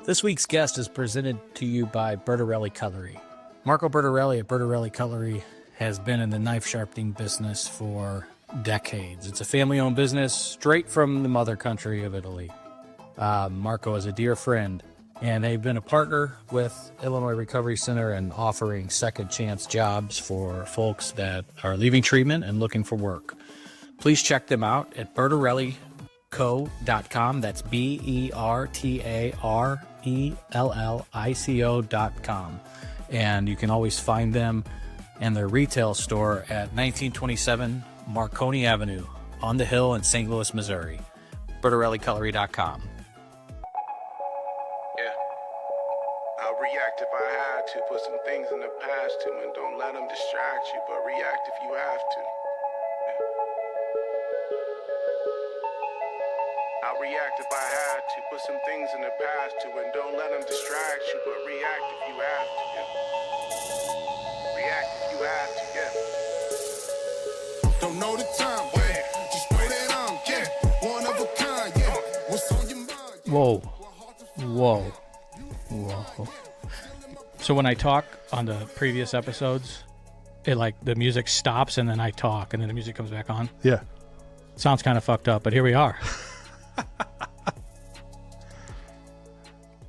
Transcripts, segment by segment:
This week's guest is presented to you by Bertarelli Cutlery. Marco Bertarelli at Bertarelli Cutlery has been in the knife sharpening business for decades. It's a family-owned business straight from the mother country of Italy. Marco is a dear friend, and they've been a partner with Illinois Recovery Center and offering second chance jobs for folks that are leaving treatment and looking for work. Please check them out at bertarellico.com. That's BERTARELLICO.com. And you can always find them in their retail store at 1927 Marconi Avenue on the Hill in St. Louis, Missouri. bertarellicutlery.com. I'll react if I had to. Put some things in the past too, and don't let them distract you, but react if you have to. I'll react if I had to. Put some things in the past too, and don't let them distract you, but react if you have to. React if you have to, Don't know the time, just know that I'm, one of a kind, What's on your mind? Whoa. So when I talk on the previous episodes, it like the music stops and then I talk and then the music comes back on. Yeah. Sounds kind of fucked up, but here we are.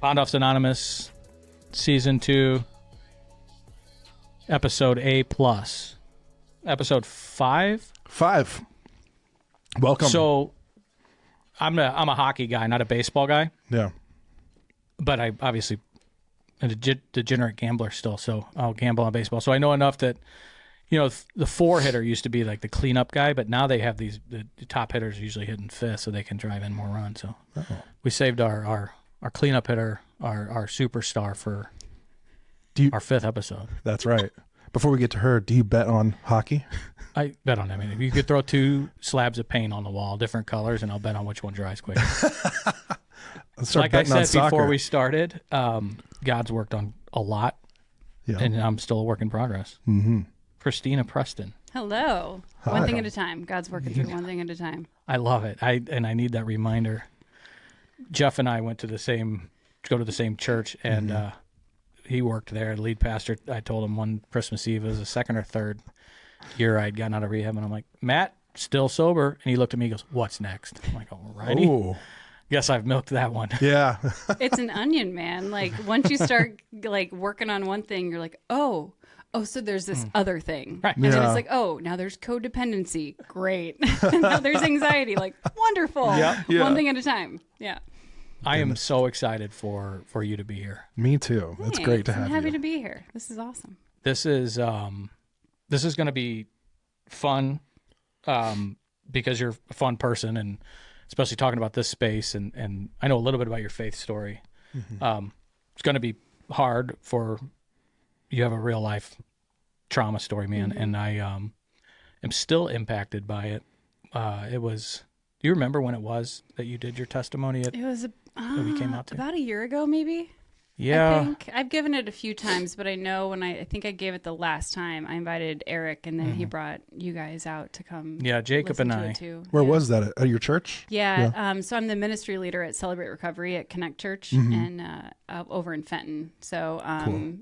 Pound Offs Anonymous, Season 2, Episode A+. Episode 5? 5. Welcome. So I'm a hockey guy, not a baseball guy. Yeah. But I obviously am a degenerate gambler still, so I'll gamble on baseball. So I know enough that, you know, the four hitter used to be like the cleanup guy, but now they have the top hitters usually hitting fifth so they can drive in more runs. So we saved our cleanup hitter, our superstar for our 5th episode. That's right. Before we get to her, do you bet on hockey? I bet on that. I mean, if you could throw 2 slabs of paint on the wall, different colors, and I'll bet on which one dries quicker. Like I said before we started, God's worked on a lot, and I'm still a work in progress. Mm-hmm. Cristina Preston. Hello. Hi. One thing at a time. God's working through one thing at a time. I love it. I need that reminder. Jeff and I went to go to the same church, and he worked there. The lead pastor, I told him one Christmas Eve, it was the 2nd or 3rd year I'd gotten out of rehab, and I'm like, Matt, still sober? And he looked at me and goes, what's next? I'm like, all righty. Ooh. Guess I've milked that one. Yeah. It's an onion, man. Like, once you start like working on one thing, you're like, oh, so there's this other thing. Right. And then it's like, oh, now there's codependency. Great. Now there's anxiety. Like, wonderful. Yeah. One thing at a time. Yeah. I am so excited for you to be here. Me too. It's great to have I'm happy you. to be here. This is awesome. This is going to be fun because you're a fun person, and especially talking about this space, and I know a little bit about your faith story. Mm-hmm. It's going to be hard for you have a real life trauma story, man, and I am still impacted by it. It was. Do you remember when it was that you did your testimony? It was that we came out to? about a year ago, maybe. Yeah. I think I've given it a few times, but I know when I think I gave it the last time, I invited Eric, and then he brought you guys out to come. Yeah, Jacob and I. Too. Where was that? At your church? Yeah. So I'm the ministry leader at Celebrate Recovery at Connect Church and over in Fenton. So Cool.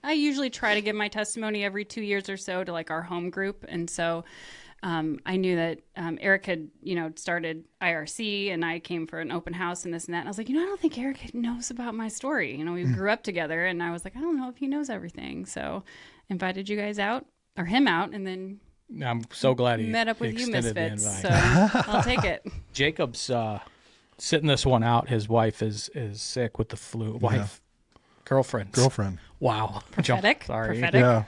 I usually try to give my testimony every 2 years or so to like our home group, and so. I knew that Eric had, started IRC, and I came for an open house and this and that. And I was like, I don't think Eric knows about my story. We grew up together, and I was like, I don't know if he knows everything. So invited you guys out, or him out, and then I'm so glad he met up with you extended the misfits. invite. So I'll take it. Jacob's sitting this one out. His wife is sick with the flu. Girlfriend. Wow. Prophetic. Sorry. Prophetic. Yeah.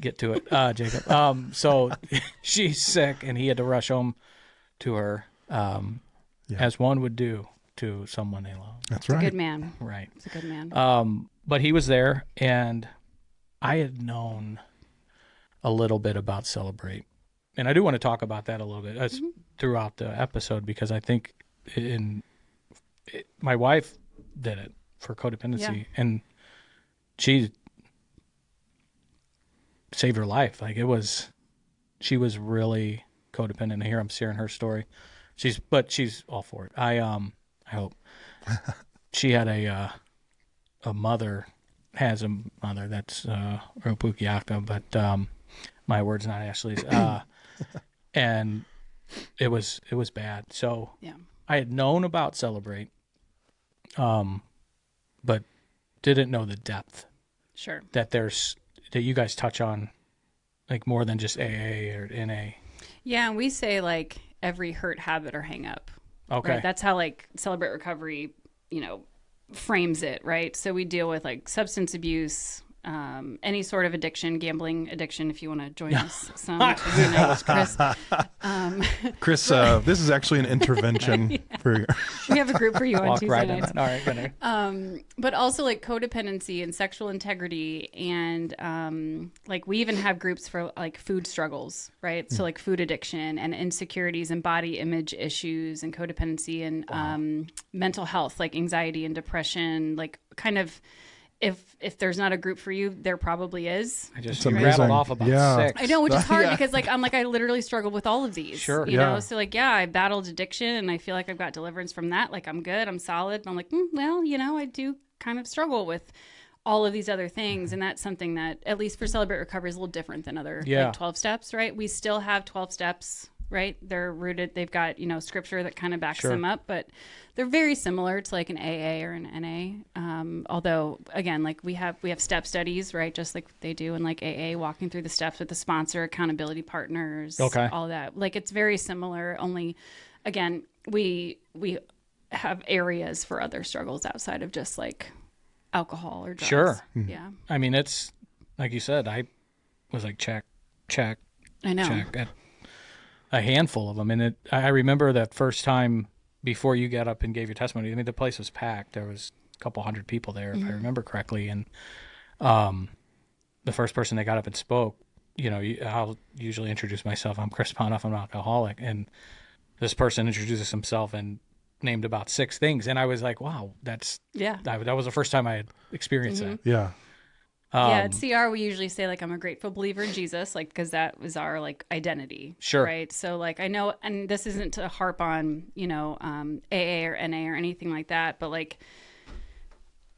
Get to it, Jacob. So she's sick, and he had to rush home to her, as one would do to someone they love. That's right. Good man. Right. He's a good man. But he was there, and I had known a little bit about Celebrate. And I do want to talk about that a little bit throughout the episode, because I think my wife did it for codependency, and she saved her life. Like, she was really codependent. And here I'm sharing her story. She's all for it. I hope. She had a mother has a mother that's Jakob, but my word's not Ashley's. And it was bad. So Yeah. I had known about Celebrate, but didn't know the depth Sure. that you guys touch on, like more than just AA or NA. Yeah, and we say like every hurt, habit, or hang up. Okay. Right? That's how like Celebrate Recovery, frames it, right? So we deal with like substance abuse, any sort of addiction, gambling addiction, if you want to join us some. Chris. Chris, this is actually an intervention for We have a group for you on Walk Tuesday right in nights. that. All right, better. But also like codependency and sexual integrity, and like we even have groups for like food struggles, right? So like food addiction and insecurities and body image issues and codependency and mental health, like anxiety and depression, like kind of. If there's not a group for you, there probably is. I just It's amazing. rattled off about Yeah. 6. I know, which is hard Yeah. because I literally struggle with all of these. Sure. You Yeah. know, so like, yeah, I battled addiction and I feel like I've got deliverance from that. Like I'm good, I'm solid. But I'm like, well, I do kind of struggle with all of these other things. And that's something that, at least for Celebrate Recovery, is a little different than other like 12 steps, right? We still have 12 steps, right? They're rooted, they've got, scripture that kind of backs them up, but they're very similar to like an AA or an NA. Although again, like we have step studies, right? Just like they do in like AA, walking through the steps with the sponsor, accountability partners, all that. Like it's very similar, only again, we have areas for other struggles outside of just like alcohol or drugs. Sure. Yeah. I mean, it's like you said, I was like, check, I know. check. And a handful of them. And I remember that first time before you got up and gave your testimony. I mean, the place was packed. There was a couple hundred people there, if I remember correctly. And the first person that got up and spoke, I'll usually introduce myself. I'm Chris Ponoff. I'm an alcoholic. And this person introduces himself and named about 6 things. And I was like, wow, that was the first time I had experienced that. yeah. At CR, we usually say like, I'm a grateful believer in Jesus, like, because that was our like identity. Sure. Right. So like, I know, and this isn't to harp on, AA or NA or anything like that, but like,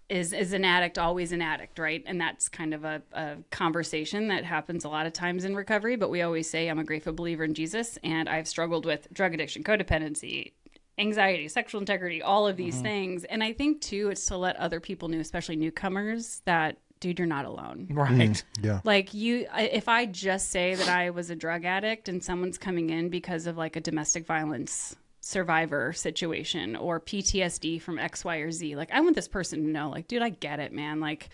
is an addict always an addict, right? And that's kind of a conversation that happens a lot of times in recovery, but we always say, I'm a grateful believer in Jesus, and I've struggled with drug addiction, codependency, anxiety, sexual integrity, all of these things. And I think too, it's to let other people know, especially newcomers, that dude, you're not alone. Right. Yeah. Like if I just say that I was a drug addict and someone's coming in because of like a domestic violence survivor situation or PTSD from X, Y, or Z, like I want this person to know, like, dude, I get it, man. Like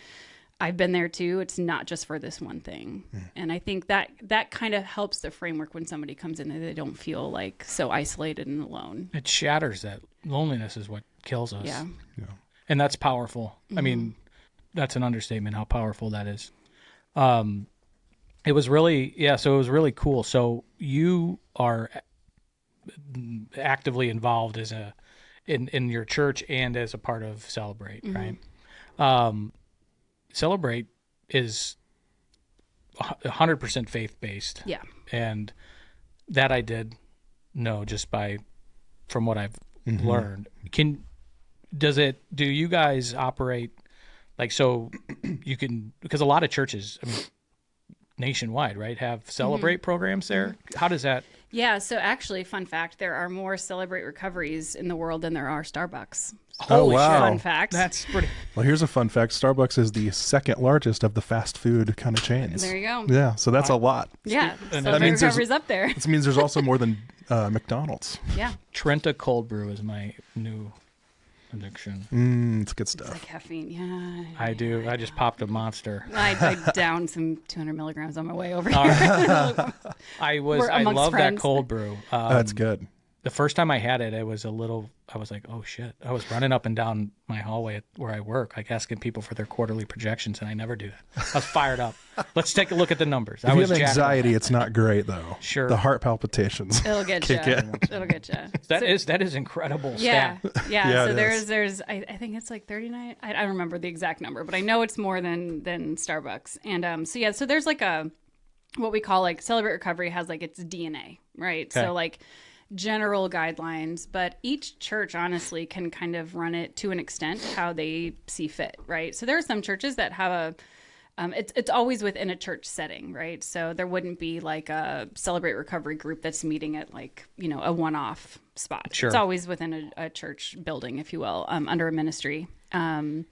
I've been there too. It's not just for this one thing. And I think that kind of helps the framework when somebody comes in, that they don't feel like so isolated and alone. It shatters that. Loneliness is what kills us. Yeah. And that's powerful. I mean, that's an understatement how powerful that is. It was really, so it was really cool. So you are actively involved in your church and as a part of Celebrate, right? Celebrate is 100% faith-based. Yeah. And that I did know just from what I've learned. Do you guys operate like, so you can, because a lot of churches, I mean, nationwide, right, have Celebrate programs there. How does that? Yeah. So actually, fun fact, there are more Celebrate recoveries in the world than there are Starbucks. Oh, wow. Fun fact. That's pretty. Well, here's a fun fact. Starbucks is the second largest of the fast food kind of chains. There you go. Yeah, so that's a lot. Yeah. And Celebrate that means there's- recovery's up there. This means there's also more than McDonald's. Yeah. Trenta cold brew is my new addiction. It's good stuff. Like caffeine. Yeah. I do. I just popped a Monster. I downed some 200 milligrams on my way over here. I We're love amongst that friends. cold brew. That's good. The first time I had it, I was like, oh shit. I was running up and down my hallway where I work, like asking people for their quarterly projections, and I never do that. I was fired up. Let's take a look at the numbers. If I you was have jacked up. anxiety, it's not great though. Sure. The heart palpitations. It'll get you. Kick in. It'll get you. That is incredible Yeah, stat. yeah. Yeah, So it there's I think it's like 39. I don't remember the exact number, but I know it's more than Starbucks. And so there's like what we call like Celebrate Recovery has like its DNA, right? Okay. So like general guidelines, but each church honestly can kind of run it to an extent how they see fit, right? So there are some churches that have a it's always within a church setting, right? So there wouldn't be like a Celebrate Recovery group that's meeting at like, you know, a one-off spot. Sure. It's always within a church building, if you will, under a ministry. And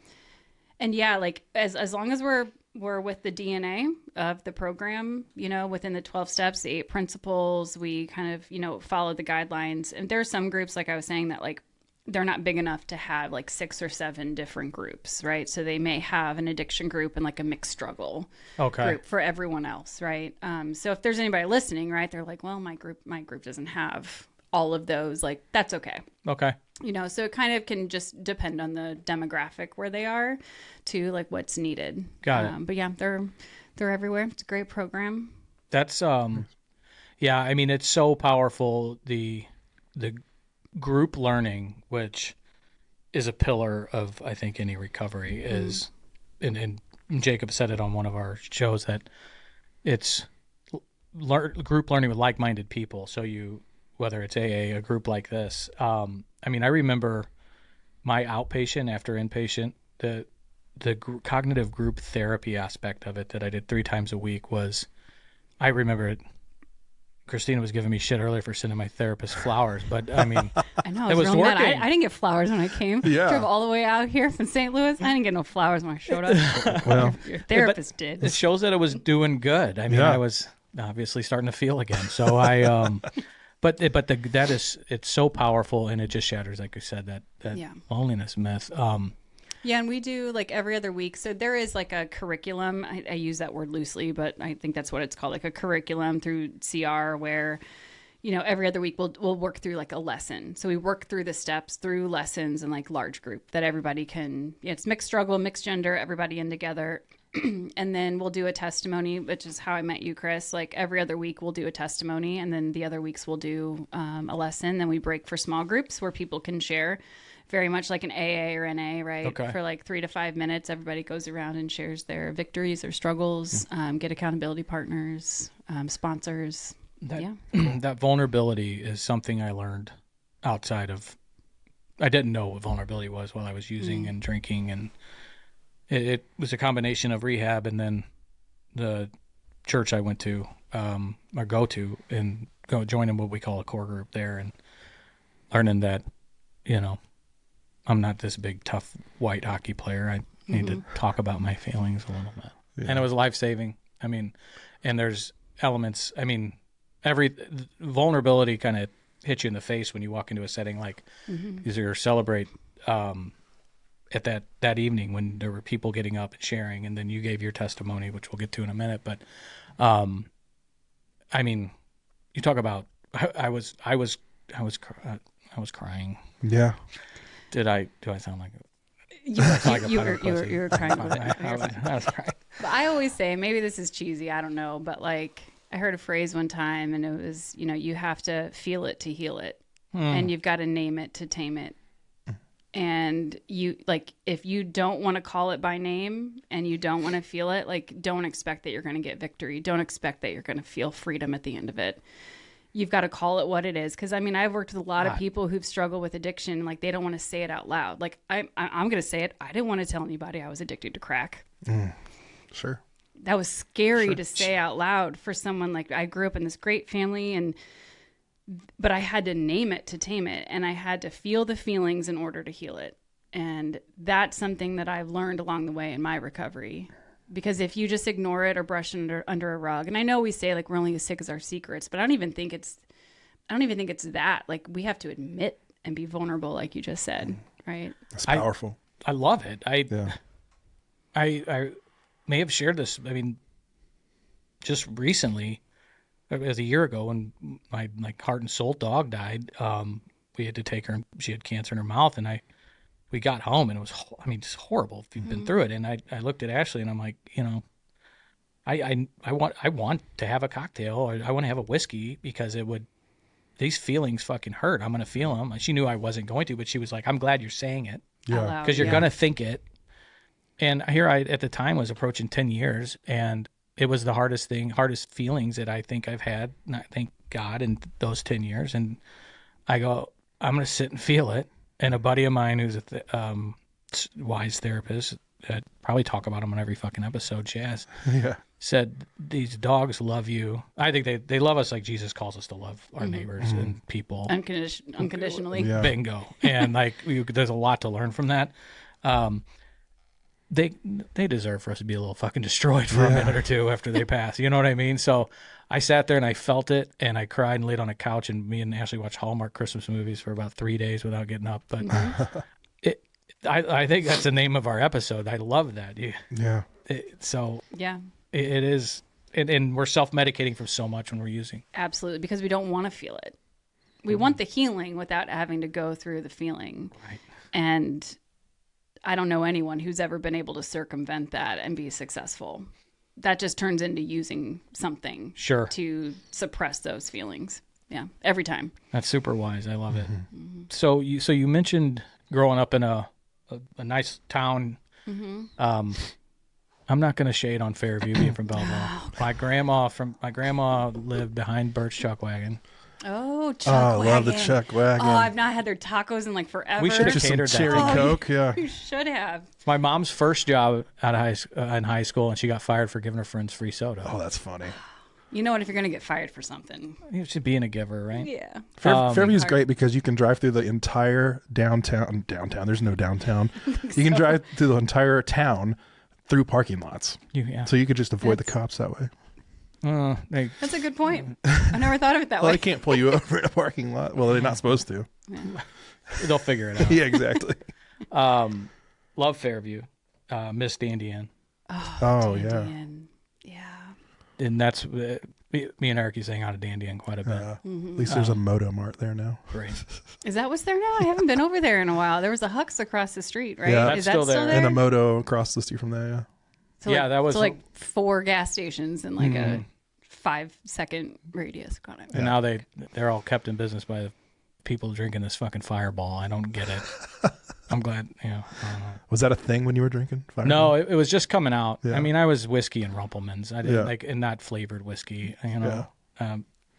yeah, like as long as we're with the DNA of the program, you know, within the 12 steps, the 8 principles, we kind of, you know, follow the guidelines. And there are some groups, like I was saying, that like they're not big enough to have like 6 or 7 different groups, right? So they may have an addiction group and like a mixed struggle group for everyone else, right? So if there's anybody listening, right, they're like, well, my group doesn't have all of those, like that's okay. Okay. You know, so it kind of can just depend on the demographic where they are to like what's needed. Got it. But yeah, they're everywhere. It's a great program. That's yeah, I mean it's so powerful, the group learning, which is a pillar of I think any recovery is and Jakob said it on one of our shows that it's group learning with like-minded people. So you, whether it's AA, a group like this, I mean, I remember my outpatient after inpatient, the cognitive group therapy aspect of it that I did 3 times a week was, I remember it. Christina was giving me shit earlier for sending my therapist flowers, but I mean, I know, it was real mad. working. I didn't get flowers when I came. Yeah. Drove all the way out here from St. Louis. I didn't get no flowers when I showed up. Well, Your therapist did. It shows that it was doing good. I mean, Yeah. I was obviously starting to feel again. So I, that is, it's so powerful, and it just shatters, like you said, that Yeah. loneliness myth. Yeah, and we do like every other week. So there is like a curriculum. I use that word loosely, but I think that's what it's called, like a curriculum through CR where, you know, every other week we'll work through like a lesson. So we work through the steps through lessons and like large group that everybody can, it's mixed struggle, mixed gender, everybody in together. And then we'll do a testimony, which is how I met you, Chris. Like every other week we'll do a testimony, and then the other weeks we'll do a lesson. Then we break for small groups where people can share, very much like an AA or NA, right? Okay. For like 3 to 5 minutes, everybody goes around and shares their victories or struggles, get accountability partners, sponsors. That vulnerability is something I learned outside of, I didn't know what vulnerability was while I was using and drinking, and it was a combination of rehab and then the church I went to, or go to, and go joining what we call a core group there, and learning that, you know, I'm not this big tough white hockey player. I need to talk about my feelings a little bit. Yeah. And it was life-saving. I mean, and there's elements, I mean, every vulnerability kind of hits you in the face when you walk into a setting like either celebrate at that evening when there were people getting up and sharing, and then you gave your testimony, which we'll get to in a minute. But I mean, you talk about I was crying. Yeah. Do I sound like You were crying. I was crying. But I always say, maybe this is cheesy, I don't know, but like I heard a phrase one time and it was, you know, you have to feel it to heal it, and you've got to name it to tame it. And you, like, if you don't want to call it by name and you don't want to feel it, like, don't expect that you're going to get victory. Don't expect that you're going to feel freedom at the end of it. You've got to call it what it is. Because, I mean, I've worked with a lot of people who've struggled with addiction. Like, they don't want to say it out loud. Like, I'm going to say it. I didn't want to tell anybody I was addicted to crack. Sure. That was scary to say out loud for someone. Like, I grew up in this great family, but I had to name it to tame it, and I had to feel the feelings in order to heal it. And that's something that I've learned along the way in my recovery. Because if you just ignore it or brush it under a rug, and I know we say like we're only as sick as our secrets, but I don't even think it's that. Like, we have to admit and be vulnerable, like you just said, right? That's powerful. I love it. Yeah. I may have shared this. I mean, just recently, it was a year ago when my heart and soul dog died. We had to take her. She had cancer in her mouth, and we got home, and it was, I mean, just horrible if you've been through it. And I looked at Ashley, and I'm like, you know, I want to have a cocktail, or I want to have a whiskey, because these feelings fucking hurt. I'm going to feel them. She knew I wasn't going to, but she was like, I'm glad you're saying it. Yeah. Because you're going to think it. And here I, at the time, was approaching 10 years, and it was the hardest feelings that I think I've had, and I thank God, in those 10 years. And I go, I'm going to sit and feel it. And a buddy of mine who's a wise therapist, that probably talk about him on every fucking episode, Jazz, said, these dogs love you. I think they love us like Jesus calls us to love our neighbors and people. Unconditionally. Yeah. Bingo. And like, there's a lot to learn from that. They deserve for us to be a little fucking destroyed for a minute or two after they pass. You know what I mean? So I sat there and I felt it, and I cried and laid on a couch, and me and Ashley watched Hallmark Christmas movies for about 3 days without getting up. But I think that's the name of our episode. I love that. Yeah. It is, and we're self-medicating from so much when we're using. Absolutely, because we don't want to feel it. We want the healing without having to go through the feeling. Right. And I don't know anyone who's ever been able to circumvent that and be successful. That just turns into using something to suppress those feelings. Yeah, every time. That's super wise. I love it. So you mentioned growing up in a nice town. I'm not going to shade on Fairview being from Belleville. My grandma lived behind Bert's Chuck Wagon. Oh, Chuck Wagon. I love the Chuck Wagon. Oh, I've not had their tacos in like forever. We should have Just some catered that. cherry Coke, yeah. You should have. It's my mom's first job in high school, and she got fired for giving her friends free soda. Oh, that's funny. You know what? If you're going to get fired for something. You should being a giver, right? Yeah. Fairview's great because you can drive through the entire downtown. There's no downtown. You can drive through the entire town through parking lots. So you could just avoid the cops that way. That's a good point. I never thought of it that way. They can't pull you over in a parking lot. Well, they're not supposed to. They'll figure it out. Yeah, exactly. Love Fairview. Miss Dandy Inn. Oh, yeah. Yeah. And that's me and Eric used to hang out at Dandy Inn quite a bit. At least there's a Moto Mart there now. Great. Is that what's there now? I haven't been over there in a while. There was a Huck's across the street, right? Yeah. Is That's that still there. And a Moto across the street from there, yeah. So Yeah, that was- so like 4 gas stations in like a 5-second radius. Got it. And now they're all kept in business by the people drinking this fucking Fireball. I don't get it. I'm glad, I don't know. Was that a thing when you were drinking? Fireball? No, it was just coming out. Yeah. I mean, I was whiskey and Rumpelmans. I didn't and not flavored whiskey.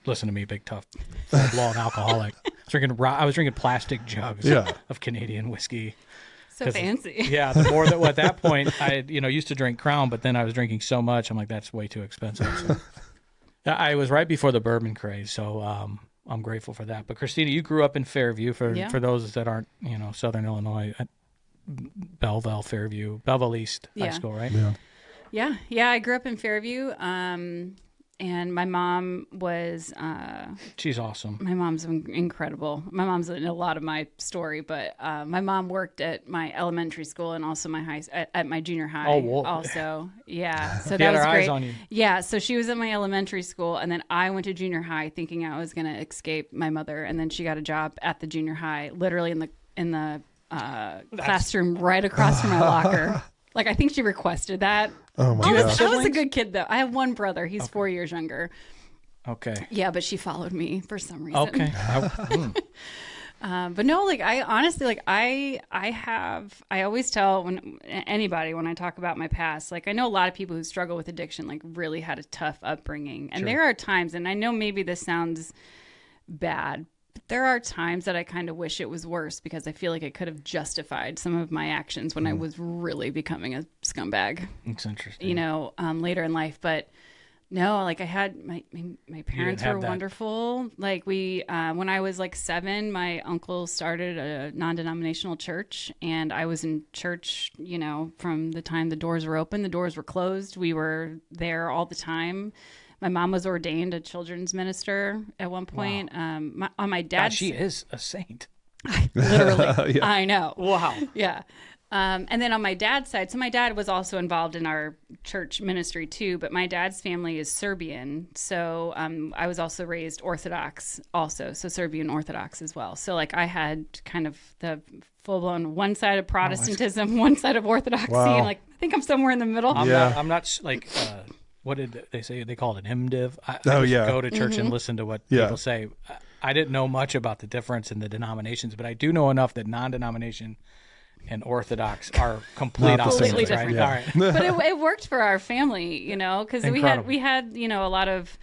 Listen to me, big tough, full-blown alcoholic. I was drinking plastic jugs of Canadian whiskey. So fancy. Yeah, the more that at that point I used to drink Crown, but then I was drinking so much, I'm like, that's way too expensive. So. I was right before the bourbon craze, so I'm grateful for that. But Christina, you grew up in Fairview. For those that aren't, Southern Illinois, Belleville, Fairview, Belleville East High School, right? Yeah. I grew up in Fairview. And my mom was... she's awesome. My mom's incredible. My mom's in a lot of my story, but my mom worked at my elementary school and also at my junior high. Oh, whoa. Also, yeah. So She that had was her great. eyes on you. Yeah. So she was at my elementary school, and then I went to junior high thinking I was going to escape my mother, and then she got a job at the junior high, literally in the classroom right across from my locker. Like, I think she requested that. Oh, my gosh. I was a good kid, though. I have one brother. He's 4 years younger. Okay. Yeah, but she folled me for some reason. Okay. But no, like, I honestly, like, I always tell anybody when I talk about my past, like, I know a lot of people who struggle with addiction, like, really had a tough upbringing. And there are times, and I know maybe this sounds bad, there are times that I kind of wish it was worse because I feel like I could have justified some of my actions when I was really becoming a scumbag. It's interesting. Later in life. But no, like I had my parents were wonderful. Like when I was like 7, my uncle started a non-denominational church, and I was in church, from the time the doors were open, the doors were closed. We were there all the time. My mom was ordained a children's minister at one point. Wow. On my dad's... God, she is a saint. Literally. I know. Wow. Yeah. And then on my dad's side, so my dad was also involved in our church ministry too, but my dad's family is Serbian. So I was also raised Orthodox also, so Serbian Orthodox as well. So like I had kind of the full-blown one side of Protestantism, one side of Orthodoxy. Wow. And like I think I'm somewhere in the middle. I'm not like... what did they say? They call it MDiv. I go to church and listen to what people say. I didn't know much about the difference in the denominations, but I do know enough that non-denomination and Orthodox are completely different. Right? Yeah. All right. But it worked for our family, because we had a lot of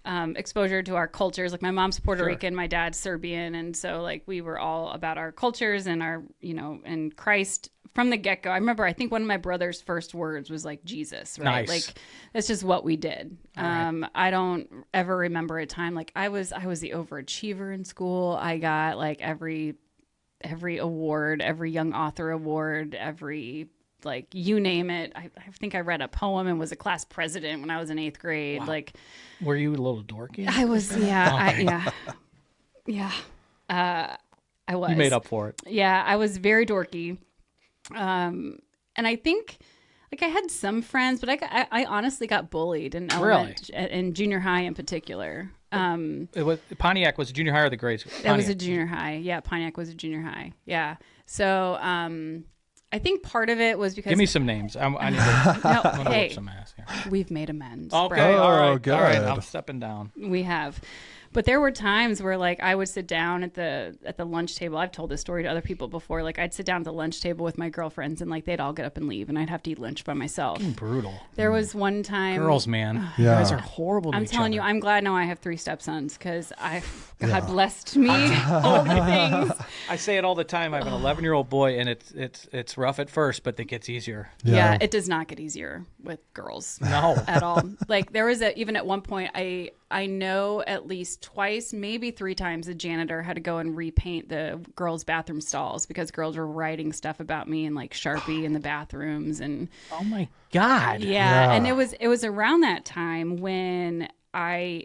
exposure to our cultures. Like my mom's Puerto Rican, my dad's Serbian, and so like we were all about our cultures and our, and Christ from the get-go. I remember, I think one of my brother's first words was like Jesus, right? Nice. Like that's just what we did. I don't ever remember a time like I was the overachiever in school. I got like every award, every young author award, every like you name it. I think I read a poem and was a class president when I was in 8th grade. Wow. Like, were you a little dorky? I was, yeah. I was. You made up for it. Yeah, I was very dorky. And I think like I had some friends, but I honestly got bullied in in junior high in particular. Pontiac was a junior high or the grade school? That was a junior high. Yeah, Pontiac was a junior high. Yeah. So I think part of it was because give me some names. I need to hey, whip some ass here. We've made amends. Okay, bro. all right, good. all right. I'm stepping down. We have. But there were times where like I would sit down at the lunch table. I've told this story to other people before. Like I'd sit down at the lunch table with my girlfriends and like they'd all get up and leave and I'd have to eat lunch by myself. Fucking brutal. There was one time. Girls, man. You Yeah. guys are horrible to I'm each telling other. you, I'm glad now I have 3 stepsons because God blessed me all the things. I say it all the time. I have an 11-year-old boy, and it's rough at first, but it gets easier. Yeah, it does not get easier with girls. No. At all. Like there was even at one point I know at least twice, maybe 3 times, a janitor had to go and repaint the girls' bathroom stalls because girls were writing stuff about me in like Sharpie in the bathrooms and Oh my God. yeah. And it was around that time when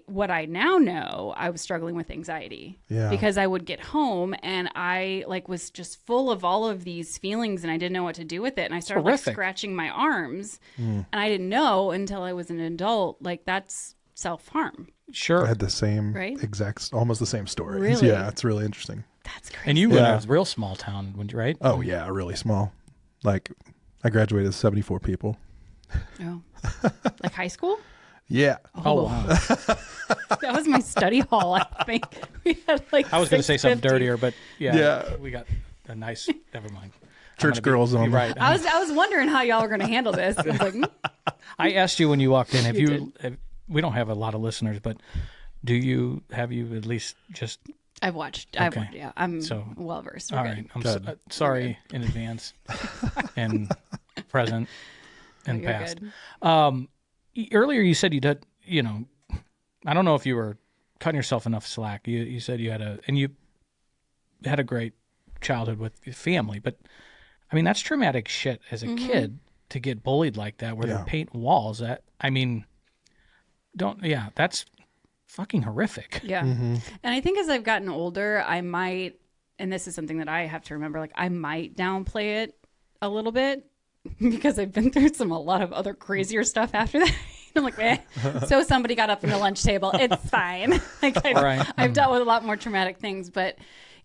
what I now know, I was struggling with anxiety because I would get home and I like was just full of all of these feelings and I didn't know what to do with it. And I started like scratching my arms and I didn't know until I was an adult, like that's self-harm. Sure. I had the same almost the same story. Really? Yeah, it's really interesting. That's crazy. And you were in a real small town, right? Oh yeah, really small. Like I graduated with 74 people. Oh. Like high school? Yeah. Oh, wow. That was my study hall, I think. We had like I was going to say something 650. dirtier, but Yeah. we got a nice, never mind. Church girls on Right. I was wondering how y'all were going to handle this. I was like, I asked you when you walked in, we don't have a lot of listeners, but have you at least just... I've watched. Okay. I'm well versed. All right. I'm sorry in advance and present and You're past. good. Earlier you said you did, I don't know if you were cutting yourself enough slack. You said you had a great childhood with your family, but I mean, that's traumatic shit as a kid to get bullied like that where they're painting walls. That's fucking horrific. Yeah. And I think as I've gotten older, I might, and this is something that I have to remember, like I might downplay it a little bit because I've been through a lot of other crazier stuff after that. I'm like, so somebody got up from the lunch table. It's fine. Like I've dealt with a lot more traumatic things, but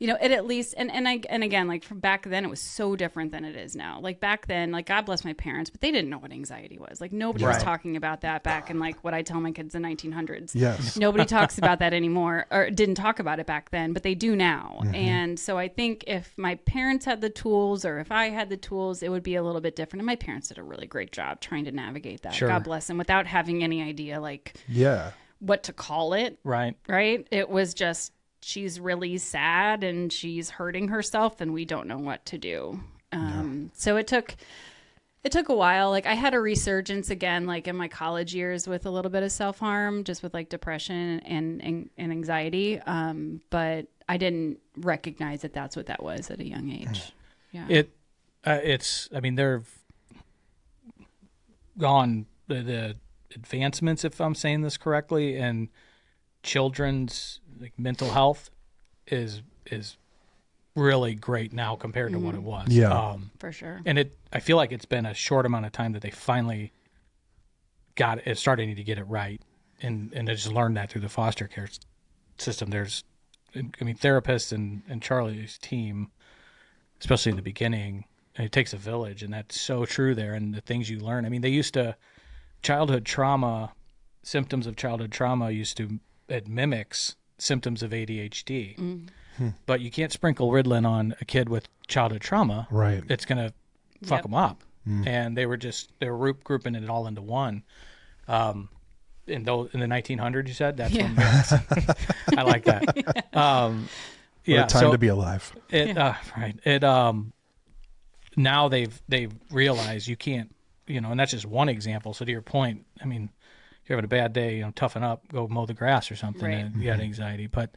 it at least, and again, like from back then, it was so different than it is now. Like back then, like God bless my parents, but they didn't know what anxiety was. Like nobody was talking about that back in like what I tell my kids in the 1900s. Yes. Nobody talks about that anymore, or didn't talk about it back then, but they do now. And so I think if my parents had the tools, or if I had the tools, it would be a little bit different. And my parents did a really great job trying to navigate that. Sure. God bless them, without having any idea like what to call it. Right. It was just, she's really sad and she's hurting herself and we don't know what to do. So it took a while. Like I had a resurgence again, like in my college years with a little bit of self-harm, just with like depression and anxiety. But I didn't recognize that that's what that was at a young age. Yeah. I mean, they've gone the advancements, if I'm saying this correctly, and children's like mental health is really great now compared to what it was. Yeah. For sure. And I feel like it's been a short amount of time that they finally got it, starting to get it right, and I just learned that through the foster care system. There's, therapists and Charlie's team, especially in the beginning, and it takes a village, and that's so true there. And the things you learn. I mean, they used to symptoms of childhood trauma it mimics symptoms of ADHD. But you can't sprinkle Ritalin on a kid with childhood trauma. Right. It's going to fuck them up. And they were grouping it all into one. in the 1900s, you said? That's when I like that. What a time to be alive. Right. It now they've realized you can't, and that's just one example. So to your point, I mean, if you're having a bad day, toughen up, go mow the grass or something, Right. and you had anxiety. But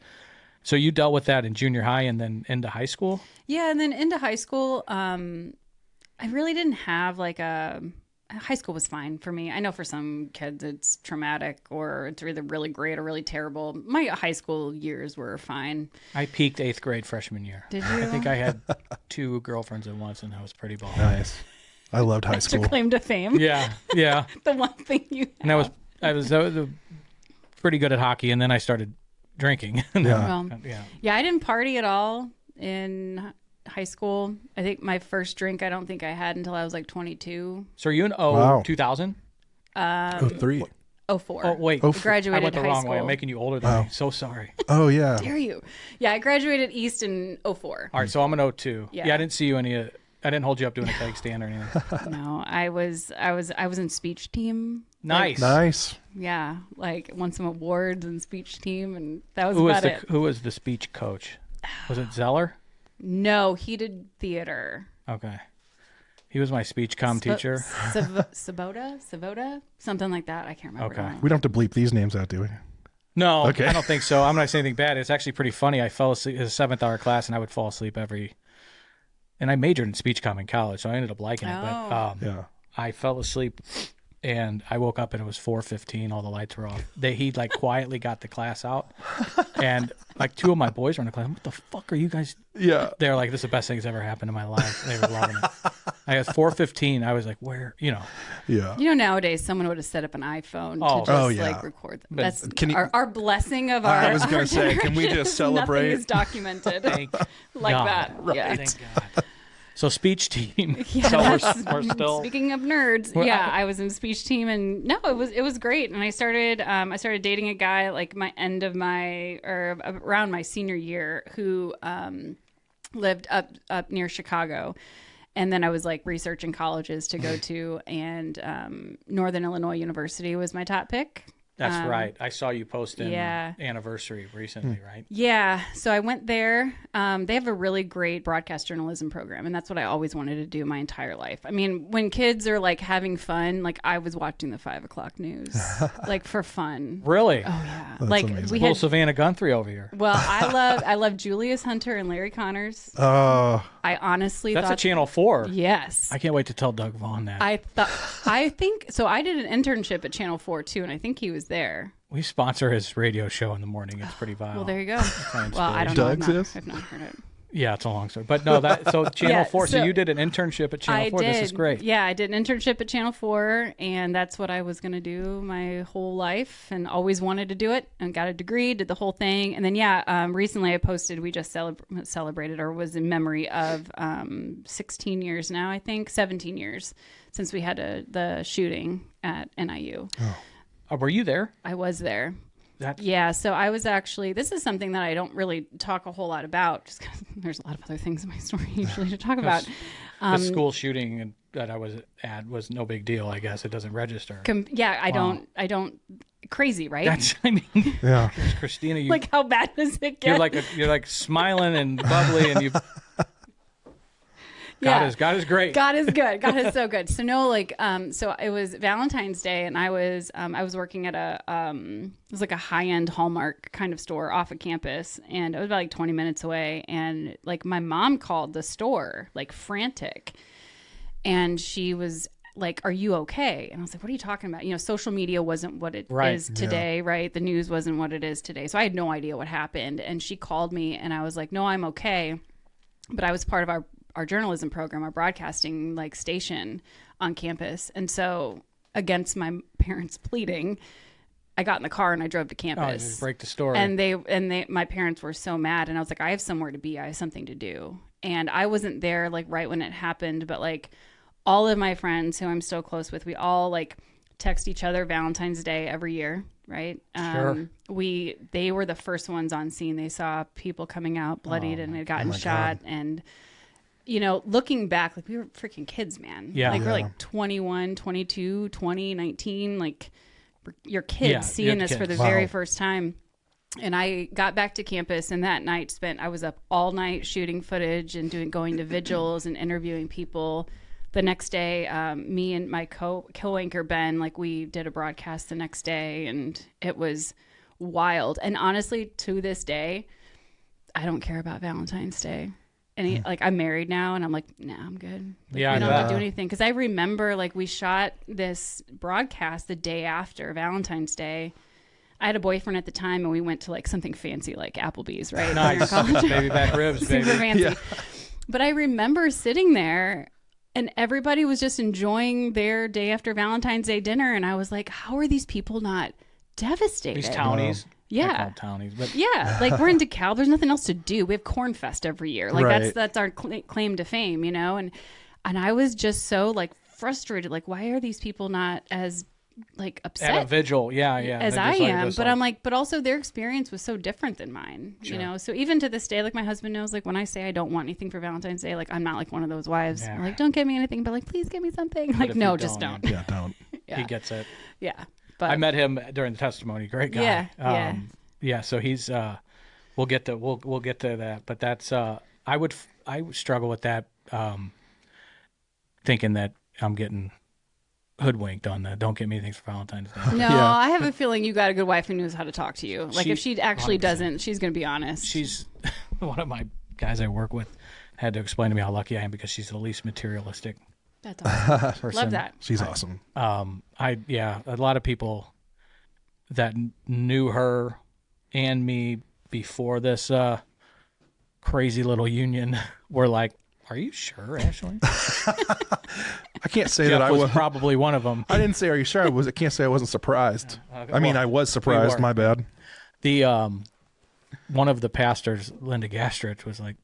so you dealt with that in junior high and then into high school? Yeah, and then into high school, I really didn't have like high school was fine for me. I know for some kids it's traumatic or it's either really great or really terrible. My high school years were fine. I peaked 8th grade freshman year. Did you? I think I had 2 girlfriends at once, and I was pretty bald. Nice. I loved high That's your school. claim to fame. Yeah. The one thing you And I was pretty good at hockey, and then I started drinking. Well, Yeah. I didn't party at all in high school. I think my first drink I don't think I had until I was like 22. So are you in Wow. 2000? 03. 04. Oh, wait. Oh, I graduated I went the high wrong school. way. I'm making you older than me. So sorry. Oh, yeah. Dare you? Yeah, I graduated East in 04. All right, so I'm an 02. Yeah. I didn't see you any. I didn't hold you up doing a keg stand or anything. No, I was in speech team. Nice. Nice. Yeah, like won some awards and speech team, and that was Who was about it. Who was the speech coach? Was it Zeller? No, he did theater. Okay. He was my speech comm teacher. Savoda, something like that. I can't remember. Okay. We don't have to bleep these names out, do we? No, Okay. I don't think so. I'm not saying anything bad. It's actually pretty funny. I fell asleep. It was a 7th hour class, and I would fall asleep and I majored in speech comm in college, so I ended up liking it. But Yeah. I fell asleep, and I woke up, and it was 4:15. All the lights were off. He like quietly got the class out, and like 2 of my boys were in the class. What the fuck are you guys? Yeah. They're like, this is the best thing that's ever happened in my life. They were loving it. I was 4:15. I was like, where? Yeah. Nowadays someone would have set up an iPhone Oh. to just Oh, yeah. like record them. That's can you- our blessing of our. I was going our to say, can we generation just is celebrate? Nothing is documented Thank like God. that. Yeah. Thank God. So speach team. Yeah, So that's- we're still. Speaking of nerds, I was in speech team, and no, it was great. And I started dating a guy like around my senior year who lived up near Chicago, and then I was like researching colleges to go to, and Northern Illinois University was my top pick. That's right. I saw you post in yeah. anniversary recently, right? Yeah. So I went there. They have a really great broadcast journalism program, and that's what I always wanted to do my entire life. I mean, when kids are like having fun, like I was watching the 5 o'clock news, like for fun. Really? Oh yeah. That's like amazing. we Little had. Savannah Guthrie over here. Well, I love Julius Hunter and Larry Connors. Oh, I honestly That's thought a Channel 4. Yes. I can't wait to tell Doug Vaughn that. I think so. I did an internship at Channel 4 too, and I think he was there. We sponsor his radio show in the morning. It's pretty vile. Well, there you go. my Well, I don't know. Doug's is? I've not heard it. Yeah, it's a long story. But no, so Channel Yeah, 4. So so you did an internship at Channel 4. This is great. Yeah, I did an internship at Channel 4, and that's what I was going to do my whole life and always wanted to do it, and got a degree, did the whole thing. And then, recently I posted, we just celebrated or was in memory of 16 years now, I think, 17 years since we had the shooting at NIU. Were you there? I was there. That's Yeah, so I was actually, this is something that I don't really talk a whole lot about, just because there's a lot of other things in my story usually to talk about. the school shooting that I was at was no big deal. I guess it doesn't register. I don't, crazy, right? That's, I mean, yeah. Christina, like how bad does it get? you're like smiling and bubbly, and you. God is great. God is good. God is so good. So no, so it was Valentine's Day, and I was working at it was like a high-end Hallmark kind of store off of campus, and it was about like 20 minutes away, and like my mom called the store like frantic, and she was like, "Are you okay?" And I was like, "What are you talking about?" Social media wasn't what it is today, right? The news wasn't what it is today. So I had no idea what happened, and she called me, and I was like, "No, I'm okay." But I was part of our journalism program, our broadcasting like station on campus. And so against my parents pleading, I got in the car and I drove to campus. Just break the story. And my parents were so mad, and I was like, I have somewhere to be. I have something to do. And I wasn't there like right when it happened, but like all of my friends who I'm still close with, we all like text each other Valentine's Day every year. Right. Sure. They were the first ones on scene. They saw people coming out bloodied and had gotten shot. God. And, looking back, like we were freaking kids, man. Yeah. Like we're like 21, 22, 20, 19, like your kids Yeah, seeing your this for kids. the very first time. And I got back to campus, and that night I was up all night shooting footage and going to vigils and interviewing people. The next day, me and my co-anchor Ben, like, we did a broadcast the next day, and it was wild. And honestly, to this day, I don't care about Valentine's Day. And like, I'm married now, and I'm like, nah, I'm good. Like, Yeah, I I don't know. have to do anything. Because I remember, like, we shot this broadcast the day after Valentine's Day. I had a boyfriend at the time, and we went to like something fancy, like Applebee's, right? When you're in Nice. college. Baby back ribs, baby. Super fancy. But I remember sitting there, and everybody was just enjoying their day after Valentine's Day dinner, and I was like, how are these people not devastated? These townies. Yeah. I call them townies, but Yeah, like, we're in DeKalb. There's nothing else to do. We have Corn Fest every year. Like, Right. that's our claim to fame, you know. And I was just so like frustrated. Like, why are these people not as like upset at a vigil, yeah. as They're I just like- am? just But like- I'm like, but also their experience was so different than mine, you know. So even to this day, like, my husband knows, like, when I say I don't want anything for Valentine's Day, like, I'm not like one of those wives. Yeah. I'm like, don't get me anything, but like, please get me something. Like, if no, you just don't, don't. Yeah, don't. Yeah. he gets it. Yeah. But I met him during the testimony. Great guy. Yeah, yeah. Yeah. So he's. We'll get to that, but that's. I would struggle with that. Thinking that I'm getting hoodwinked on that. Don't get me anything for Valentine's Day. No, Yeah. I have a feeling you got a good wife who knows how to talk to you. Like, if she actually 100%. doesn't, she's going to be honest. She's one of my guys I work with had to explain to me how lucky I am because she's the least materialistic That's awesome. person. Love that. She's awesome. A lot of people that knew her and me before this crazy little union were like, "Are you sure, Ashley?" I can't say Jeff that I was was. probably one of them. I didn't say, "Are you sure?" I can't say I wasn't surprised. I mean, well, I was surprised. were. My bad. The one of the pastors, Linda Gastrich, was like,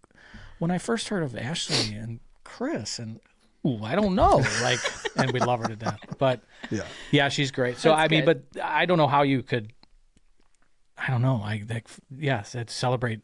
"When I first heard of Ashley and Chris, and I don't know, like," and we love her to death. But yeah, she's great. So That's I mean, good. but I don't know how you could. I don't know. Celebrate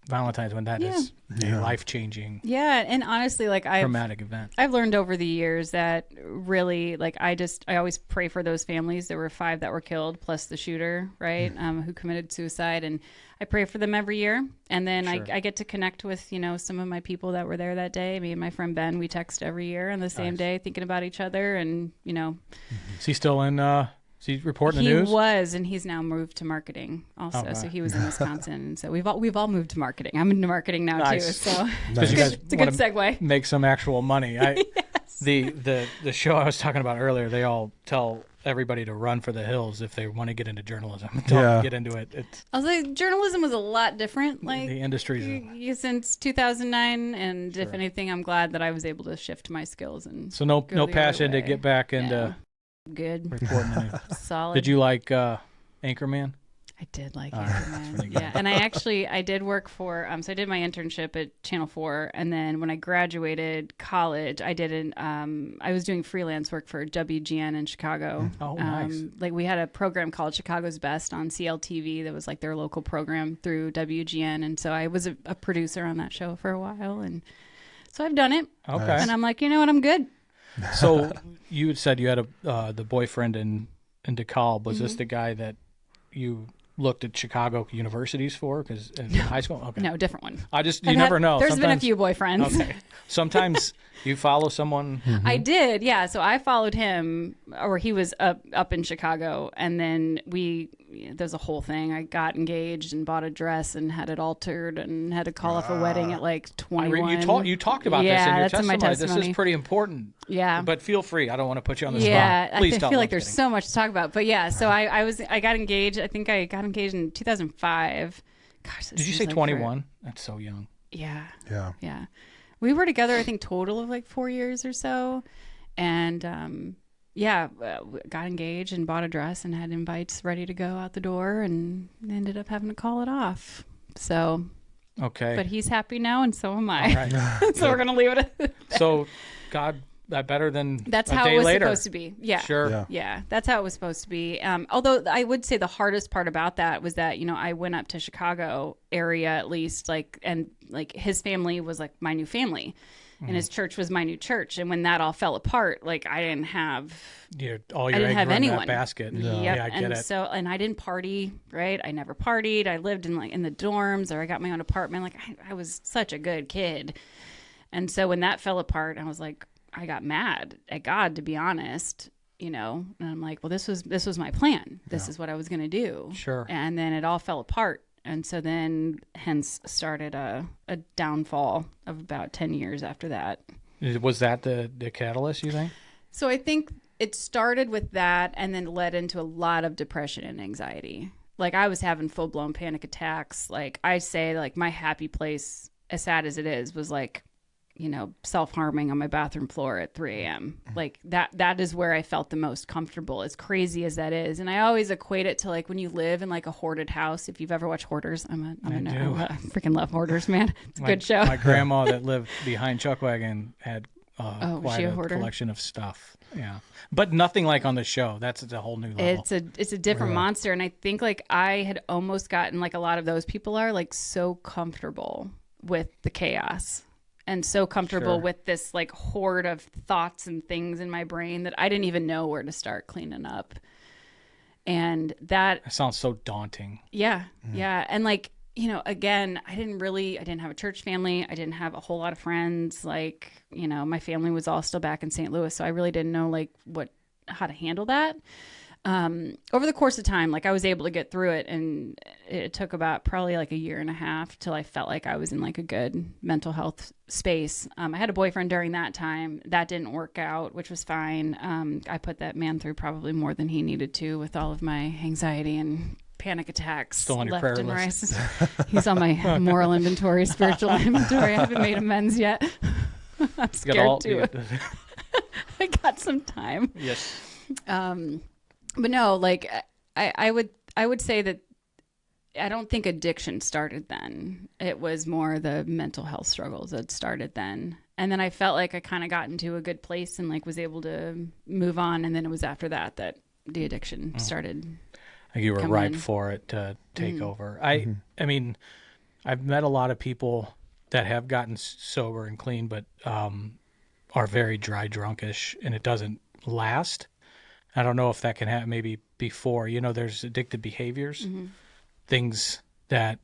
Valentine's when that is a life-changing, Yeah, and honestly, like, traumatic event. I've learned over the years that really, like, I always pray for those families. There were 5 that were killed, plus the shooter, right, who committed suicide, and I pray for them every year. And then I get to connect with, you know, some of my people that were there that day. Me and my friend Ben, we text every year on the same day, thinking about each other, and, you know. Is he still in? Is he reporting the He news? was, and he's now moved to marketing also. Okay. So he was in Wisconsin, and so we've all moved to marketing. I'm into marketing now Nice. too. So Because you guys it's a good segue. make some actual money. The show I was talking about earlier, they all tell everybody to run for the hills if they want to get into journalism. Tell them to get into it. It's I was like, journalism was a lot different. Like, the industry's since 2009, and if anything, I'm glad that I was able to shift my skills and so no go the other passion to way. get back into good, reporting. solid. Did you like Anchorman? I did like All it, right, man. pretty good. Yeah, and I did work for so I did my internship at Channel 4, and then when I graduated college, I was doing freelance work for WGN in Chicago. Oh, nice. Like, we had a program called Chicago's Best on CLTV that was like their local program through WGN, and so I was a producer on that show for a while, and so I've done it. Okay. And I'm like, you know what, I'm good. So you had said you had the boyfriend in DeKalb. Was this the guy that you looked at Chicago universities for? Because in high school? Okay. No, different one. You never know. There's been a Sometimes- few boyfriends. Okay. Sometimes you follow someone. I did, yeah. So I followed him, or he was up in Chicago, and then there's a whole thing. I got engaged and bought a dress and had it altered and had to call off a wedding at like 21. You talked about this in Yeah, your that's in my testimony. This testimony. is pretty important. Yeah. But feel free. I don't want to put you on the Yeah, spot. Please I tell feel me. like there's so much to talk about. But yeah, so I got engaged. I think I got engaged in 2005. Gosh, Did you say 21? That's so young. Yeah. Yeah. Yeah. We were together, I think, total of like 4 years or so. And got engaged and bought a dress and had invites ready to go out the door, and ended up having to call it off. So, Okay. but he's happy now, and so am I. All right. So we're going to leave it at that. So, God, better than That's a how day it was later. supposed to be. Yeah. Sure. Yeah. Yeah, that's how it was supposed to be. Although I would say the hardest part about that was that, you know, I went up to Chicago area at least, and his family was like my new family. and his church was my new church. And when that all fell apart, like I didn't have all your eggs were in anyone. that basket. Yep. Yeah, I get and it. So, and I didn't party, right? I never partied. I lived in the dorms, or I got my own apartment. Like I was such a good kid. And so when that fell apart, I was like, I got mad at God, to be honest, and I'm like, well, this was my plan. This is what I was going to do. Sure. And then it all fell apart. And so then hence started a downfall of about 10 years after that. Was that the catalyst, you think? So I think it started with that and then led into a lot of depression and anxiety. Like I was having full blown panic attacks. Like I say, like my happy place, as sad as it is, was like, self-harming on my bathroom floor at 3 a.m. Like that is where I felt the most comfortable, as crazy as that is. And I always equate it to like when you live in like a hoarded house. If you've ever watched Hoarders, I freaking love Hoarders, man. It's a good show. My grandma that lived behind Chuckwagon had quite a hoarder? collection of stuff. Yeah. But nothing like on the show. That's a whole new level. It's a different monster. And I think like I had almost gotten, like a lot of those people are, like so comfortable with the chaos. And so comfortable with this like horde of thoughts and things in my brain that I didn't even know where to start cleaning up. And that sounds so daunting. Yeah. Yeah. And like, again, I didn't have a church family. I didn't have a whole lot of friends. Like, my family was all still back in St. Louis. So I really didn't know like how to handle that. Over the course of time, like I was able to get through it, and it took about probably like a year and a half till I felt like I was in like a good mental health space. I had a boyfriend during that time. That didn't work out, which was fine. I put that man through probably more than he needed to with all of my anxiety and panic attacks. Still on your left prayer and list. right. He's on my moral inventory, spiritual inventory. I haven't made amends yet. I'm scared too. I got some time. Yes. But no, like I would say that I don't think addiction started then. It was more the mental health struggles that started then. And then I felt like I kind of got into a good place and like was able to move on. And then it was after that the addiction started. I think you were ripe for it to take over. I mean, I've met a lot of people that have gotten sober and clean, but are very dry drunkish, and it doesn't last. I don't know if that can happen maybe before. There's addictive behaviors, things that,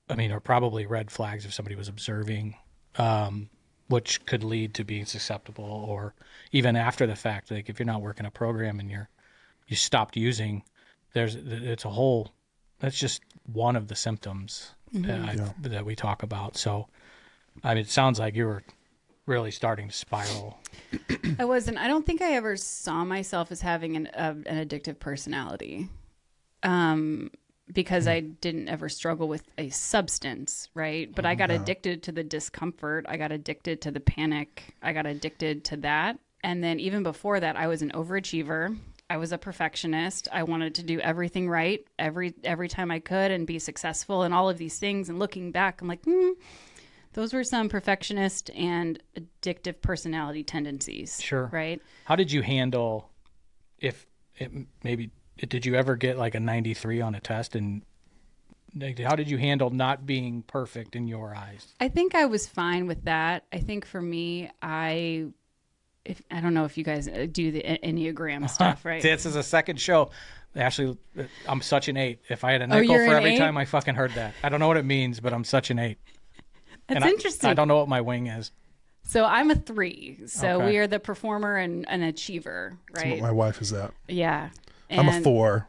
are probably red flags if somebody was observing, which could lead to being susceptible, or even after the fact. Like if you're not working a program and you stopped using, that's just one of the symptoms that we talk about. So, it sounds like you were really starting to spiral. I wasn't. I don't think I ever saw myself as having an addictive personality, because I didn't ever struggle with a substance, right? But I got addicted to the discomfort. I got addicted to the panic. I got addicted to that. And then even before that, I was an overachiever. I was a perfectionist. I wanted to do everything right every time I could and be successful and all of these things. And looking back, I'm like, those were some perfectionist and addictive personality tendencies. Sure. Right. How did you handle did you ever get like a 93 on a test? And how did you handle not being perfect in your eyes? I think I was fine with that. I think for me, I don't know if you guys do the Enneagram stuff, right? This is a second show. Actually, I'm such an 8. If I had a nickel for every time I fucking heard that. I don't know what it means, but I'm such an 8. That's interesting. I don't know what my wing is. So I'm a 3. So Okay. we are the performer and an achiever, right? That's what my wife is at. Yeah. I'm a 4,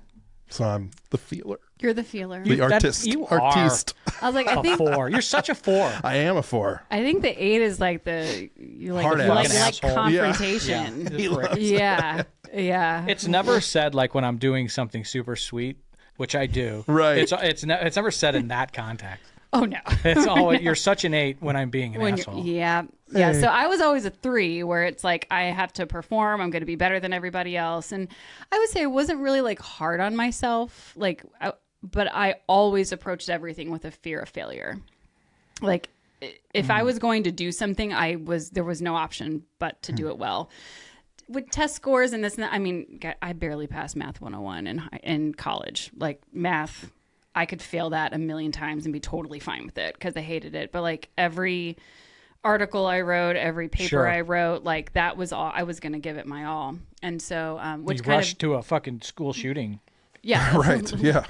so I'm the feeler. You're the feeler. The artist. You artiste. I was like, I A think 4. You're such a 4. I am a 4. I think the 8 is like you Hard ass. like Asshole. confrontation. Yeah. Yeah. It's never said like when I'm doing something super sweet, which I do. Right. It's never said in that context. Oh no. It's always you're such an 8 when I'm being an asshole. Yeah. Yeah. So I was always a 3 where it's like I have to perform. I'm going to be better than everybody else. And I would say I wasn't really like hard on myself. But I always approached everything with a fear of failure. Like if I was going to do something, there was no option but to do it well. With test scores and this and that, I barely passed Math 101 in college. Like math, I could fail that a million times and be totally fine with it because I hated it. But like every article I wrote, every paper Sure. I wrote, like that was all. I was going to give it my all. And so, which You kind rushed of, to a fucking school shooting. yeah, Right. Yeah.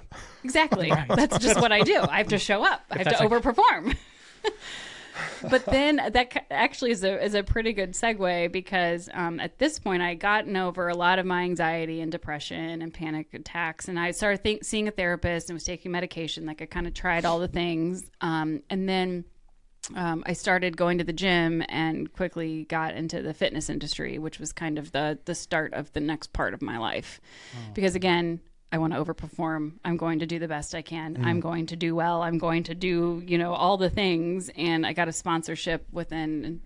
exactly. That's just what I do. I have to show up. I have to that's like- overperform. But then that actually is a pretty good segue because at this point I had gotten over a lot of my anxiety and depression and panic attacks, and I started seeing a therapist and was taking medication. Like I kind of tried all the things, and then I started going to the gym and quickly got into the fitness industry, which was kind of the start of the next part of my life. Because again, I want to overperform. I'm going to do the best I can. I'm going to do well. I'm going to do, all the things. And I got a sponsorship within,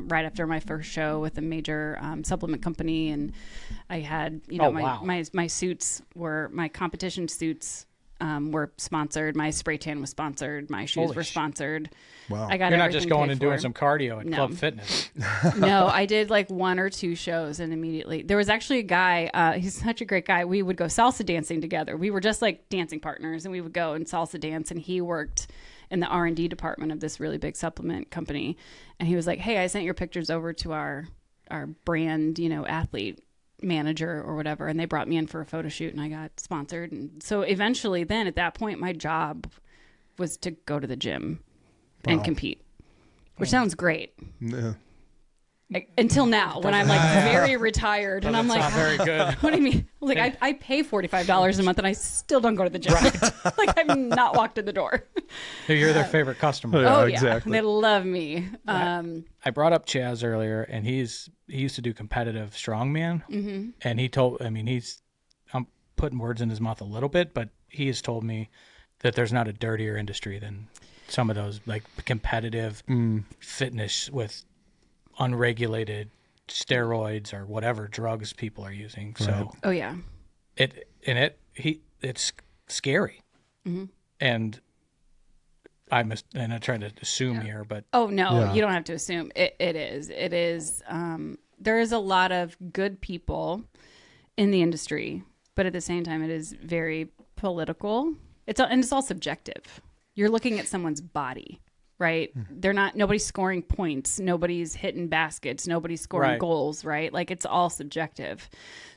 right after my first show with a major supplement company. And I had, my suits were, my competition suits were sponsored. My spray tan was sponsored. My shoes were sponsored. Wow. I got You're not just going and doing for. some cardio at No. Club Fitness. No, I did like 1 or 2 shows and immediately there was actually a guy, he's such a great guy. We would go salsa dancing together. We were just like dancing partners and we would go and salsa dance, and he worked in the R&D department of this really big supplement company. And he was like, "Hey, I sent your pictures over to our brand, athlete manager or whatever." And they brought me in for a photo shoot and I got sponsored. And so eventually then at that point, my job was to go to the gym and compete, which sounds great. Yeah. Until now, when I'm like very retired, and I'm like, not very good. what do you mean? Like I pay $45 a month, and I still don't go to the gym. Like I've not walked in the door. You're their favorite customer. Yeah, Oh exactly. they love me. I brought up Chaz earlier, and he used to do competitive strongman, and he told, I'm putting words in his mouth a little bit, but he has told me that there's not a dirtier industry than some of those like competitive fitness with unregulated steroids or whatever drugs people are using. So Oh yeah, it's scary, and I'm not trying to assume here, but oh no, Yeah. you don't have to assume. It is. It is. There is a lot of good people in the industry, but at the same time, it is very political. It's all subjective. You're looking at someone's body, right? Nobody's scoring points. Nobody's hitting baskets. Nobody's scoring Right. goals, right? Like it's all subjective.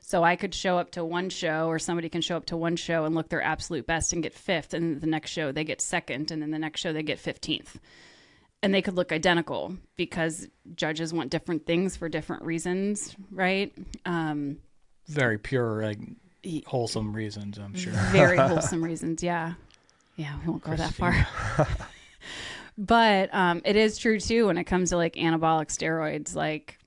So I could show up to one show, or somebody can show up to one show and look their absolute best and get 5th. And the next show they get 2nd. And then the next show they get 15th. And they could look identical because judges want different things for different reasons, right? very pure, like wholesome reasons, I'm sure. Very wholesome reasons. Yeah. Yeah. We won't go that far. But it is true too when it comes to like anabolic steroids. Like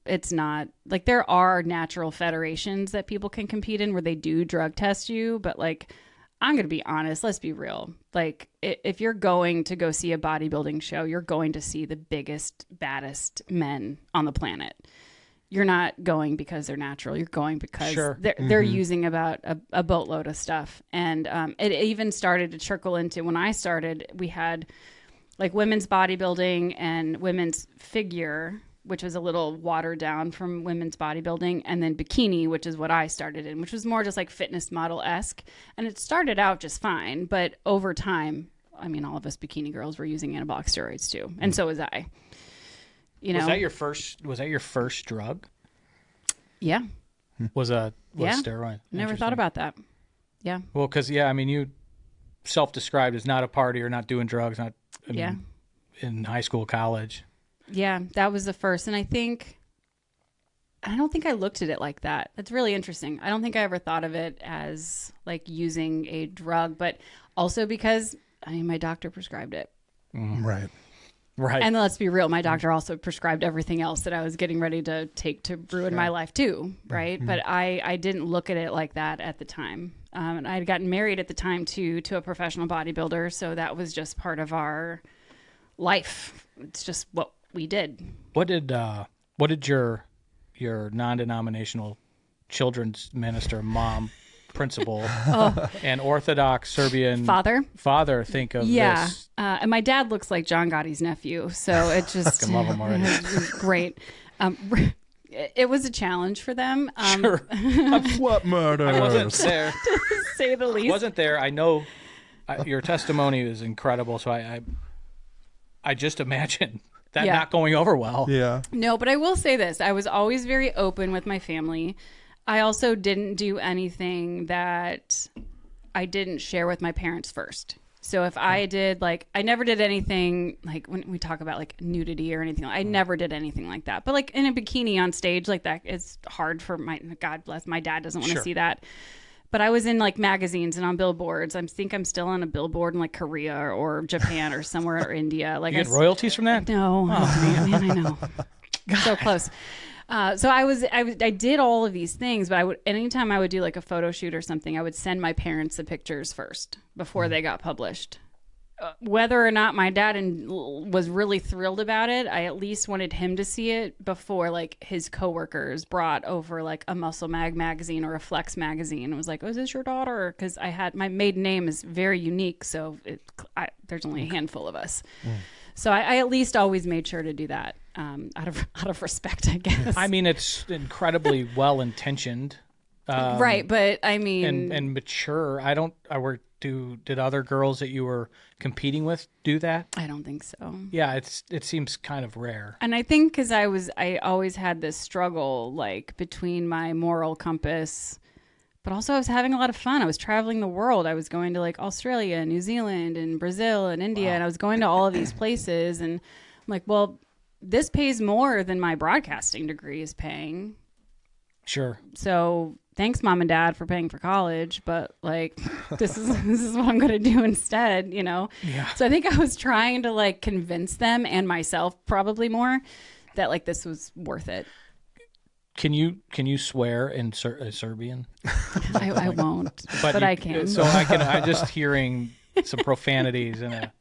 it's not like there are natural federations that people can compete in where they do drug test you. But like, I'm going to be honest, let's be real. Like if you're going to go see a bodybuilding show, you're going to see the biggest, baddest men on the planet. You're not going because they're natural. You're going because they're using about a boatload of stuff. And it even started to trickle into when I started, we had like women's bodybuilding and women's figure, which was a little watered down from women's bodybuilding, and then bikini, which is what I started in, which was more just like fitness model-esque. And it started out just fine, but over time, I mean, all of us bikini girls were using anabolic steroids too. And so was I. You know, Was that your first drug? Yeah. Was Yeah. steroid? Never thought about that. Yeah. Well, because you self-described as not a partier, not doing drugs, in high school, college. Yeah, that was the first. And I don't think I looked at it like that. That's really interesting. I don't think I ever thought of it as like using a drug, but also because my doctor prescribed it. Right. Right. And let's be real, my doctor also prescribed everything else that I was getting ready to take to ruin my life too, right? But I didn't look at it like that at the time. And I had gotten married at the time to a professional bodybuilder, so that was just part of our life. It's just what we did. What did your non-denominational children's minister, mom, principal, and Orthodox Serbian father think of this? And my dad looks like John Gotti's nephew, so it just I love him already. it's great. It was a challenge for them. Sure. What murder? I wasn't there. To say the least. Wasn't there. I know your testimony is incredible, so I just imagine that not going over well. Yeah. No, but I will say this. I was always very open with my family. I also didn't do anything that I didn't share with my parents first. So if I did, like, I never did anything, like, when we talk about, like, nudity or anything, I never did anything like that. But, like, in a bikini on stage, like, that is hard for God bless, my dad doesn't want to see that. But I was in, like, magazines and on billboards. I think I'm still on a billboard in, like, Korea or Japan or somewhere or India. Like, You get royalties from that? No. Oh, man, I know. So close. So I did all of these things, but anytime I would do like a photo shoot or something, I would send my parents the pictures first before they got published. Whether or not my dad was really thrilled about it, I at least wanted him to see it before like his coworkers brought over like a Muscle Mag magazine or a Flex magazine. It was like, oh, is this your daughter? Because my maiden name is very unique, so there's only a handful of us. So I at least always made sure to do that out of respect, I guess. I mean, it's incredibly well intentioned, right? But I mean, and mature. Did other girls that you were competing with do that? I don't think so. Yeah, it seems kind of rare. And I think because I always had this struggle like between my moral compass. But also I was having a lot of fun. I was traveling the world. I was going to like Australia, New Zealand, and Brazil, and India. And I was going to all of these places. And I'm like, well, this pays more than my broadcasting degree is paying. Sure. So thanks, Mom and Dad, for paying for college. But like, this is what I'm going to do instead, you know? Yeah. So I think I was trying to like convince them and myself probably more that like this was worth it. Can you swear in Serbian? I won't, but I can. So I'm just hearing some profanities in a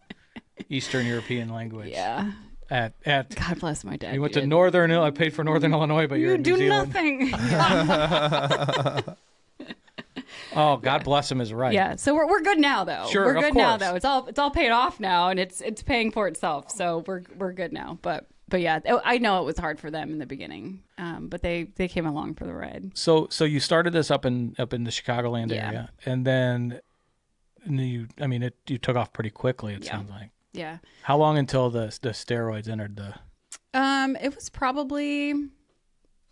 Eastern European language. Yeah. At God bless my dad. You went to Northern. I paid for Northern Illinois, but you're in New Zealand. Nothing. Oh, God bless him is right. Yeah. So we're good now, though. Sure, we're of good now, course. though. It's all paid off now, and it's paying for itself. So we're good now. But yeah, I know it was hard for them in the beginning, but they came along for the ride. So you started this up in the Chicagoland area, and then you took off pretty quickly. It sounds like. Yeah. How long until the steroids entered the? It was probably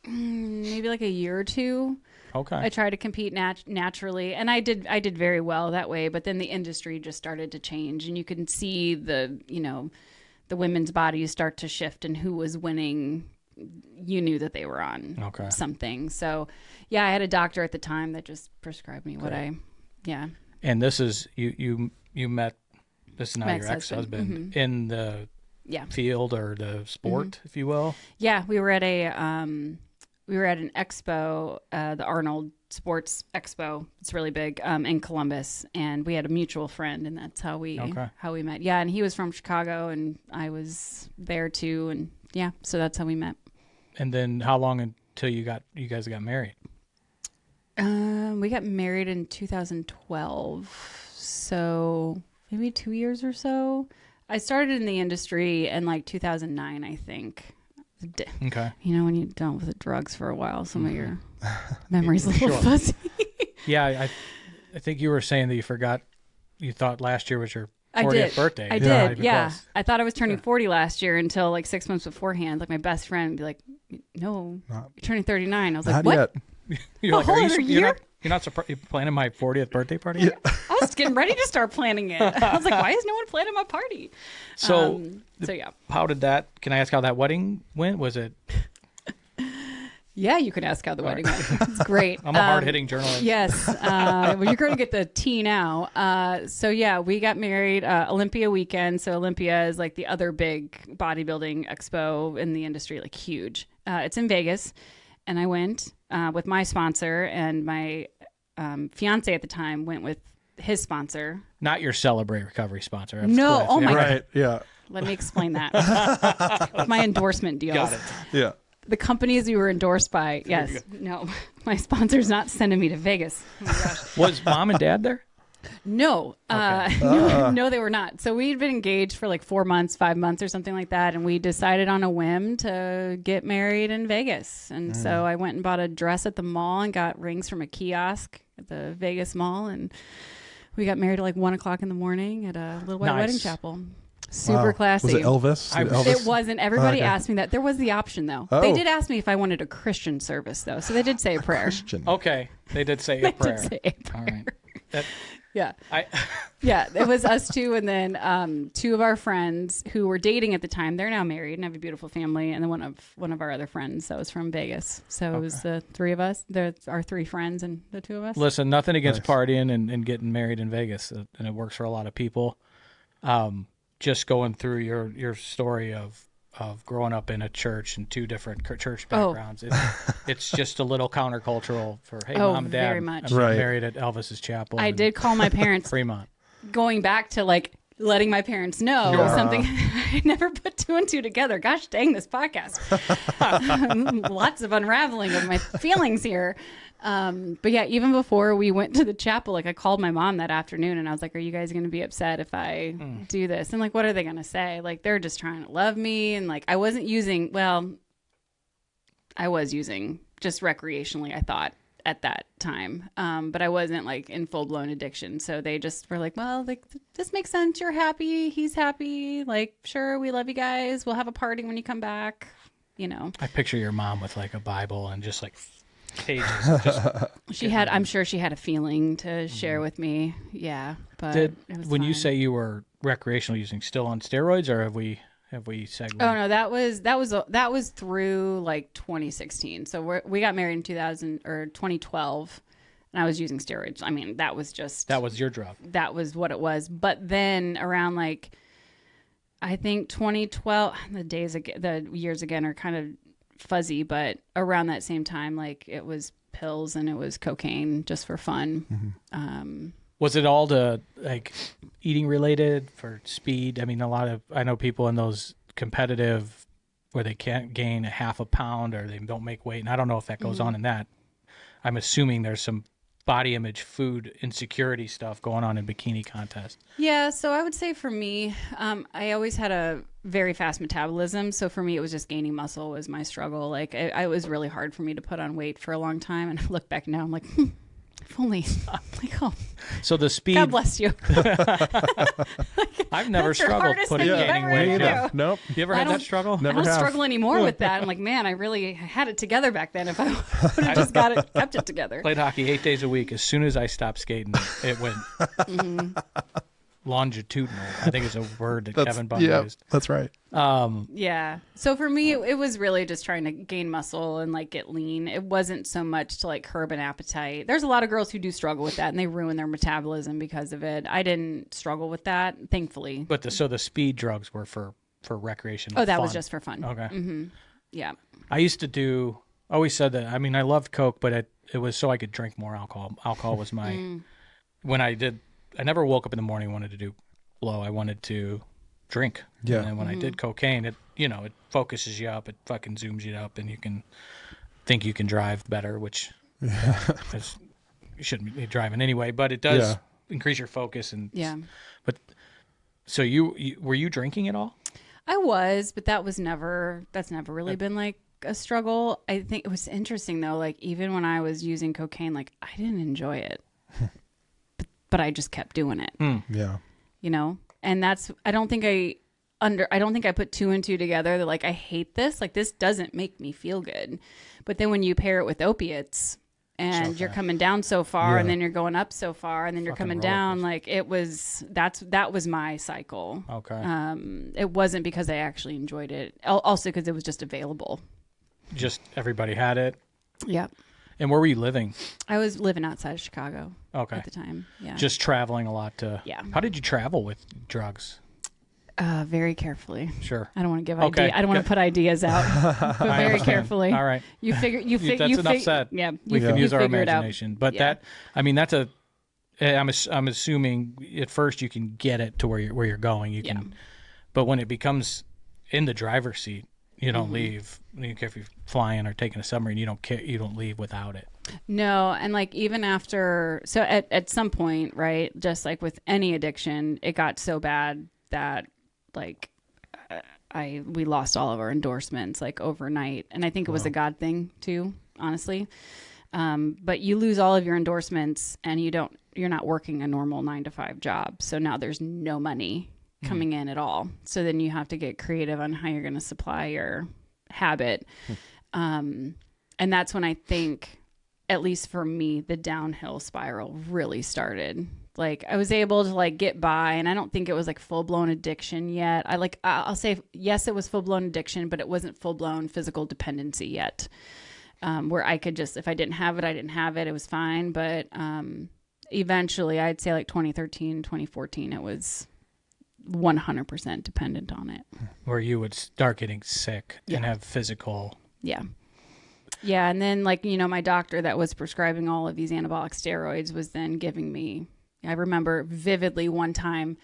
maybe like a year or two. Okay. I tried to compete naturally, and I did very well that way. But then the industry just started to change, and you can see the women's bodies start to shift, and who was winning. You knew that they were on something. So, yeah, I had a doctor at the time that just prescribed me what And this is you met. This is now my your ex-husband mm-hmm. in the field or the sport, mm-hmm. if you will. Yeah, we were at an expo, the Arnold Sports Expo. It's really big in Columbus, and we had a mutual friend, and that's how we met. Yeah, and he was from Chicago, and I was there too, and yeah, so that's how we met. And then how long until you guys got married? We got married in 2012, so maybe 2 years or so. I started in the industry in like 2009, I think. Okay. You know, when you're done with the drugs for a while, some of your memories a little fuzzy. Yeah, I think you were saying that you thought last year was your 40th birthday. I did, yeah. I thought I was turning 40 last year until like 6 months beforehand. Like my best friend would be like, no, you're turning 39. I was like, what? Yet. You're like, year? You're not surprised you're planning my 40th birthday party? Yeah. I was getting ready to start planning it. I was like, why is no one planning my party? So yeah. How did that, can I ask how that wedding went? Was it? Yeah, you can ask how the wedding went. It's great. I'm a hard-hitting journalist. Yes. Well, you're going to get the tea now. So, yeah, we got married Olympia weekend. So Olympia is like the other big bodybuilding expo in the industry, like huge. It's in Vegas. And I went with my sponsor, and my fiance at the time went with his sponsor. Not your Celebrate Recovery sponsor. No. Oh, my God. Right. Yeah. Let me explain that. With my endorsement deals. Got it. Yeah. The companies we were endorsed by, yes. No, my sponsor's not sending me to Vegas. Oh my gosh. Was mom and dad there? No, no, they were not. So we'd been engaged for like 4 months, 5 months or something like that. And we decided on a whim to get married in Vegas. And so I went and bought a dress at the mall and got rings from a kiosk at the Vegas mall. And we got married at like 1 o'clock in the morning at a little white wedding chapel. Super classy. Was it Elvis? It wasn't. Everybody asked me that. There was the option, though. Oh. They did ask me if I wanted a Christian service, though. So they did say a prayer. Christian. Okay, they did say a prayer. Did say a prayer. All right. Yeah. I Yeah, it was us two, and then two of our friends who were dating at the time. They're now married and have a beautiful family. And then one of our other friends that was from Vegas. So it was the three of us. Our three friends and the two of us. Listen, nothing against partying and getting married in Vegas, and it works for a lot of people. Just going through your story of growing up in a church and two different church backgrounds, it's just a little countercultural for, hey, mom and dad, very much. I'm married at Elvis's chapel. I did call my parents. Fremont. Going back to like letting my parents know something I never put two and two together. Gosh dang, this podcast. Lots of unraveling of my feelings here. But yeah, even before we went to the chapel, like I called my mom that afternoon and I was like, are you guys going to be upset if I do this? And like, what are they going to say? Like, they're just trying to love me. And like, I was using just recreationally, I thought at that time. But I wasn't like in full blown addiction. So they just were like, well, like this makes sense. You're happy. He's happy. Like, sure. We love you guys. We'll have a party when you come back. You know, I picture your mom with like a Bible and just like pages. I'm sure she had a feeling to share with me. Yeah. But it was when you fine. say you were recreational using, still on steroids, or have we segmented? Oh no, that was through like 2016. So we got married in 2012, and I was using steroids. I mean, that was your drug. That was what it was. But then around like, I think 2012, the years again are kind of fuzzy, but around that same time, like it was pills and it was cocaine just for fun. Was it all to like eating related for speed? I mean, I know people in those competitive where they can't gain a half a pound or they don't make weight. And I don't know if that goes on in that. I'm assuming there's some body image, food insecurity stuff going on in bikini contests. Yeah. So I would say for me, I always had a very fast metabolism. So for me, it was just gaining muscle was my struggle. Like it was really hard for me to put on weight for a long time. And I look back now, I'm like, if only, like, oh, so the speed. God bless you. I've never struggled putting gaining weight. Nope. You ever had that struggle? Never I don't have. struggle anymore with that. I'm like, man, I really had it together back then. If I would have just kept it together. Played hockey 8 days a week. As soon as I stopped skating, it went longitudinal. I think it's a word that Kevin Bunn used. That's right. Yeah. So for me, it was really just trying to gain muscle and like get lean. It wasn't so much to like curb an appetite. There's a lot of girls who do struggle with that and they ruin their metabolism because of it. I didn't struggle with that, thankfully. But the speed drugs were for recreation. Oh, that fun. was just for fun. Okay. Yeah. I used to always said that. I mean, I loved Coke, but it was so I could drink more alcohol. Alcohol was my, when I never woke up in the morning and wanted to do blow. I wanted to drink. Yeah. And then when I did cocaine, it focuses you up. It fucking zooms you up and you can think you can drive better, which is, you shouldn't be driving anyway, but it does increase your focus. And but so were you drinking at all? I was, but that's never really been like a struggle. I think it was interesting though. Like even when I was using cocaine, like I didn't enjoy it, but I just kept doing it. Yeah. You know, and I don't think I put two and two together. That like, I hate this. Like this doesn't make me feel good. But then when you pair it with opiates and you're coming down so far and then you're going up so far and then you're coming down, like that was my cycle. Okay. It wasn't because I actually enjoyed it. Also because it was just available. Just everybody had it. Yeah. And where were you living? I was living outside of Chicago at the time. Yeah. Just traveling a lot Yeah. How did you travel with drugs? Very carefully. Sure. I don't want to give Okay. I don't want to put ideas out, but very carefully. All right. You figure. That's enough said. Yeah. We can use our figure it out. imagination. But Yeah. I'm assuming at first you can get it to where you're going. You can, but when it becomes in the driver's seat, you don't leave. You don't care if you're flying or taking a submarine. You don't leave without it. No, and like even after, so at some point, right, just like with any addiction, it got so bad that like we lost all of our endorsements like overnight, and I think it was a God thing too, honestly. But you lose all of your endorsements, and you're not working a normal 9-to-5 job, so now there's no money. coming in at all. So then you have to get creative on how you're going to supply your habit. And that's when I think, at least for me, the downhill spiral really started. Like I was able to like get by, and I don't think it was like full blown addiction yet. I'll say yes, it was full blown addiction, but it wasn't full blown physical dependency yet. Where I could just, if I didn't have it, I didn't have it. It was fine. But eventually, I'd say like 2013, 2014, it was 100% dependent on it. Where you would start getting sick and have physical. Yeah. Yeah. And then like, my doctor that was prescribing all of these anabolic steroids was then giving me, I remember vividly one time,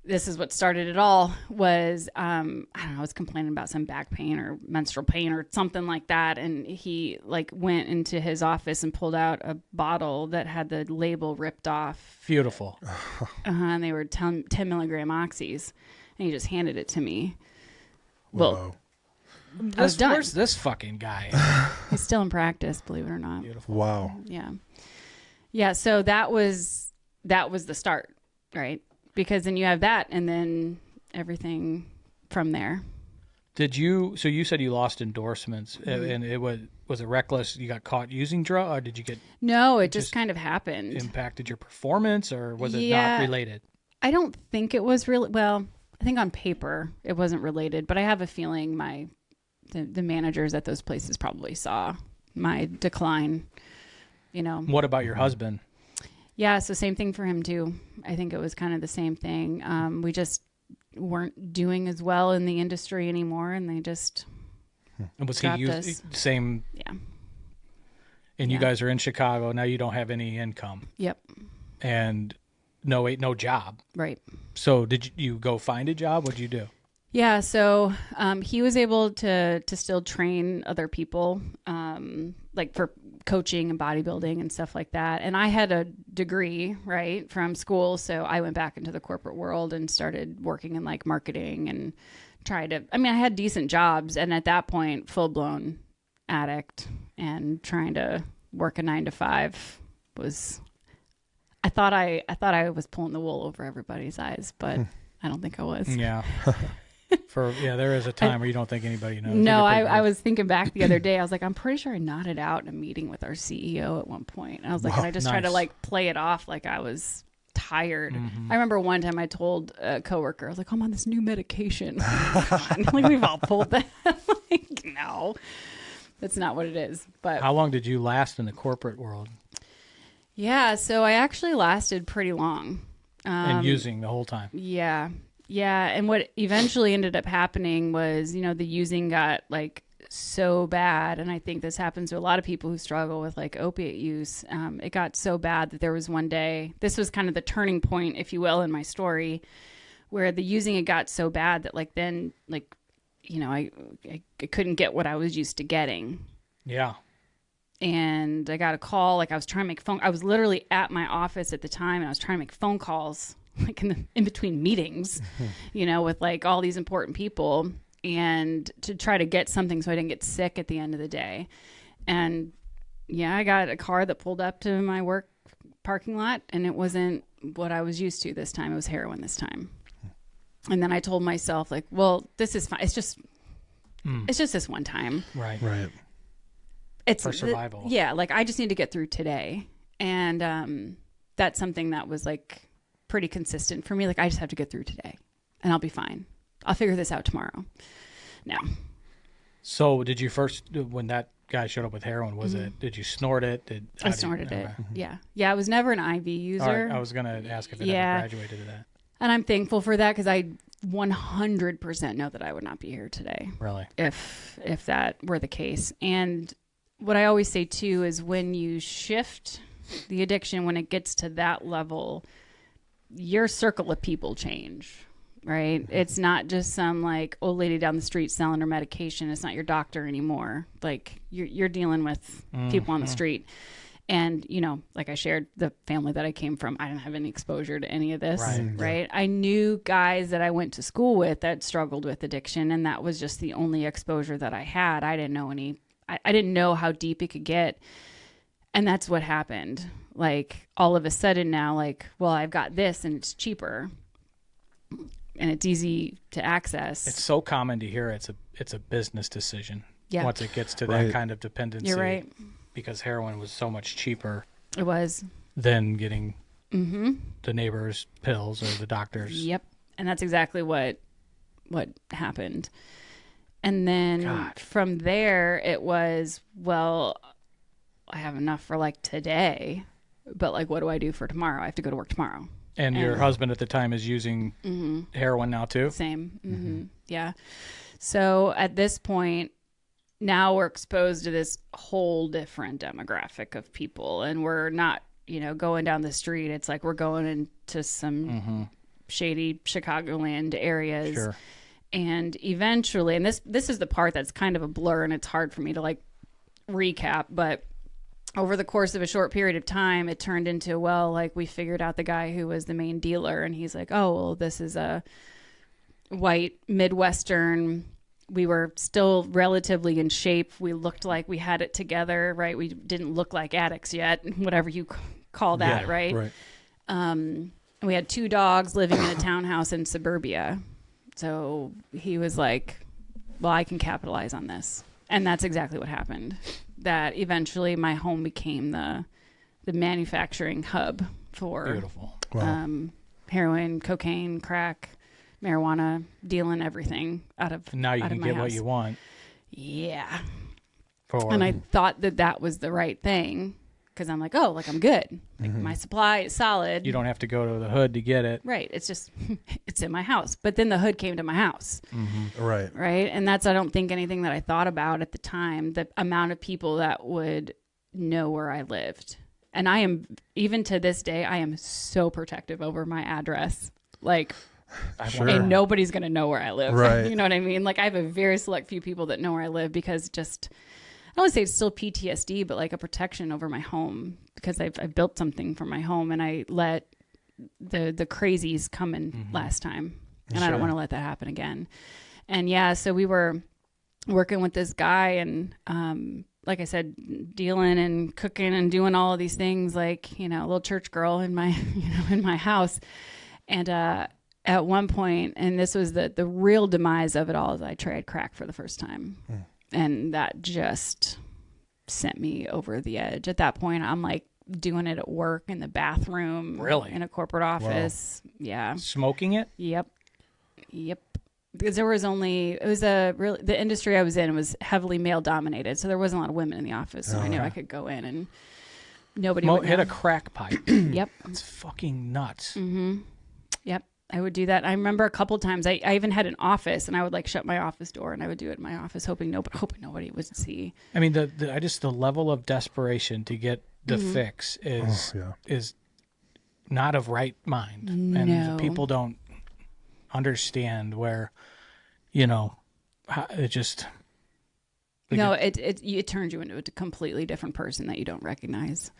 this is what started it all, was, I don't know, I was complaining about some back pain or menstrual pain or something like that. And he like went into his office and pulled out a bottle that had the label ripped off. Beautiful. And they were 10 milligram oxys. And he just handed it to me. Whoa. Well, I was done. Where's this fucking guy? He's still in practice, believe it or not. Beautiful. Wow. Yeah. Yeah. So that was the start, right? Because then you have that and then everything from there. So you said you lost endorsements and it was it reckless? You got caught using drugs, or did you get? No, it just kind of happened. Impacted your performance, or was it not related? I don't think it was really, well, I think on paper it wasn't related, but I have a feeling the managers at those places probably saw my decline, What about your husband? Yeah, so same thing for him too. I think it was kind of the same thing. We just weren't doing as well in the industry anymore, and they just And was dropped he us. same? Yeah. And you guys are in Chicago now. You don't have any income. Yep. And no job. Right. So did you go find a job? What'd you do? Yeah, so he was able to still train other people, like for coaching and bodybuilding and stuff like that. And I had a degree, right, from school, so I went back into the corporate world and started working in like marketing and I had decent jobs, and at that point, full-blown addict and trying to work a 9-to-5 was. I thought I was pulling the wool over everybody's eyes, but I don't think I was. Yeah. There is a time where you don't think anybody knows. No, I was thinking back the other day. I was like, I'm pretty sure I nodded out in a meeting with our CEO at one point. And I was like, and I just tried to like play it off like I was tired. I remember one time I told a coworker, I was like, I'm on this new medication. Like we've all pulled that. Like, no, that's not what it is. But how long did you last in the corporate world? Yeah, so I actually lasted pretty long. And using the whole time. Yeah. Yeah. And what eventually ended up happening was, the using got like so bad. And I think this happens to a lot of people who struggle with like opiate use. It got so bad that there was one day, this was kind of the turning point, if you will, in my story, where the using it got so bad that like then like, I couldn't get what I was used to getting. Yeah. And I got a call, like I was trying to make I was literally at my office at the time, and I was trying to make phone calls like in between meetings, with like all these important people, and to try to get something so I didn't get sick at the end of the day. And yeah, I got a car that pulled up to my work parking lot, and it wasn't what I was used to this time. It was heroin this time. And then I told myself like, well, this is fine. It's just this one time. Right. Right. It's for survival. Like I just need to get through today. And that's something that was like pretty consistent for me. Like I just have to get through today and I'll be fine. I'll figure this out tomorrow. No. So did you first, when that guy showed up with heroin, did you snort it? I snorted it. Yeah. Yeah. I was never an IV user. I was going to ask if it ever graduated to that. And I'm thankful for that because I 100% know that I would not be here today. Really? If that were the case. And what I always say too is when you shift the addiction, when it gets to that level, your circle of people change, right? It's not just some like old lady down the street selling her medication. It's not your doctor anymore. Like you're dealing with people on the street. And, like I shared, the family that I came from, I didn't have any exposure to any of this, right? I knew guys that I went to school with that struggled with addiction, and that was just the only exposure that I had. I didn't know how deep it could get. And that's what happened. Like all of a sudden now, like, well, I've got this and it's cheaper. and it's easy to access. It's so common to hear it's a business decision. Yeah. Once it gets to Right. that kind of dependency. You're right. Because heroin was so much cheaper It was. than getting the neighbor's pills or the doctor's. Yep. And that's exactly what happened. And then God. from there, it was, well, I have enough for like today, but like, what do I do for tomorrow? I have to go to work tomorrow. And your husband at the time is using heroin now too? Same. Yeah. So at this point, now we're exposed to this whole different demographic of people, and we're not, going down the street. It's like we're going into some shady Chicagoland areas. Sure. And eventually, and this is the part that's kind of a blur, and it's hard for me to like recap, but over the course of a short period of time, it turned into, well, like we figured out the guy who was the main dealer, and he's like, oh, well, this is a white Midwestern. We were still relatively in shape. We looked like we had it together, right? We didn't look like addicts yet, whatever you call that, right? Right. We had 2 dogs living in a townhouse in suburbia. So he was like, well, I can capitalize on this. And that's exactly what happened. That eventually my home became the manufacturing hub for Beautiful. Wow. heroin, cocaine, crack, marijuana, dealing everything out of And now you out can of my get house. what you want. Yeah. For And I thought that was the right thing because I'm like, oh, like I'm good. Like my supply is solid. you don't have to go to the hood to get it. Right. It's just, it's in my house. But then the hood came to my house. Right. Right. And that's, I don't think, anything that I thought about at the time, the amount of people that would know where I lived. And I am, even to this day, I am so protective over my address. Like, Sure. and nobody's going to know where I live. Right. You know what I mean? Like, I have a very select few people that know where I live because just, I don't want to say it's still PTSD, but like a protection over my home because I've built something for my home and I let the crazies come in last time. And I don't want to let that happen again. And yeah, so we were working with this guy and, like I said, dealing and cooking and doing all of these things, like, a little church girl in my, in my house. And, at one point, and this was the real demise of it all, is I tried crack for the first time. And that just sent me over the edge. At that point, I'm like doing it at work in the bathroom. Really? In a corporate office. Wow. Yeah. Smoking it? Yep. Because there was the industry I was in was heavily male dominated. So there wasn't a lot of women in the office. So I knew I could go in and nobody would Hit know. a crack pipe. Yep. That's fucking nuts. Yep. I would do that. I remember a couple times I even had an office and I would like shut my office door and I would do it in my office hoping nobody would see. I mean, the level of desperation to get the fix is not of right mind. And No. people don't understand where, it just... No, it turns you into a completely different person that you don't recognize.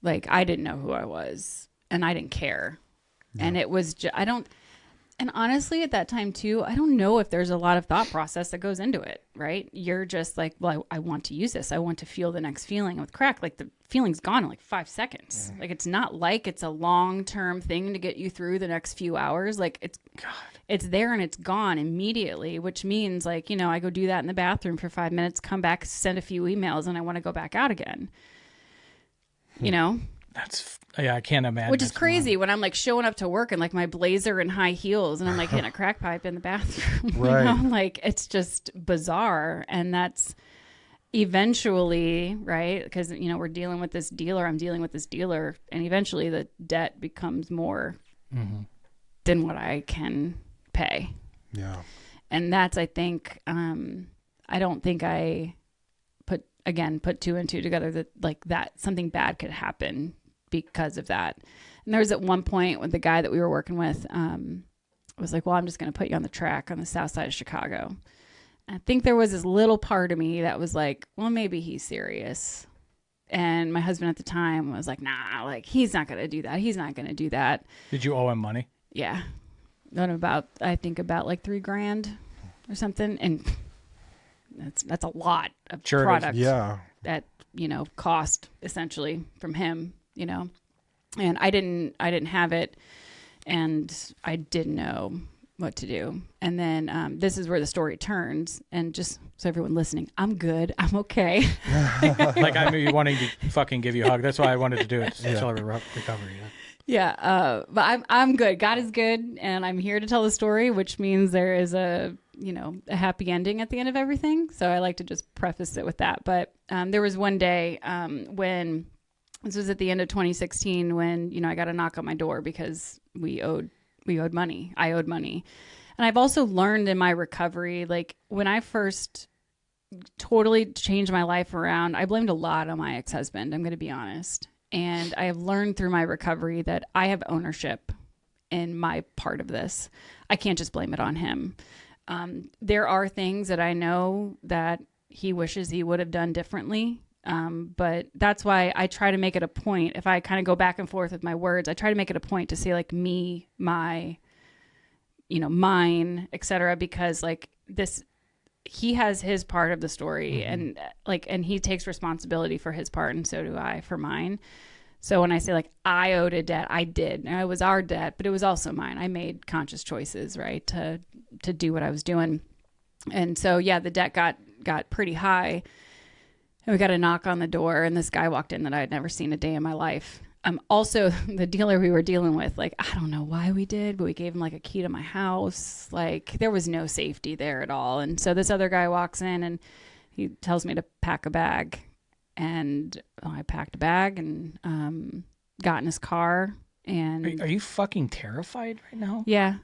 Like I didn't know who I was and I didn't care. And it was and honestly at that time too, I don't know if there's a lot of thought process that goes into it, right? You're just like, well, I want to use this. I want to feel the next feeling. With crack, like the feeling's gone in like 5 seconds. Like it's not like it's a long-term thing to get you through the next few hours. Like it's there and it's gone immediately, which means like, I go do that in the bathroom for 5 minutes, come back, send a few emails, and I want to go back out again. I can't imagine. Which is crazy when I'm like showing up to work in like my blazer and high heels and I'm like hitting a crack pipe in the bathroom. Right. Like it's just bizarre. And that's eventually, right? Because, we're dealing with this dealer. I'm dealing with this dealer. And eventually the debt becomes more than what I can pay. Yeah. And that's, I think, I don't think I put 2 and 2 together that something bad could happen because of that. And there was at one point when the guy that we were working with was like, well, I'm just going to put you on the track on the south side of Chicago. And I think there was this little part of me that was like, well, maybe he's serious. And my husband at the time was like, nah, like he's not going to do that. He's not going to do that. Did you owe him money? Yeah. Then about like $3,000 or something. And that's a lot of product. Yeah. That, cost essentially from him, and I didn't have it. and I didn't know what to do. And then this is where the story turns. And just so everyone listening, I'm good. I'm okay. Like I'm wanting to fucking give you a hug. That's why I wanted to do it. Accelerate recovery. Yeah. But I'm good. God is good. And I'm here to tell the story, which means there is a happy ending at the end of everything. So I like to just preface it with that. But there was one day when this was at the end of 2016 when, I got a knock on my door because we owed money. I owed money. And I've also learned in my recovery, like when I first totally changed my life around, I blamed a lot on my ex-husband. I'm going to be honest. And I have learned through my recovery that I have ownership in my part of this. I can't just blame it on him. There are things that I know that he wishes he would have done differently. But that's why I try to make it a point. If I kind of go back and forth with my words, I try to make it a point to say like me, my, mine, etc. Because like this, he has his part of the story and he takes responsibility for his part. And so do I for mine. So when I say like I owed a debt, I did. And it was our debt, but it was also mine. I made conscious choices, right, to do what I was doing. And so, yeah, the debt got pretty high. And we got a knock on the door, and this guy walked in that I had never seen a day in my life. Also, the dealer we were dealing with, like, I don't know why we did, but we gave him like a key to my house. Like, there was no safety there at all. And so this other guy walks in and he tells me to pack a bag. And I packed a bag and got in his car. And are you fucking terrified right now? Yeah.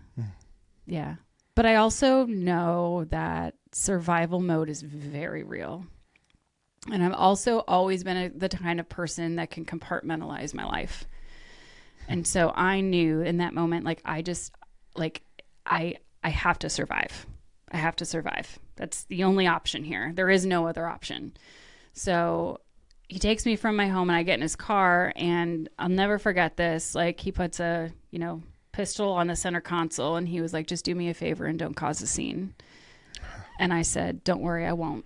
Yeah. But I also know that survival mode is very real. And I've also always been the kind of person that can compartmentalize my life. And so I knew in that moment, like, I have to survive. I have to survive. That's the only option here. There is no other option. So he takes me from my home and I get in his car, and I'll never forget this. Like, he puts a, pistol on the center console, and he was like, just do me a favor and don't cause a scene. And I said, don't worry, I won't.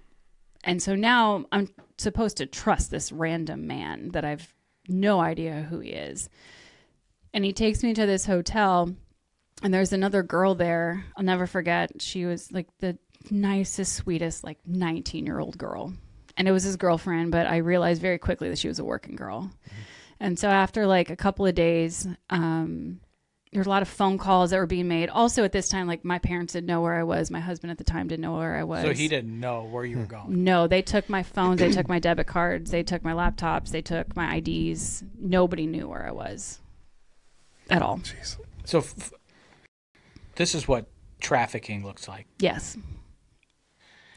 And so now I'm supposed to trust this random man that I've no idea who he is. And he takes me to this hotel, and there's another girl there. I'll never forget. She was like the nicest, sweetest, like 19-year-old girl. And it was his girlfriend, but I realized very quickly that she was a working girl. Mm-hmm. And so after like a couple of days, there were a lot of phone calls that were being made. Also at this time, like, my parents didn't know where I was. My husband at the time didn't know where I was. So he didn't know where you were going? No, they took my phones. They took my debit cards. They took my laptops. They took my IDs. Nobody knew where I was at all. Jeez. So this is what trafficking looks like. Yes.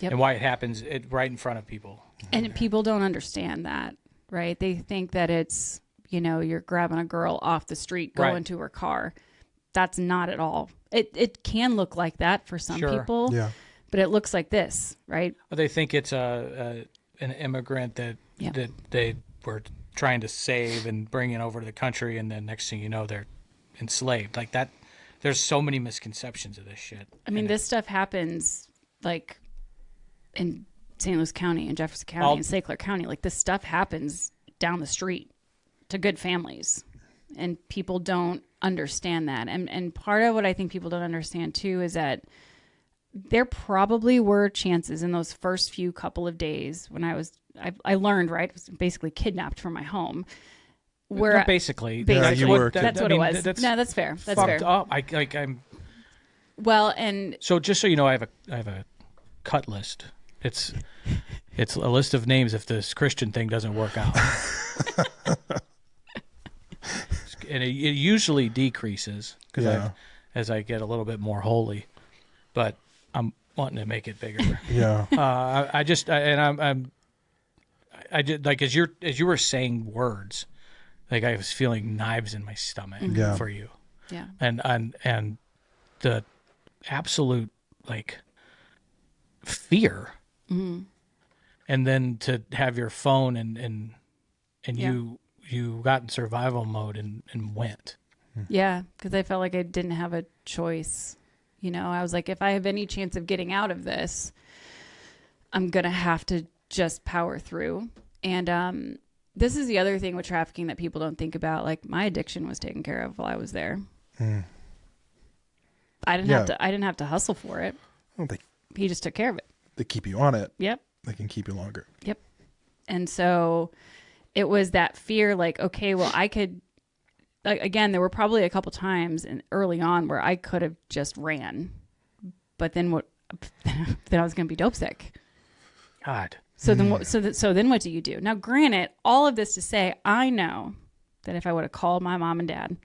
Yep. And why it happens right in front of people. And people don't understand that, right? They think that it's, you're grabbing a girl off the street, going to her car. That's not at all. It can look like that for some people, but it looks like this, right? They think it's an immigrant that they were trying to save and bring in over to the country, and then next thing you know, they're enslaved. Like that. There's so many misconceptions of this shit. I mean, this stuff happens like in St. Louis County and Jefferson County and St. Clair County. Like, this stuff happens down the street to good families, and people don't understand that. And part of what I think people don't understand too is that there probably were chances in those first few couple of days when I learned, right, I was basically kidnapped from my home. Where no, basically, yeah, you were. That's what it was. No, that's fair. That's fucked fair. Up. I'm. Well, and so just so you know, I have a cut list. It's a list of names if this Christian thing doesn't work out. And it usually decreases as I get a little bit more holy, but I'm wanting to make it bigger. Yeah. I just like as you were saying words, like I was feeling knives in my stomach for you. Yeah. And the absolute like fear. Mm-hmm. And then to have your phone and you got in survival mode and went. Yeah, because I felt like I didn't have a choice. I was like, if I have any chance of getting out of this, I'm going to have to just power through. And this is the other thing with trafficking that people don't think about. Like, my addiction was taken care of while I was there. I didn't have to hustle for it. Well, He just took care of it. they keep you on it. Yep. They can keep you longer. Yep. And so it was that fear, like, okay, well, I could, like, again, there were probably a couple times early on where I could have just ran, but then then I was going to be dope sick. God. So then, so then what do you do? Now, granted, all of this to say, I know that if I would have called my mom and dad,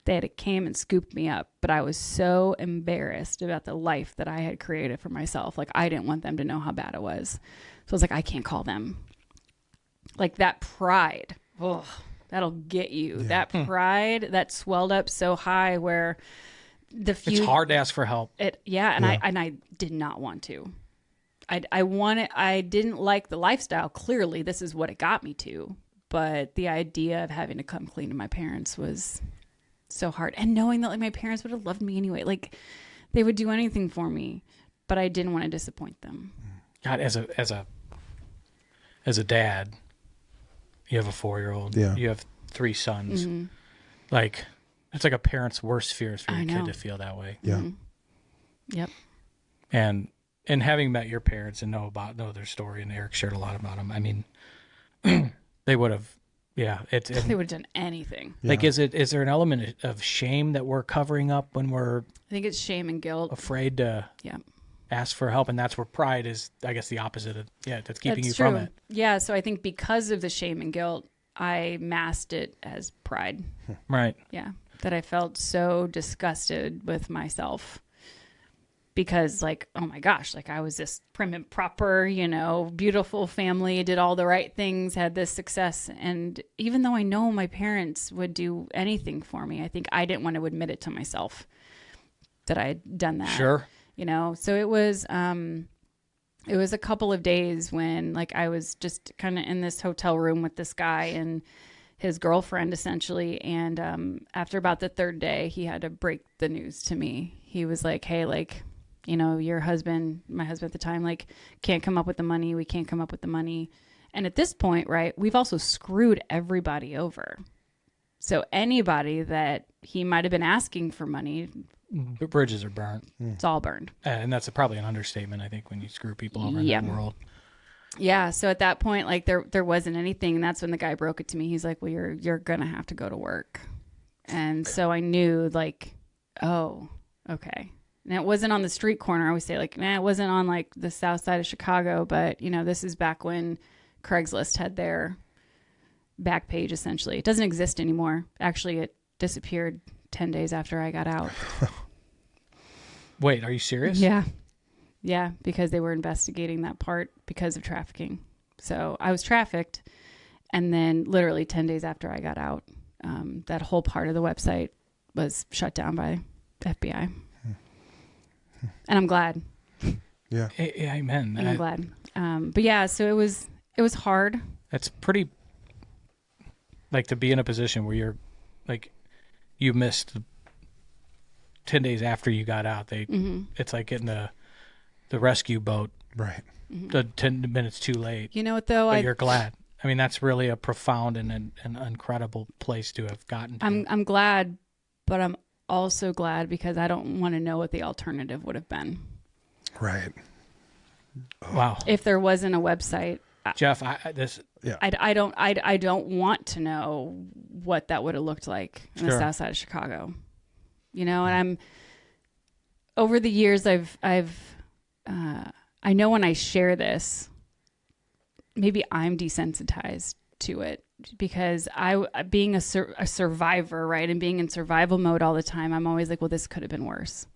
they'd have came and scooped me up. But I was so embarrassed about the life that I had created for myself. Like, I didn't want them to know how bad it was. So I was like, I can't call them. Like, that pride, oh, that'll get you. Yeah. That pride that swelled up so high where it's hard to ask for help. I did not want to. I didn't like the lifestyle. Clearly, this is what it got me to. But the idea of having to come clean to my parents was so hard. And knowing that, like, my parents would have loved me anyway. Like, they would do anything for me, but I didn't want to disappoint them. God, as a dad, you have a 4-year-old. Yeah. You have 3 sons. Mm-hmm. Like, it's like a parent's worst fear is for your kid to feel that way. Yeah. Mm-hmm. Yep. And having met your parents and know their story, and Eric shared a lot about them. I mean, they would have, they would have done anything. Yeah. Like, is there an element of shame that we're covering up when we're? I think it's shame and guilt. Afraid to ask for help, and that's where pride is. I guess the opposite of that's keeping you from it. Yeah, so I think because of the shame and guilt, I masked it as pride. Right. Yeah, that I felt so disgusted with myself. Because, like, oh my gosh, like, I was this prim and proper, beautiful family, did all the right things, had this success. And even though I know my parents would do anything for me, I think I didn't want to admit it to myself that I had done that. Sure. So it was a couple of days when, like, I was just kind of in this hotel room with this guy and his girlfriend, essentially. And after about the 3rd day, he had to break the news to me. He was like, hey, like, your husband, my husband at the time, like, can't come up with the money. We can't come up with the money. And at this point, right, we've also screwed everybody over. So anybody that he might have been asking for money, the bridges are burnt. It's all burned. And that's probably an understatement, I think, when you screw people over in that world. Yeah. So at that point, like, there wasn't anything. And that's when the guy broke it to me. He's like, well, you're going to have to go to work. And so I knew, like, oh, okay. And it wasn't on the street corner. I always say, like, it wasn't on, like, the south side of Chicago. But, this is back when Craigslist had their back page, essentially. It doesn't exist anymore. Actually, it disappeared 10 days after I got out. Wait, are you serious? Yeah. Yeah, because they were investigating that part because of trafficking. So I was trafficked. And then literally 10 days after I got out, that whole part of the website was shut down by FBI. And I'm glad. Yeah. Amen. I'm glad. But yeah, so it was hard. It's pretty, like, to be in a position where you're, like, you missed 10 days after you got out. It's like getting the rescue boat. Right. The 10 minutes too late. You know what, though? But you're glad. I mean, that's really a profound and an incredible place to have gotten to. I'm glad, but I'm also glad because I don't want to know what the alternative would have been. Right. Wow. If there wasn't a website, Jeff, I don't want to know what that would have looked like in the south side of Chicago. And I'm over the years I know when I share this, maybe I'm desensitized to it. Because being a survivor, right, and being in survival mode all the time, I'm always like, well, this could have been worse.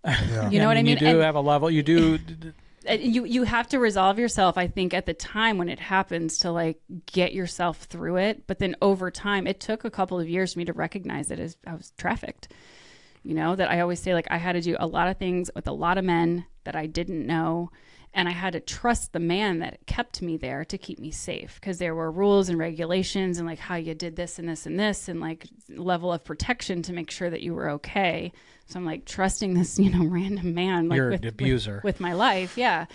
Yeah. You know what I mean? You do have a level. You do. You have to resolve yourself, I think, at the time when it happens to, like, get yourself through it. But then over time, it took a couple of years for me to recognize that as I was trafficked. That I always say, like, I had to do a lot of things with a lot of men that I didn't know. And I had to trust the man that kept me there to keep me safe because there were rules and regulations and, like, how you did this and this and this and, like, level of protection to make sure that you were okay. So I'm, like, trusting this, random man, like, you're an abuser with my life. Yeah.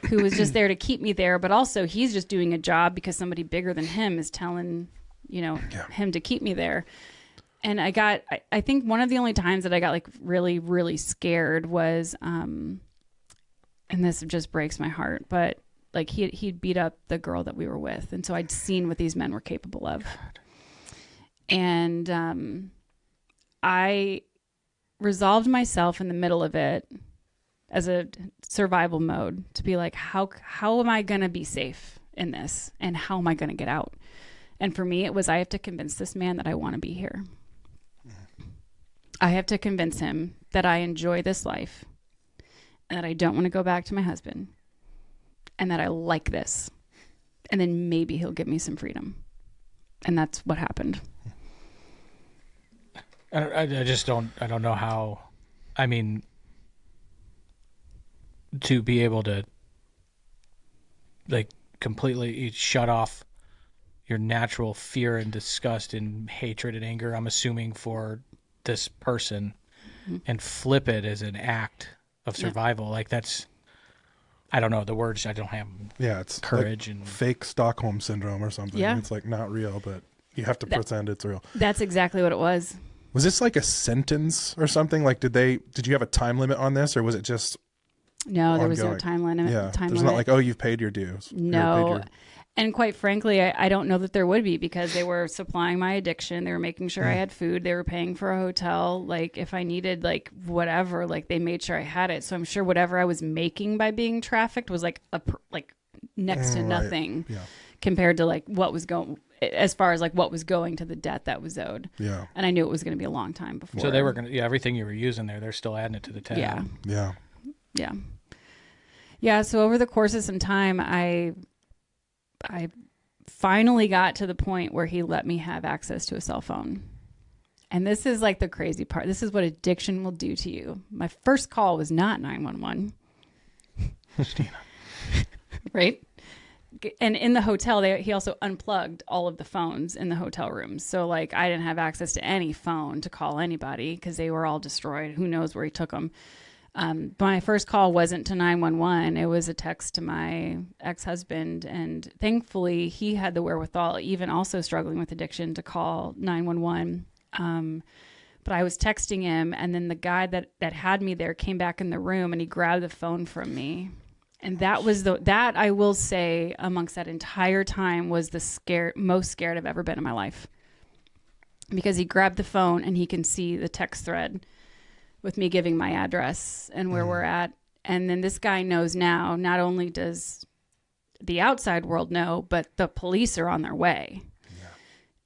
Who was just there to keep me there. But also he's just doing a job because somebody bigger than him is telling, him to keep me there. And I think one of the only times that I got like really, really scared was, and this just breaks my heart, but like he'd beat up the girl that we were with. And so I'd seen what these men were capable of. And I resolved myself in the middle of it as a survival mode to be like, how am I going to be safe in this? And how am I going to get out? And for me, it was, I have to convince this man that I want to be here. I have to convince him that I enjoy this life and that I don't want to go back to my husband and that I like this. And then maybe he'll give me some freedom. And that's what happened. I don't know how, I mean, to be able to like completely shut off your natural fear and disgust and hatred and anger, I'm assuming, for this person, and flip it as an act of survival. Like that's, I don't know the words. I don't have. Yeah, it's courage like and fake Stockholm syndrome or something. Yeah. It's like not real, but you have to pretend it's real. That's exactly what it was. Was this like a sentence or something? Like, did you have a time limit on this, or was it just No, there was no ongoing? time limit. Yeah, Time there's limit. not like, oh, you've paid your dues. You No. paid And quite frankly, I don't know that there would be, because they were supplying my addiction. They were making sure I had food. They were paying for a hotel. Like if I needed like whatever, like they made sure I had it. So I'm sure whatever I was making by being trafficked was like next to Right. nothing Yeah. compared to like what was going, as far as like what was going to the debt that was owed. Yeah. And I knew it was going to be a long time before. So they were going to, everything you were using there, they're still adding it to the tab. Yeah. Yeah. Yeah. Yeah. So over the course of some time, I finally got to the point where he let me have access to a cell phone. And this is like the crazy part. This is what addiction will do to you. My first call was not 911. Christina. Right? And in the hotel, he also unplugged all of the phones in the hotel rooms. So like I didn't have access to any phone to call anybody because they were all destroyed. Who knows where he took them. My first call wasn't to 911. It was a text to my ex-husband. And thankfully, he had the wherewithal, even also struggling with addiction, to call 911. But I was texting him, and then the guy that had me there came back in the room, and he grabbed the phone from me. And that was that I will say, amongst that entire time, was the most scared I've ever been in my life. Because he grabbed the phone, and he can see the text thread with me giving my address and where we're at. And then this guy knows now, not only does the outside world know, but the police are on their way. Yeah.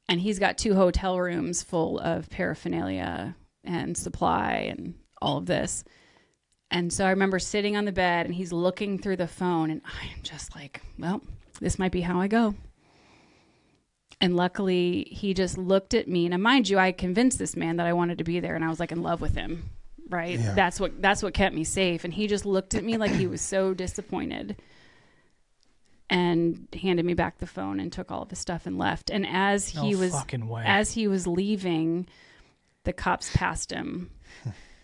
And he's got 2 hotel rooms full of paraphernalia and supply and all of this. And so I remember sitting on the bed, and he's looking through the phone, and I'm just like, well, this might be how I go. And luckily he just looked at me. Now, mind you, I convinced this man that I wanted to be there, and I was like in love with him. Right. Yeah. That's what kept me safe. And he just looked at me like he was so disappointed and handed me back the phone and took all of his stuff and left. And as he was leaving, the cops passed him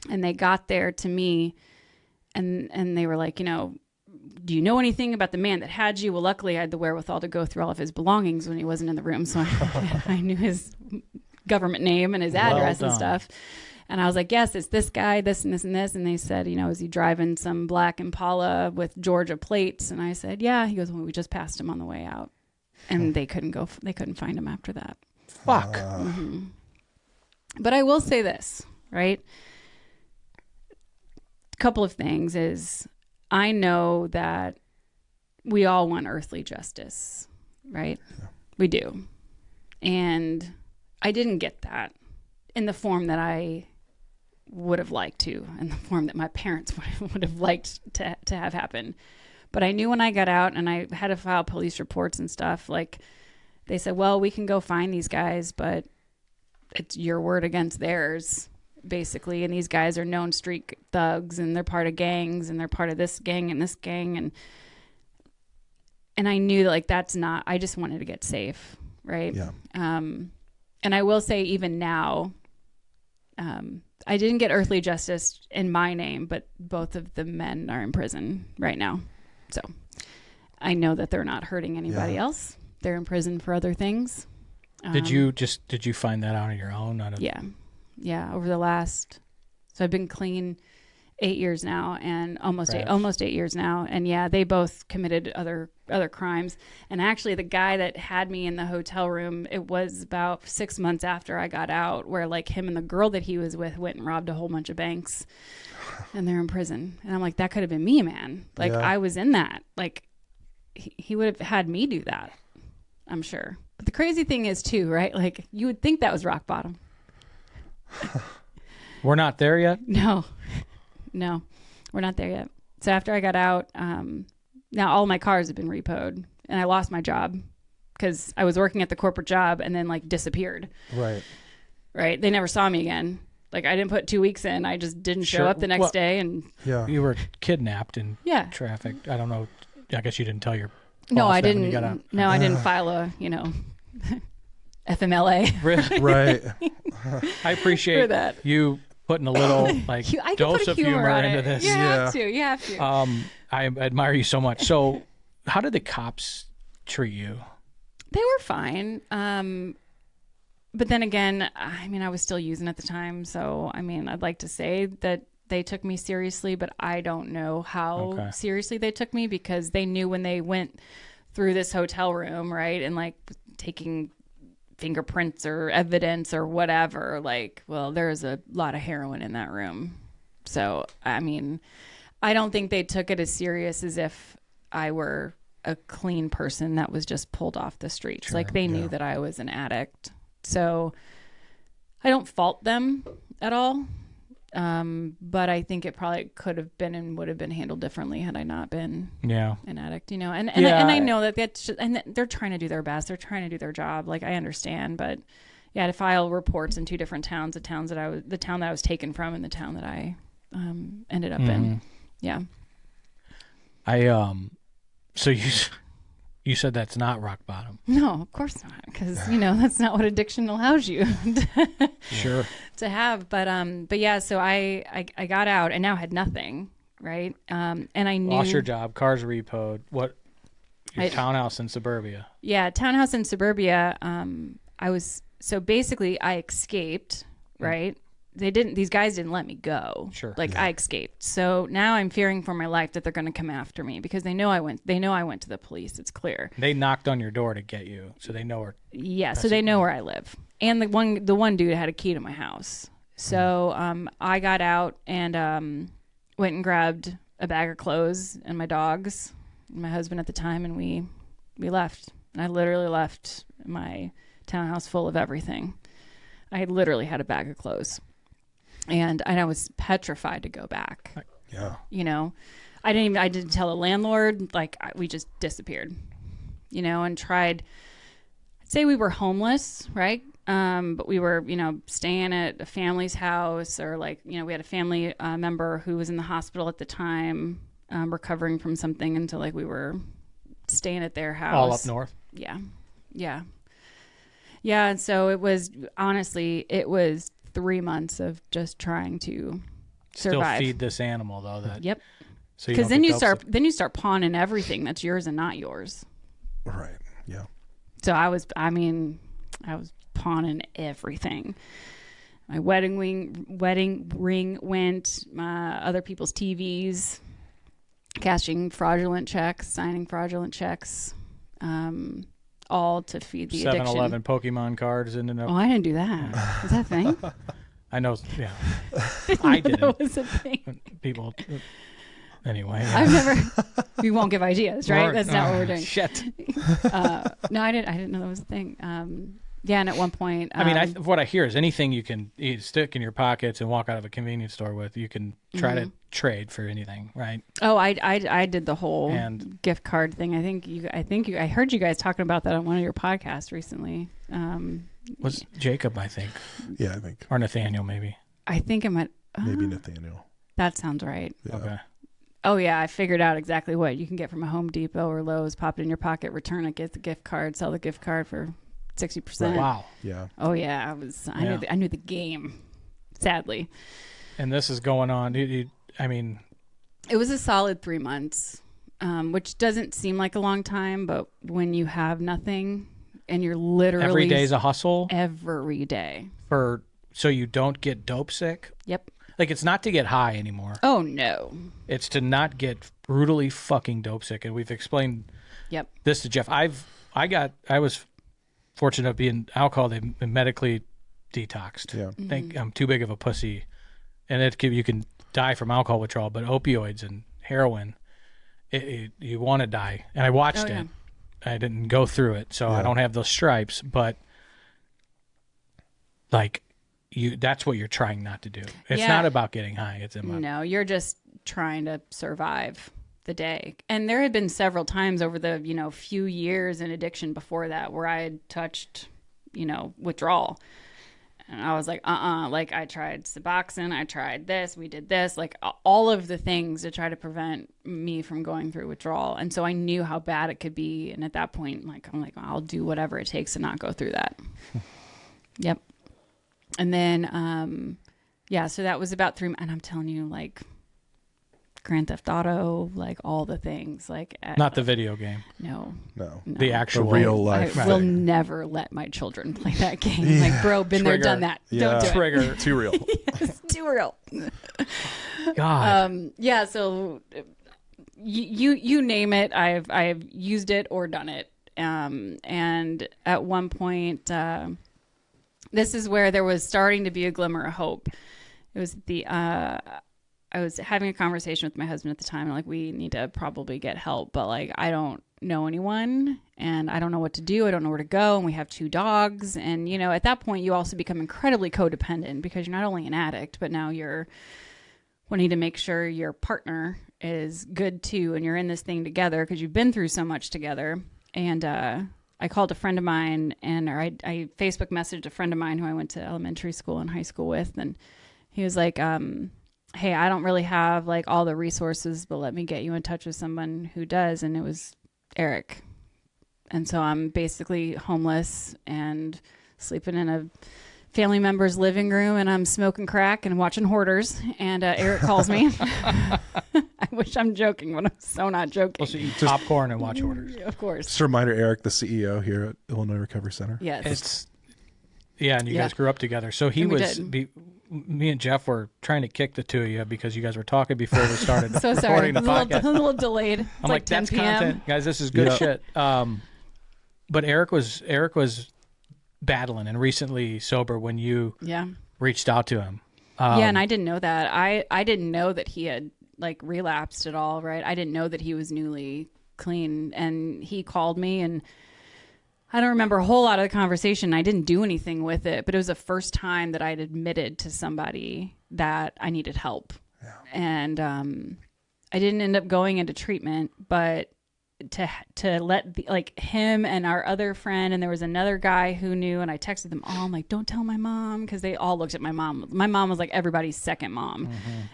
and they got there to me and they were like, you know, do you know anything about the man that had you? Well, luckily I had the wherewithal to go through all of his belongings when he wasn't in the room. So I knew his government name and his address and stuff. And I was like, yes, it's this guy, this and this and this. And they said, you know, is he driving some black Impala with Georgia plates? And I said, yeah. He goes, well, we just passed him on the way out. And they couldn't find him after that. Fuck. Mm-hmm. But I will say this, right? A couple of things is I know that we all want earthly justice, right? Yeah. We do. And I didn't get that in the form that I would have liked to, in the form that my parents would have liked to have happen. But I knew when I got out and I had to file police reports and stuff, like they said, well, we can go find these guys, but it's your word against theirs, basically. And these guys are known street thugs and they're part of gangs and they're part of this gang and this gang. And I knew that like, that's not, I just wanted to get safe. Right. Yeah. And I will say even now, I didn't get earthly justice in my name, but both of the men are in prison right now. So I know that they're not hurting anybody else. They're in prison for other things. Did you find that out on your own? Yeah. Over the last, so I've been clean 8 years now, and almost 8 years now. And yeah, they both committed other crimes. And actually the guy that had me in the hotel room, it was about 6 months after I got out, where like him and the girl that he was with went and robbed a whole bunch of banks, and they're in prison. And I'm like, that could have been me, man. Like I was in that. Like he would have had me do that, I'm sure. But the crazy thing is too, right? Like you would think that was rock bottom. We're not there yet? No, we're not there yet. So after I got out, now all my cars have been repoed, and I lost my job because I was working at the corporate job and then like disappeared. Right. They never saw me again. Like I didn't put 2 weeks in. I just didn't show up the next day. And you were kidnapped and trafficked. I don't know. I guess you didn't tell your No, boss I that when didn't. you got out. No, I didn't file a, FMLA. Really? Right. I appreciate that. You putting a little like I can dose put of humor into this. You have to. I admire you so much. So how did the cops treat you? They were fine. But then again, I mean, I was still using at the time. So, I mean, I'd like to say that they took me seriously, but I don't know how seriously they took me, because they knew when they went through this hotel room, right, and like taking fingerprints or evidence or whatever, like, well, there's a lot of heroin in that room. So, I mean, I don't think they took it as serious as if I were a clean person that was just pulled off the streets. Sure, like they knew that I was an addict. So I don't fault them at all. But I think it probably could have been and would have been handled differently had I not been an addict, and I know that and they're trying to do their best. They're trying to do their job. Like I understand, but yeah, to file reports in two different towns, the town that I was taken from and the town that I, ended up in. Yeah. So you said that's not rock bottom. No, of course not, because that's not what addiction allows you to have. But yeah, so I got out and now had nothing, right? And I knew lost your job, cars repoed. What? Your townhouse in suburbia. Yeah, townhouse in suburbia. So basically I escaped, right? These guys didn't let me go. Sure. I escaped. So now I'm fearing for my life that they're going to come after me, because they know I went to the police. It's clear. They knocked on your door to get you, so they know where. Yeah. So they know where I live. And the one dude had a key to my house. So, I got out and, went and grabbed a bag of clothes and my dogs and my husband at the time. And we left. And I literally left my townhouse full of everything. I literally had a bag of clothes. And I was petrified to go back. Yeah. I didn't tell the landlord. We just disappeared, and tried. I'd say we were homeless, right? But we were, staying at a family's house, or we had a family member who was in the hospital at the time, recovering from something, and so we were staying at their house. All up north. Yeah. And so it was 3 months of just trying to survive. Still feed this animal though. Yep. So because then you start pawning everything that's yours and not yours. Right. Yeah. So I was pawning everything. My wedding ring went. Other people's TVs. Cashing fraudulent checks, signing fraudulent checks. All to feed the addiction. 7-Eleven Pokemon cards ended up. Oh, I didn't do that. Is that a thing? I know. Yeah, I didn't. That was a thing. People. Anyway, I've never. We won't give ideas, right? That's not what we're doing. Shit. No, I didn't know that was a thing. Yeah, and at one point, I mean, what I hear is anything you can stick in your pockets and walk out of a convenience store with, you can try to trade for anything, right? Oh, I did the whole gift card thing. I heard you guys talking about that on one of your podcasts recently. Was Jakob, I think. Yeah, I think. Or Nathaniel, maybe. I think it might. Maybe Nathaniel. That sounds right. Yeah. Okay. Oh yeah, I figured out exactly what you can get from a Home Depot or Lowe's. Pop it in your pocket, return it, get the gift card, sell the gift card for 60%. Right. Wow. Yeah. Oh yeah, I knew the game. Sadly. And this is going on. I mean, it was a solid 3 months, which doesn't seem like a long time, but when you have nothing, and you're literally every day's a hustle every day. So you don't get dope sick. Yep. Like, it's not to get high anymore. Oh no. It's to not get brutally fucking dope sick. And we've explained this to Jeff. I was fortunate of being alcohol. They've been medically detoxed. Yeah. I think I'm too big of a pussy, and you can die from alcohol withdrawal. But opioids and heroin, you want to die. And I watched it. I didn't go through it, so I don't have those stripes. But like, that's what you're trying not to do. It's not about getting high. It's no, you're just trying to survive the day. And there had been several times over the few years in addiction before that where I had touched withdrawal. And I was like, like I tried Suboxone, I tried this, we did this, like all of the things to try to prevent me from going through withdrawal. And so I knew how bad it could be. And at that point, I'm like, I'll do whatever it takes to not go through that. Yep. And then, so that was about 3 months. And I'm telling you, like, Grand Theft Auto, like all the things, like not the video game. No. The actual real life. I will never let my children play that game. Like, bro, been there, done that. Yeah. Don't do Trigger. Too real. Yes, too real. God. So you name it, I've used it or done it. And at one point, this is where there was starting to be a glimmer of hope. It was I was having a conversation with my husband at the time, and like, we need to probably get help, but like, I don't know anyone and I don't know what to do. I don't know where to go. And we have 2 dogs. And, at that point you also become incredibly codependent because you're not only an addict, but now you're wanting to make sure your partner is good too. And you're in this thing together because you've been through so much together. And, I called a friend of mine I Facebook messaged a friend of mine who I went to elementary school and high school with. And he was like, hey, I don't really have like all the resources, but let me get you in touch with someone who does. And it was Eric. And so I'm basically homeless and sleeping in a family member's living room, and I'm smoking crack and watching Hoarders. And Eric calls me. I wish I'm joking, but I'm so not joking. Also eat popcorn and watch Hoarders. Of course. Just a reminder, Eric, the CEO here at Illinois Recovery Center. Yes. And you guys grew up together. So me and Jeff were trying to kick the 2 of you because you guys were talking before we started So sorry. recording the podcast. A little delayed. It's I'm like 10 that's p.m. content, guys. This is good shit. But Eric was battling and recently sober when you reached out to him. And I didn't know that. I didn't know that he had like relapsed at all. Right. I didn't know that he was newly clean, and he called me, and I don't remember a whole lot of the conversation. I didn't do anything with it, but it was the first time that I'd admitted to somebody that I needed help. Yeah. And I didn't end up going into treatment, but to let him and our other friend, and there was another guy who knew, and I texted them all. I'm like, don't tell my mom, because they all looked at my mom. My mom was like everybody's second mom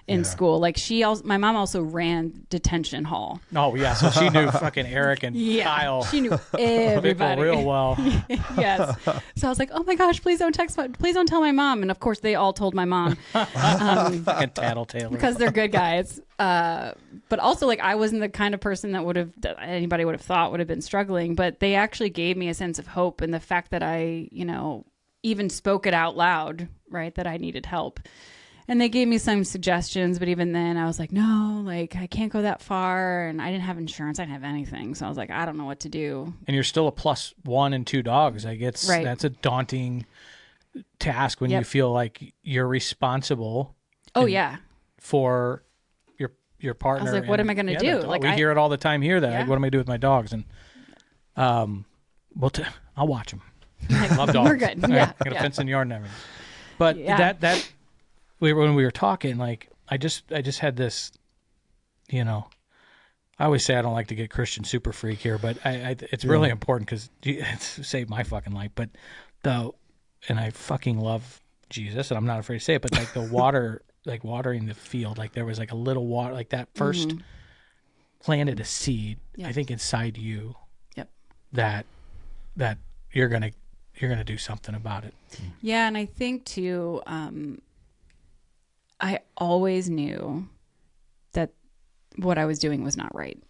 in school. Like my mom also ran detention hall. Oh yeah, so she knew fucking Eric and Kyle. She knew everybody real well. Yes. So I was like, oh my gosh, please don't tell my mom. And of course they all told my mom. Fucking tattletale. Because they're good guys. But also, like, I wasn't the kind of person that anybody would have thought would have been struggling, but they actually gave me a sense of hope, and the fact that I, even spoke it out loud, right, that I needed help. And they gave me some suggestions, but even then I was like, no, like, I can't go that far, and I didn't have insurance, I didn't have anything, so I was like, I don't know what to do. And you're still a +1 and 2 dogs. Like, that's a daunting task when you feel like you're responsible. Oh yeah. For your partner. I was like, what am I going to do? Like, we hear it all the time here that like, what am I going to do with my dogs? And I'll watch them. I love dogs. We're good. Yeah. I got a fenced-in yard and everything. But when we were talking, like, I just had this, I always say I don't like to get Christian super freak here, but it's really important because it's saved my fucking life. But and I fucking love Jesus, and I'm not afraid to say it, but like the water, like watering the field, like there was like a little water, like that first planted a seed, I think, inside you. Yep. That you're gonna do something about it. Yeah, and I think too, I always knew that what I was doing was not right.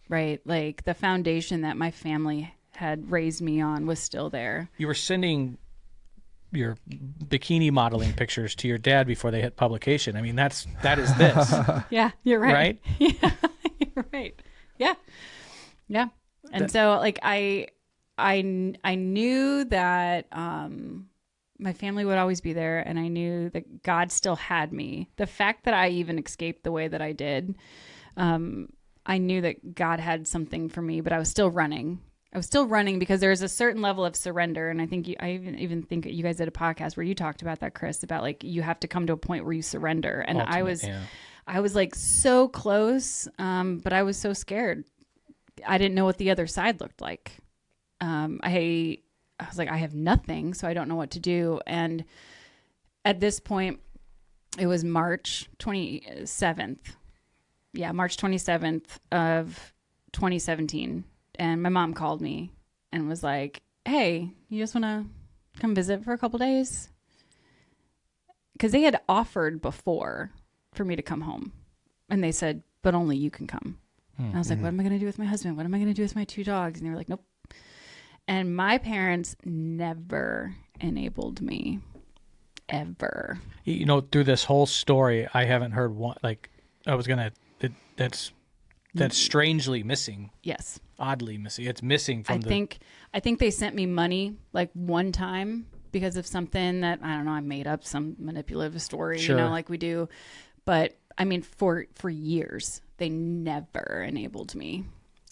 Right? Like the foundation that my family had raised me on was still there. You were sending your bikini modeling pictures to your dad before they hit publication. I mean, that is this. Yeah, you're right. Right? Yeah, you're right. Yeah. Yeah. And so like I knew that my family would always be there, and I knew that God still had me. The fact that I even escaped the way that I did, I knew that God had something for me, but I was still running. Because there's a certain level of surrender. And I think I even think you guys did a podcast where you talked about that, Chris, about like, you have to come to a point where you surrender. And I was like so close. But I was so scared. I didn't know what the other side looked like. I was like, I have nothing, so I don't know what to do. And at this point, it was March 27th. Yeah, March 27th of 2017. And my mom called me and was like, hey, you just want to come visit for a couple days? Because they had offered before for me to come home. And they said, but only you can come. And I was like, what am I going to do with my husband? What am I going to do with my 2 dogs? And they were like, nope. And my parents never enabled me, ever. You know, through this whole story, I haven't heard one, like, I was going to, that's strangely missing. Yes. Oddly missing. It's missing from I think they sent me money like one time because of something that, I don't know, I made up some manipulative story, Sure. you know, like we do. But I mean, for years, they never enabled me.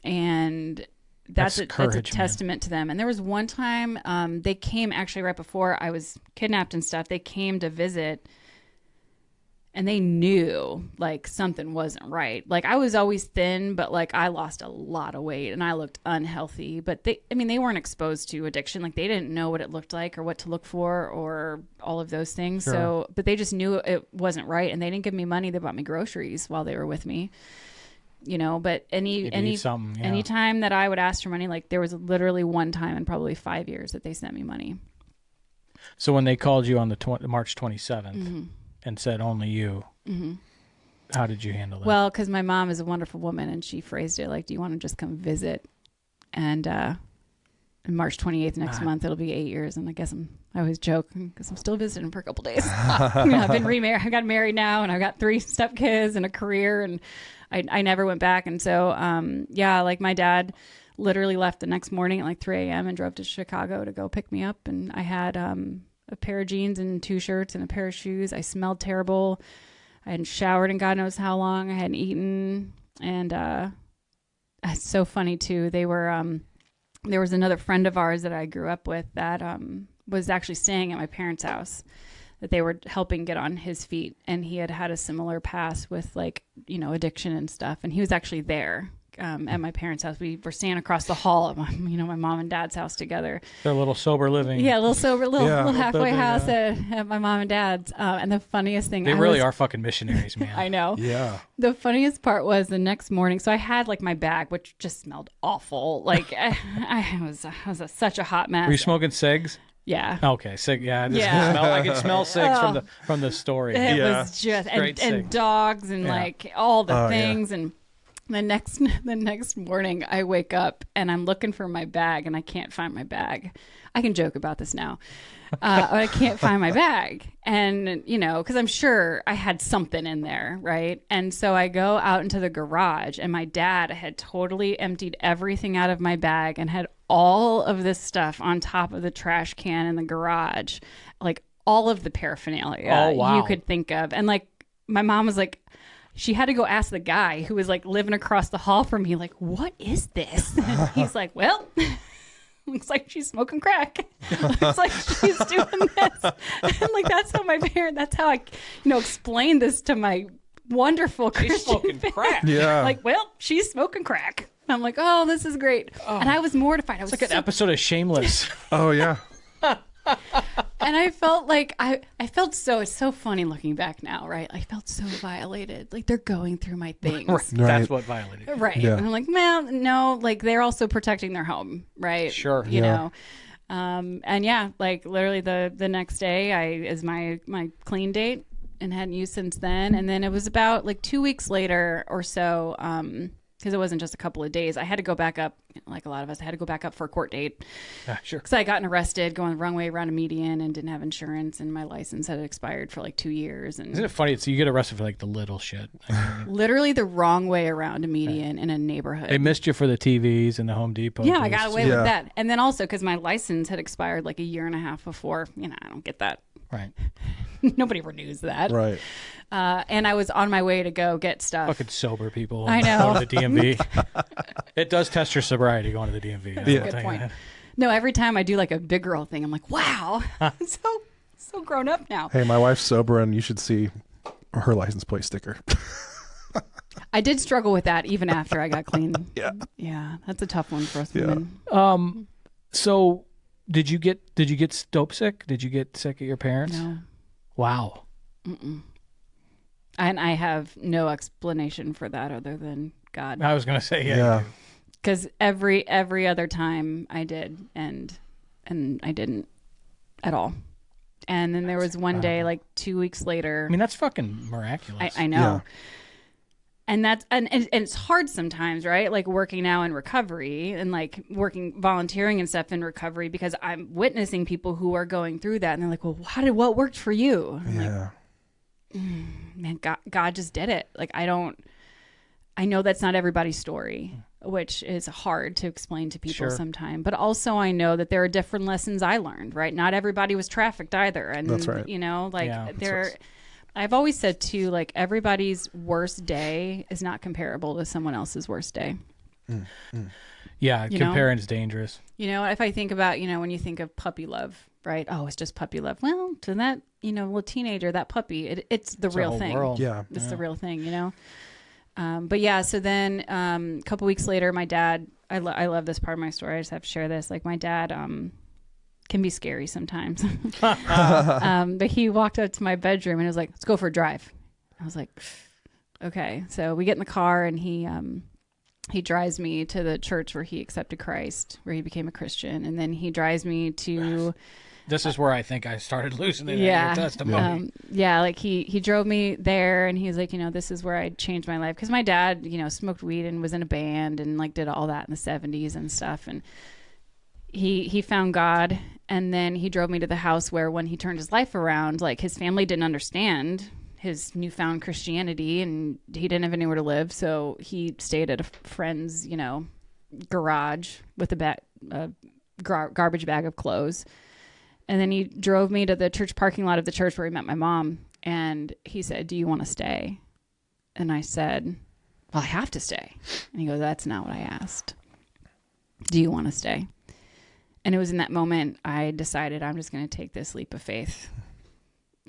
And that's a testament to them. And there was one time they came actually right before I was kidnapped and stuff. They came to visit, and they knew like something wasn't right. Like I was always thin, but like I lost a lot of weight and I looked unhealthy. But they weren't exposed to addiction. Like they didn't know what it looked like or what to look for or all of those things. Sure. So, but they just knew it wasn't right, and they didn't give me money. They bought me groceries while they were with me. You know, but anytime that I would ask for money, like there was literally one time in probably 5 years that they sent me money. So when they called you on the March 27th and said only you, how did you handle that? Well, because my mom is a wonderful woman, and she phrased it like, do you want to just come visit? And March 28th next month, it'll be 8 years. And I always joke because I'm still visiting for a couple days. I've been remarried. I got married now, and I've got 3 stepkids and a career, and I never went back. And so, like my dad literally left the next morning at like 3 a.m. and drove to Chicago to go pick me up. And I had a pair of jeans and 2 shirts and a pair of shoes. I smelled terrible. I hadn't showered in God knows how long. I hadn't eaten. And it's so funny too. They were, there was another friend of ours that I grew up with that was actually staying at my parents' house, that they were helping get on his feet. And he had a similar past with like, you know, addiction and stuff. And he was actually there at my parents' house. We were standing across the hall at my mom and dad's house together. They're a little sober living. Yeah, a little sober, little halfway house at my mom and dad's. And the funniest thing, they really are fucking missionaries, man. I know. Yeah. The funniest part was the next morning. So I had like my bag, which just smelled awful. Like I was such a hot mess. Were you smoking cigs? Yeah. Okay. Cig. Yeah. I can smell cigs from the story. It was just and dogs and like all the things. And the next morning I wake up and I'm looking for my bag and I can't find my bag. I can joke about this now. I can't find my bag. And, you know, because I'm sure I had something in there, right? And so I go out into the garage, and my dad had totally emptied everything out of my bag and had all of this stuff on top of the trash can in the garage, like all of the paraphernalia you could think of. And like my mom was like, she had to go ask the guy who was like living across the hall from me, like, what is this? And he's like, well, looks like she's smoking crack. Looks like she's doing this. And like, that's how I, explained this to my wonderful Christian crack. Yeah. Like, well, she's smoking crack. And I'm like, oh, this is great. Oh. And I was mortified. It's like an episode of Shameless. Oh, yeah. And I felt like it's so funny looking back now, right? I felt so violated. Like they're going through my things. Right. That's what violated. Right. Yeah. And I'm like, well, no, like they're also protecting their home, right? Sure. You know. And yeah, like literally the next day is my clean date, and hadn't used since then. And then it was about like 2 weeks later or so, because it wasn't just a couple of days. I had to go back up, like a lot of us, I had to go back up for a court date. Sure. Because I had gotten arrested going the wrong way around a median and didn't have insurance, and my license had expired for like 2 years. And Isn't it funny? So you get arrested for like the little shit. literally the wrong way around a median in a neighborhood. They missed you for the TVs and the Home Depot. Yeah, I got booths. away with that. And then also because my license had expired like a year and a half before. I don't get that. Right. Nobody renews that. Right. And I was on my way to go get stuff. Fucking sober people. I know. Going to the DMV. It does test your sobriety going to the DMV. That's a good point. No, every time I do like a big girl thing, I'm like, wow, I'm so grown up now. Hey, my wife's sober, and you should see her license plate sticker. I did struggle with that even after I got clean. Yeah. Yeah, that's a tough one for us women. So did you get dope sick? Did you get sick at your parents? No. Wow. Mm-mm. And I have no explanation for that other than God. I was gonna say Yeah. Because every other time I did, and I didn't at all. And then there was one day, like 2 weeks later. I mean, that's fucking miraculous. I know. Yeah. And that's and it's hard sometimes, right? Like working now in recovery and like volunteering and stuff in recovery, because I'm witnessing people who are going through that, and they're like, "Well, what worked for you?" I'm Yeah. like, man, God just did it. Like I know that's not everybody's story, which is hard to explain to people sometimes. But also I know that there are different lessons I learned, right? Not everybody was trafficked either. And That's right. I've always said too, like everybody's worst day is not comparable to someone else's worst day. Yeah, You comparing know? is dangerous. If I think about, when you think of puppy love, right? Oh, it's just puppy love. Well, to that, little teenager, that puppy, it's the real whole thing. world. Yeah. It's the real thing, But yeah, so then a couple weeks later, my dad, I love this part of my story. I just have to share this. Like my dad can be scary sometimes. But he walked up to my bedroom and was like, let's go for a drive. I was like, okay. So we get in the car and he drives me to the church where he accepted Christ, where he became a Christian. And then he drives me to... This is where I think I started losing it in Yeah. your testimony. Like he drove me there, and he's like, this is where I changed my life. Because my dad, smoked weed and was in a band and like did all that in the 70s and stuff. And he found God, and then he drove me to the house where when he turned his life around, like his family didn't understand his newfound Christianity, and he didn't have anywhere to live. So he stayed at a friend's, garage with a garbage bag of clothes. And then he drove me to the church parking lot of the church where he met my mom. And he said, do you want to stay? And I said, well, I have to stay. And he goes, that's not what I asked. Do you want to stay? And it was in that moment I decided I'm just going to take this leap of faith.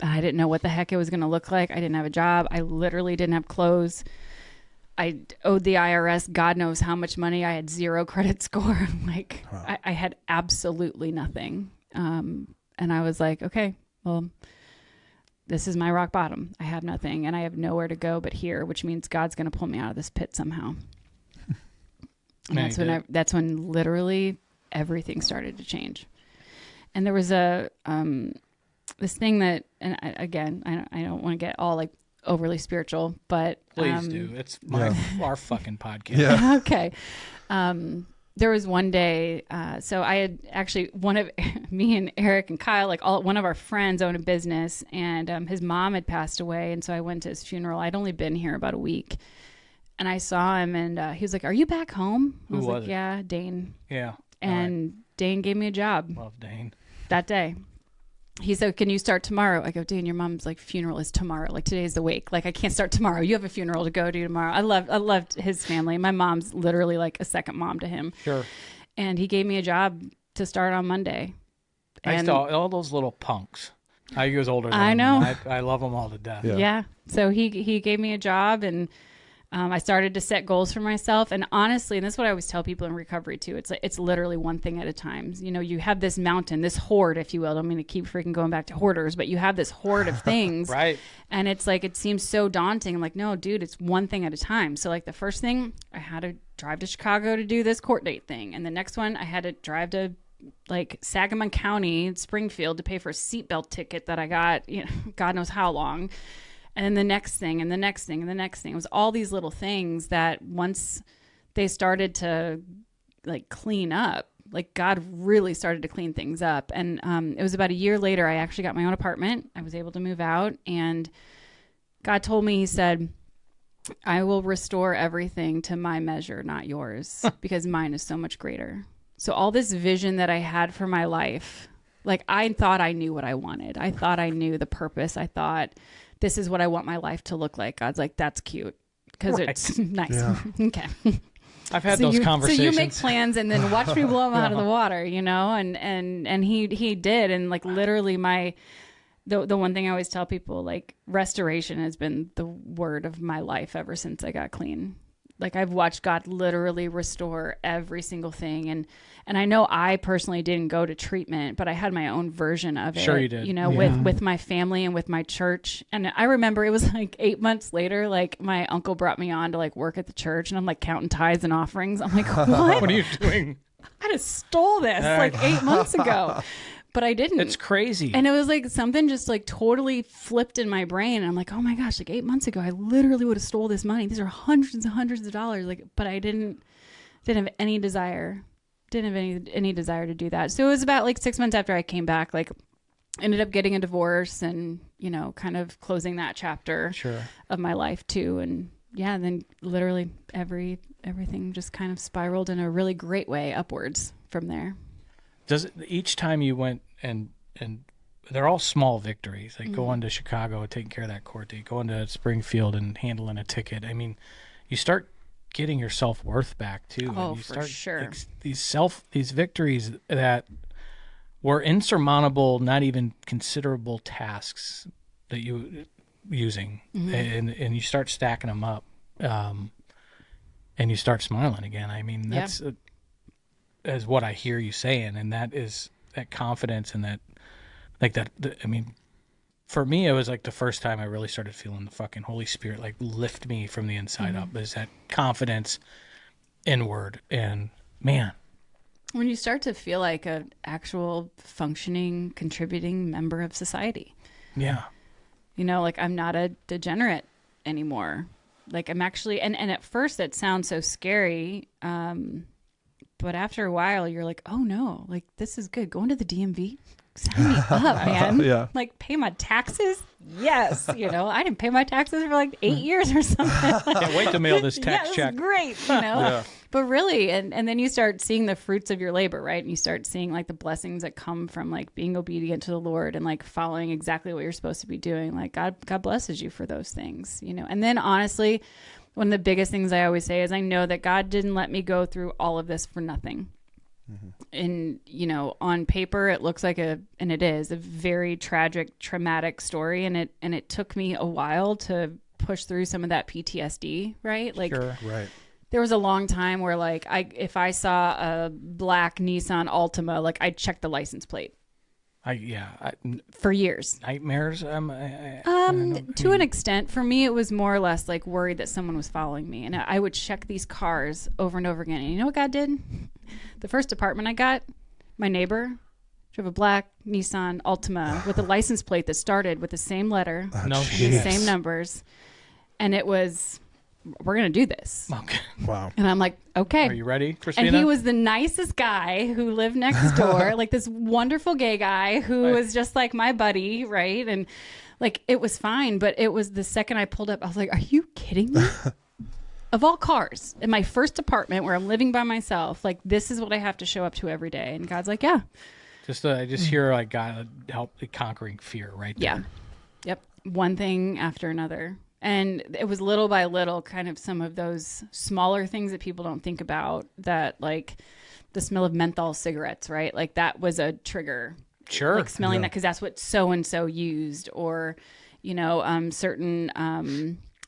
I didn't know what the heck it was going to look like. I didn't have a job. I literally didn't have clothes. I owed the IRS God knows how much money. I had 0 credit score. Wow. I had absolutely nothing. And I was like, okay, well, this is my rock bottom. I have nothing and I have nowhere to go but here, which means God's going to pull me out of this pit somehow. And that's when literally everything started to change. And there was this thing that, and I don't want to get all like overly spiritual, but please do. It's our fucking podcast. Yeah. Okay. There was one day, so I had actually me and Eric and Kyle, like one of our friends owned a business, and his mom had passed away. And so I went to his funeral. I'd only been here about a week, and I saw him, and he was like, are you back home? I was like, yeah, Dane. Yeah. And Dane gave me a job. Love Dane. That day. He said, can you start tomorrow? I go, Dane, your mom's like funeral is tomorrow. Like today's the wake. Like I can't start tomorrow. You have a funeral to go to tomorrow. I loved his family. My mom's literally like a second mom to him. Sure. And he gave me a job to start on Monday. I used to all those little punks. I was older than I know. him. I love them all to death. Yeah. So he gave me a job, and I started to set goals for myself. And honestly, and this is what I always tell people in recovery too, it's literally one thing at a time. You have this mountain, this hoard, if you will. I don't mean to keep freaking going back to hoarders, but you have this hoard of things. Right. And it's like, it seems so daunting. I'm like, no, dude, it's one thing at a time. So like the first thing, I had to drive to Chicago to do this court date thing. And the next one, I had to drive to like Sangamon County, Springfield, to pay for a seatbelt ticket that I got, God knows how long. And then the next thing and the next thing and the next thing. It was all these little things that once they started to like clean up. Like God really started to clean things up. And it was about a year later, I actually got my own apartment. I was able to move out, and God told me, he said, I will restore everything to my measure, not yours, because mine is so much greater. So all this vision that I had for my life, like I thought I knew what I wanted. I thought I knew the purpose. I thought this is what I want my life to look like. God's like, that's cute because it's nice. Yeah. Okay. I've had those conversations. So you make plans and then watch me blow them out of the water, you know? And he did. And like literally the one thing I always tell people, like restoration has been the word of my life ever since I got clean. Like I've watched God literally restore every single thing. And I know I personally didn't go to treatment, but I had my own version of it. Sure you did. You know, with my family and with my church. And I remember it was like 8 months later, like my uncle brought me on to like work at the church, and I'm like counting tithes and offerings. I'm like, what? What are you doing? I just stole this like 8 months ago. But I didn't. It's crazy. And it was like something just like totally flipped in my brain. And I'm like, oh my gosh, like 8 months ago, I literally would have stole this money. These are hundreds and hundreds of dollars. Like, but I didn't have any desire. Didn't have any desire to do that. So it was about like 6 months after I came back, like ended up getting a divorce and, you know, kind of closing that chapter of my life too. And yeah, then literally everything just kind of spiraled in a really great way upwards from there. Does it, each time you went and they're all small victories, like going to Chicago and taking care of that court date, going to Springfield and handling a ticket. I mean, you start getting your self-worth back too. Oh, and you for start, sure. Like, these victories that were insurmountable, not even considerable tasks that you using, and you start stacking them up, and you start smiling again. I mean, that's is what I hear you saying, and that is that confidence and that, like that. I mean, for me, it was like the first time I really started feeling the fucking Holy Spirit like lift me from the inside up. Is that confidence inward, and man, when you start to feel like an actual functioning, contributing member of society. Yeah. You know, like I'm not a degenerate anymore. Like I'm actually, and at first it sounds so scary. But after a while, you're like, oh no, like this is good. Going to the DMV, sign me up, man. Yeah. Like pay my taxes. Yes. You know, I didn't pay my taxes for like 8 years or something. Can't wait to mail this tax check. This is great, you know? But really, and then you start seeing the fruits of your labor, right? And you start seeing like the blessings that come from like being obedient to the Lord and like following exactly what you're supposed to be doing. Like God blesses you for those things, you know? And then honestly, one of the biggest things I always say is I know that God didn't let me go through all of this for nothing. And, you know, on paper, it looks like and it is a very tragic, traumatic story. And it took me a while to push through some of that PTSD, right? Like, Right. There was a long time where like if I saw a black Nissan Altima, like I'd check the license plate. For years. Nightmares. To an extent, for me, it was more or less like worried that someone was following me, and I would check these cars over and over again. And you know what God did? The first apartment I got, my neighbor drove a black Nissan Altima with a license plate that started with the same letter, the same numbers, and it was, we're gonna do this. Okay. Wow. And I'm like, okay. Are you ready, Christina? And he was the nicest guy who lived next door, like this wonderful gay guy who was just like my buddy, right? And like it was fine, but it was the second I pulled up, I was like, are you kidding me? Of all cars, in my first apartment where I'm living by myself, like this is what I have to show up to every day. And God's like, yeah. I just hear like God help conquering fear right there. Yeah. Yep. One thing after another. And it was little by little kind of some of those smaller things that people don't think about, that like the smell of menthol cigarettes, right? Like that was a trigger. Sure. Like smelling that because that's what so-and-so used, or, you know, certain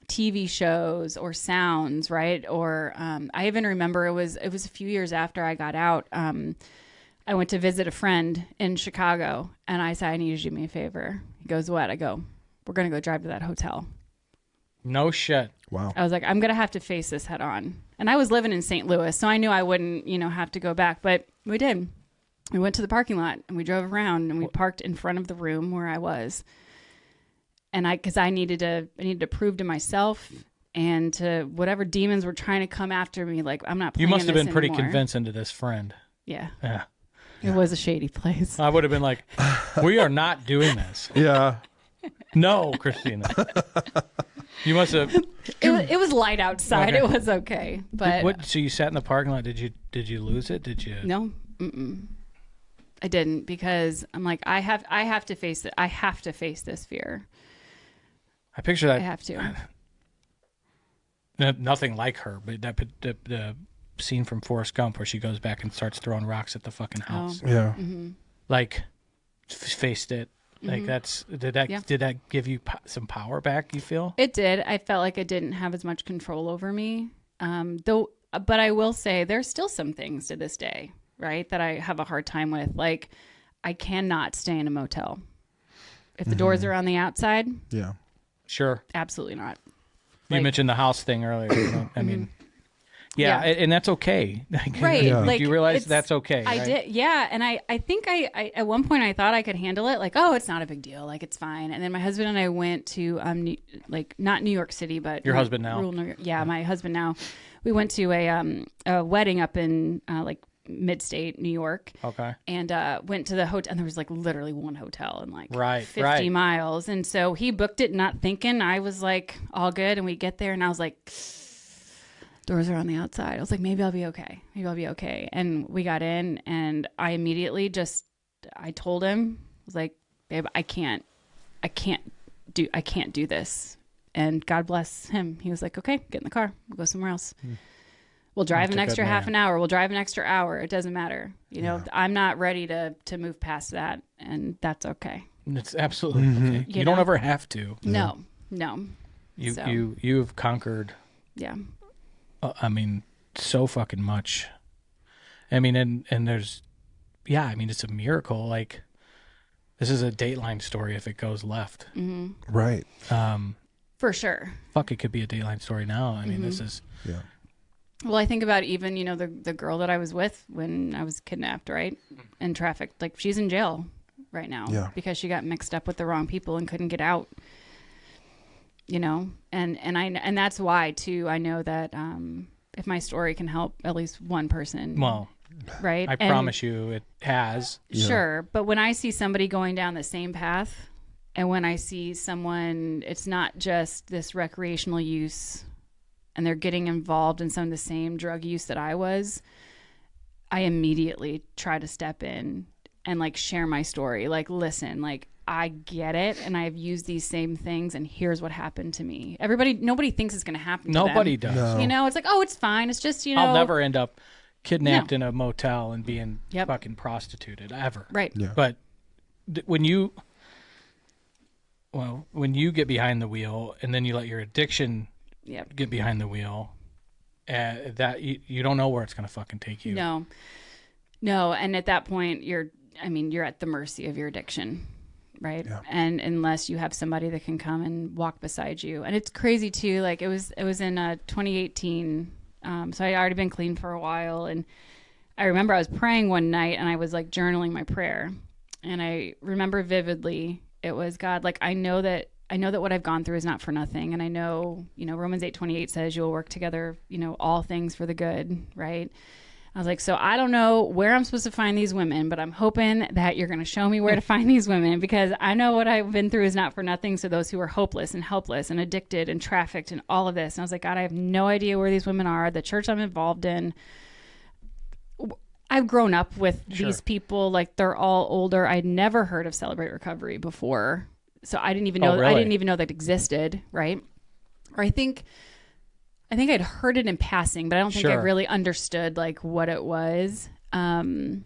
TV shows or sounds, right? Or I even remember it was a few years after I got out. I went to visit a friend in Chicago, and I said, I need you to do me a favor. He goes, what? I go, we're going to go drive to that hotel. No shit. Wow. I was like, I'm going to have to face this head on. And I was living in St. Louis, so I knew I wouldn't, you know, have to go back. But we did. We went to the parking lot, and we drove around, and we parked in front of the room where I was. And because I needed to prove to myself and to whatever demons were trying to come after me. Like, I'm not playing You must have this been pretty anymore. convincing to this friend. Yeah. Yeah. It was a shady place. I would have been like, we are not doing this. Yeah. No, Christina. You must have. It was light outside. Okay. It was okay. But So you sat in the parking lot. Did you lose it? Did you? no, I didn't, because I'm like, I have to face it. I have to face this fear. I picture that. I have to. Nothing like her, but the scene from Forrest Gump where she goes back and starts throwing rocks at the fucking house. Yeah. Like, faced it. Like did that give you some power back? You feel? It did. I felt like I didn't have as much control over me. But I will say there's still some things to this day, right, that I have a hard time with. Like, I cannot stay in a motel. If the doors are on the outside, Yeah. Sure. absolutely not. You mentioned the house thing earlier. You know? I mean, yeah, Yeah. and that's okay. Right. Yeah. Like, you realize it's- that's okay. I right? did. Yeah. And I think I at one point I thought I could handle it. Like, oh, it's not a big deal. Like, it's fine. And then my husband and I went to, not New York City, but Your husband now? rural New York. Yeah, my husband now. We went to a wedding up in mid-state New York. Okay. And went to the hotel, and there was like literally one hotel in like Right, 50 right. miles. And so he booked it not thinking. I was like, all good. And we get there, and I was like, doors are on the outside. I was like, maybe I'll be okay. Maybe I'll be okay. And we got in, and I immediately I told him, I was like, babe, I can't do this. And God bless him. He was like, okay, get in the car. We'll go somewhere else. We'll drive That's an a good extra man. half an hour. We'll drive an extra hour. It doesn't matter. You know, I'm not ready to move past that, and that's okay. It's absolutely okay. You don't know? ever have to. No. So. You've conquered. Yeah. I mean, so fucking much. I mean, and there's, yeah. I mean, it's a miracle. Like, this is a Dateline story if it goes left. Right. For sure. Fuck, it could be a Dateline story now. I mean, this is. Yeah. Well, I think about even, the girl that I was with when I was kidnapped, right? And trafficked. Like, she's in jail right now because she got mixed up with the wrong people and couldn't get out. And that's why too, I know that if my story can help at least one person. Well, right. I promise you it has. Sure. But when I see somebody going down the same path, and when I see someone, it's not just this recreational use, and they're getting involved in some of the same drug use that I was, I immediately try to step in and like share my story. Like, listen, like, I get it, and I've used these same things, and here's what happened to me. Nobody thinks it's going to happen to them. Nobody does. No. It's like, oh, it's fine. It's just, I'll never end up kidnapped in a motel and being Yep. fucking prostituted ever. Right. Yeah. But when you get behind the wheel and then you let your addiction Yep. get behind the wheel, that you don't know where it's going to fucking take you. No. And at that point, you're at the mercy of your addiction. Right. Yeah. And unless you have somebody that can come and walk beside you. And it's crazy too. Like, it was in 2018. So I already been clean for a while. And I remember I was praying one night, and I was like journaling my prayer. And I remember vividly, it was, God, like, I know that what I've gone through is not for nothing. And I know, Romans 8:28 says you'll work together, all things for the good. Right. I was like, so I don't know where I'm supposed to find these women, but I'm hoping that you're going to show me where to find these women, because I know what I've been through is not for nothing. So those who are hopeless and helpless and addicted and trafficked and all of this. And I was like, God, I have no idea where these women are. The church I'm involved in, I've grown up with these people. Like, they're all older. I'd never heard of Celebrate Recovery before. So I didn't even know, really? I didn't even know that existed. Right. Or I think I'd heard it in passing, but I don't think I really understood like what it was. And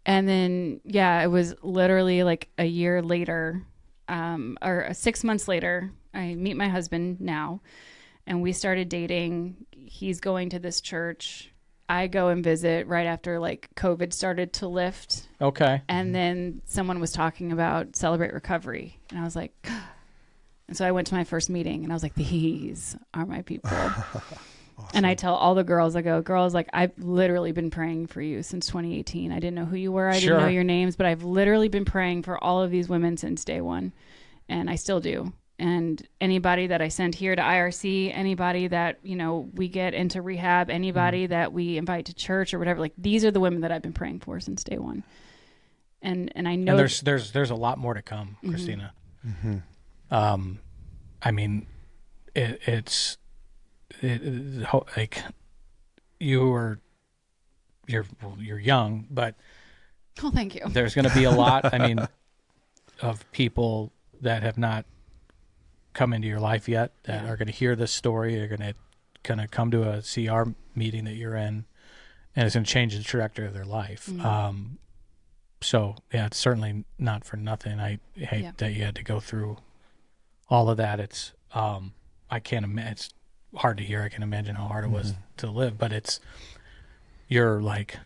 then, it was literally like a year later, or 6 months later, I meet my husband now, and we started dating. He's going to this church. I go and visit right after like COVID started to lift. Okay. And then someone was talking about Celebrate Recovery, and I was like, and so I went to my first meeting, and I was like, these are my people. Awesome. And I tell all the girls, I go, girls, like, I've literally been praying for you since 2018. I didn't know who you were. I didn't know your names, but I've literally been praying for all of these women since day one. And I still do. And anybody that I send here to IRC, anybody that, you know, we get into rehab, anybody that we invite to church or whatever, like these are the women that I've been praying for since day one. And I know there's a lot more to come, Christina. I mean, it's like you're young, but oh, thank you. There's going to be a lot. I mean, of people that have not come into your life yet that are going to hear this story. They're going to come to a CR meeting that you're in, and it's going to change the trajectory of their life. So yeah, it's certainly not for nothing. I hate that you had to go through all of that. It's I can't imagine. It's hard to hear. I can imagine how hard it was to live, but you're like,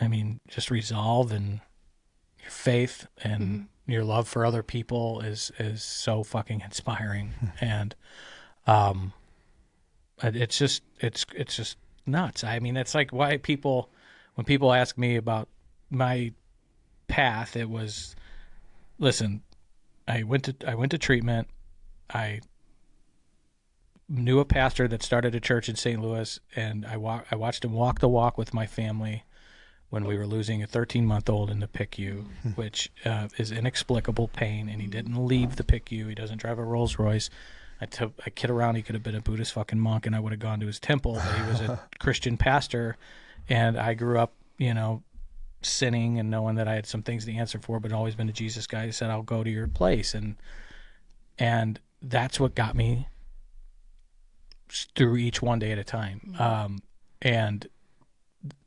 I mean, just resolve and your faith and your love for other people is so fucking inspiring. And it's just nuts. I mean, it's like why when people ask me about my path, it was, listen, I went to treatment. I knew a pastor that started a church in St. Louis, and I watched him walk the walk with my family when we were losing a 13-month-old in the PICU, which is inexplicable pain, and he didn't leave the PICU. He doesn't drive a Rolls Royce. I kid around, he could have been a Buddhist fucking monk, and I would have gone to his temple, but he was a Christian pastor, and I grew up, you know, sinning and knowing that I had some things to answer for, but always been a Jesus guy. He said, I'll go to your place, and that's what got me through each one day at a time. And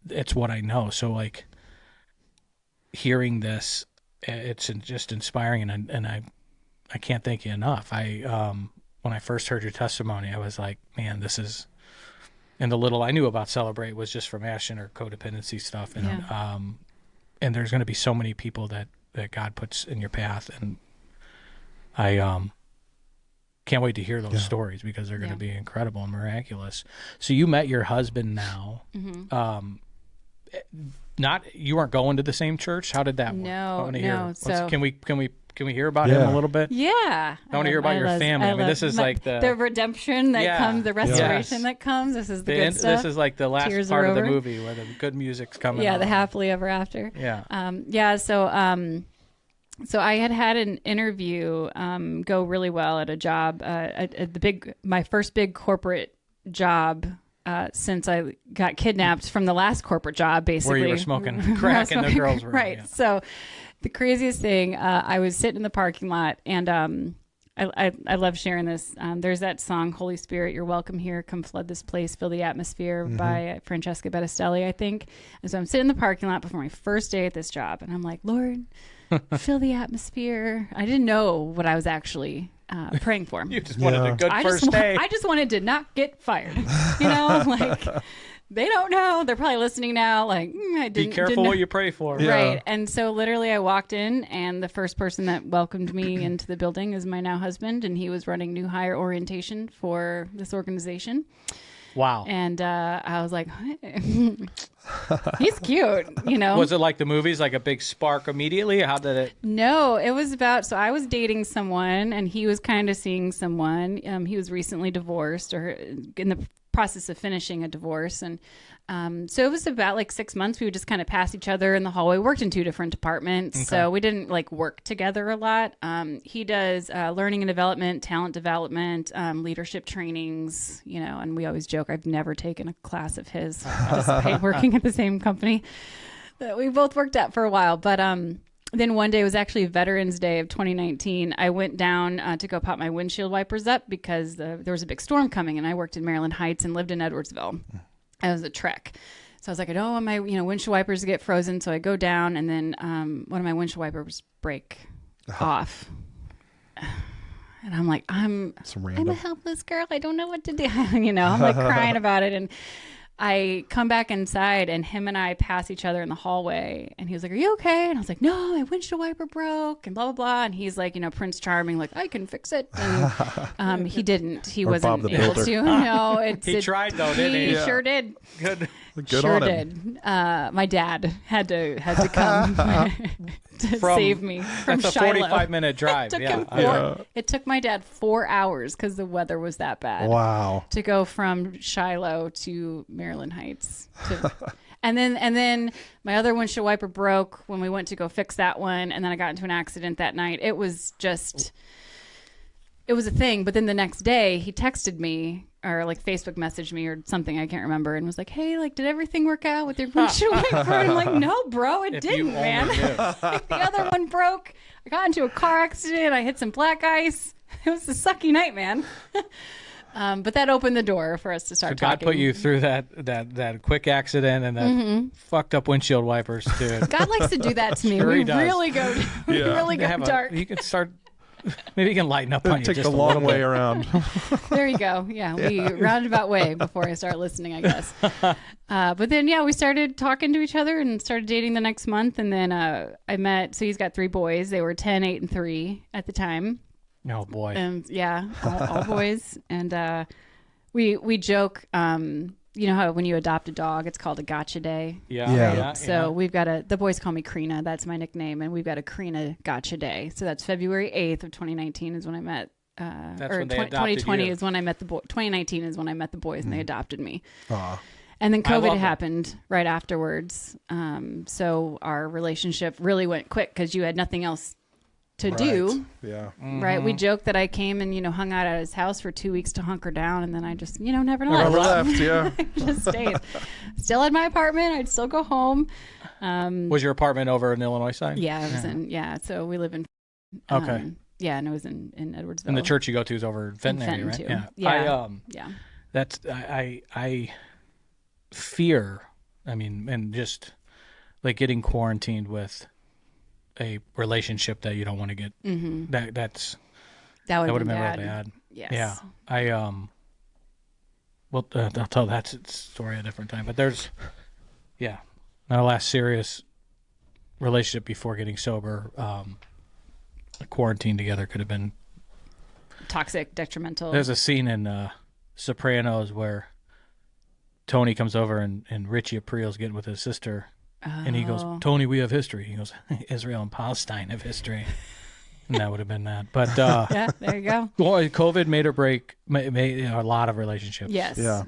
it's what I know. So like hearing this, it's just inspiring, and I can't thank you enough. When I first heard your testimony, I was like, man, this is, and the little I knew about Celebrate was just from Ashton or codependency stuff. And, and there's going to be so many people that God puts in your path. And I, can't wait to hear those stories because they're going to be incredible and miraculous. So you met your husband now. You weren't going to the same church. How did that work? No. So can we hear about him a little bit? Yeah. I want to hear about your family. I mean, this is like the redemption that comes, the restoration that comes. This is the good stuff. This is like the last part of the movie where the good music's coming. Yeah, the happily ever after. Yeah. So I had an interview go really well at a job, my first big corporate job since I got kidnapped from the last corporate job, basically. Where you were smoking crack in the girls' room. Right. Yeah. So the craziest thing, I was sitting in the parking lot, and I love sharing this. There's that song, Holy Spirit, You're Welcome Here, Come Flood This Place, Fill the Atmosphere by Francesca Battistelli, I think. And so I'm sitting in the parking lot before my first day at this job, and I'm like, Lord, fill the atmosphere. I didn't know what I was actually praying for. You just wanted a good first day. I just wanted to not get fired. You know, like they don't know. They're probably listening now. Like, be careful what you pray for. Yeah. Right. And so literally I walked in, and the first person that welcomed me into the building is my now husband, and he was running new hire orientation for this organization. Wow. And I was like, he's cute, you know. Was it like the movies, like a big spark immediately? How did it? No, it was so I was dating someone, and he was kind of seeing someone. He was recently divorced, or in the process of finishing a divorce. And so it was about like 6 months. We would just kind of pass each other in the hallway. We worked in 2 different departments. Okay. So we didn't like work together a lot. He does learning and development, talent development, leadership trainings, you know, and we always joke, I've never taken a class of his. I working at the same company that we both worked at for a while. But then one day, it was actually Veterans Day of 2019. I went down to go pop my windshield wipers up because there was a big storm coming, and I worked in Maryland Heights and lived in Edwardsville. It was a trek. So I was like, I don't want my windshield wipers to get frozen. So I go down, and then one of my windshield wipers break off. And I'm like, I'm a helpless girl. I don't know what to do. I'm like crying about it. And I come back inside, and him and I pass each other in the hallway, and he was like, are you okay? And I was like, no, my windshield wiper broke, and blah, blah, blah. And he's like, Prince Charming, like, I can fix it. And he didn't. He wasn't able to. No, he tried though, didn't he? He sure did. Good. Good sure on him. did. My dad had to come to save me from That's a Shiloh. 45-minute drive. It took my dad 4 hours because the weather was that bad. Wow. To go from Shiloh to Maryland Heights. And then my other windshield wiper broke when we went to go fix that one, and then I got into an accident that night. It was a thing. But then the next day he texted me or like Facebook messaged me or something, I can't remember, and was like, hey, like, did everything work out with your windshield wiper? And I'm like, no, bro, it didn't, man. Like, the other one broke. I got into a car accident. I hit some black ice. It was a sucky night, man. But that opened the door for us to start talking. God put you through that quick accident and that fucked up windshield wipers too. God likes to do that to me. Sure we he does. really go dark. You can start. Maybe you can lighten up on you Take just the a long little way bit. around. There you go. Yeah, we roundabout way before I start listening, I guess. But then, yeah, we started talking to each other and started dating the next month. And then I met, so he's got 3 boys. They were 10, 8, and 3 at the time. Oh, boy. And yeah, all boys. And we joke, you know how when you adopt a dog, it's called a gotcha day. Yeah. So we've got the boys call me Krina. That's my nickname. And we've got a Krina gotcha day. So that's February 8th of 2019 is when I met, That's or when they 2020 adopted is when I met the boy. 2019 is when I met the boys and they adopted me. Aw. And then I love COVID them. happened right afterwards. So our relationship really went quick because you had nothing else to do. Yeah. Right. We joked that I came and, hung out at his house for 2 weeks to hunker down. And then I just, never Never left. left, yeah. Just stayed. Still had my apartment. I'd still go home. Was your apartment over in the Illinois side? Yeah, it was so we live in. Okay. Yeah, and it was in Edwardsville. And the church you go to is over in Fenton area, right? Fenton, too. Yeah. Yeah. That's I fear. I mean, and just like getting quarantined with a relationship that you don't want to get. Mm-hmm. That would have been real bad. Yes. Yeah. Well, I'll tell that story at a different time. But there's, our last serious relationship before getting sober, quarantine together could have been Toxic, detrimental. There's a scene in Sopranos where Tony comes over and Richie April's getting with his sister. And he goes, Tony, we have history. He goes, Israel and Palestine have history. And that would have been that. But yeah, there you go. Well, COVID made or break made a lot of relationships. Yes. Yeah.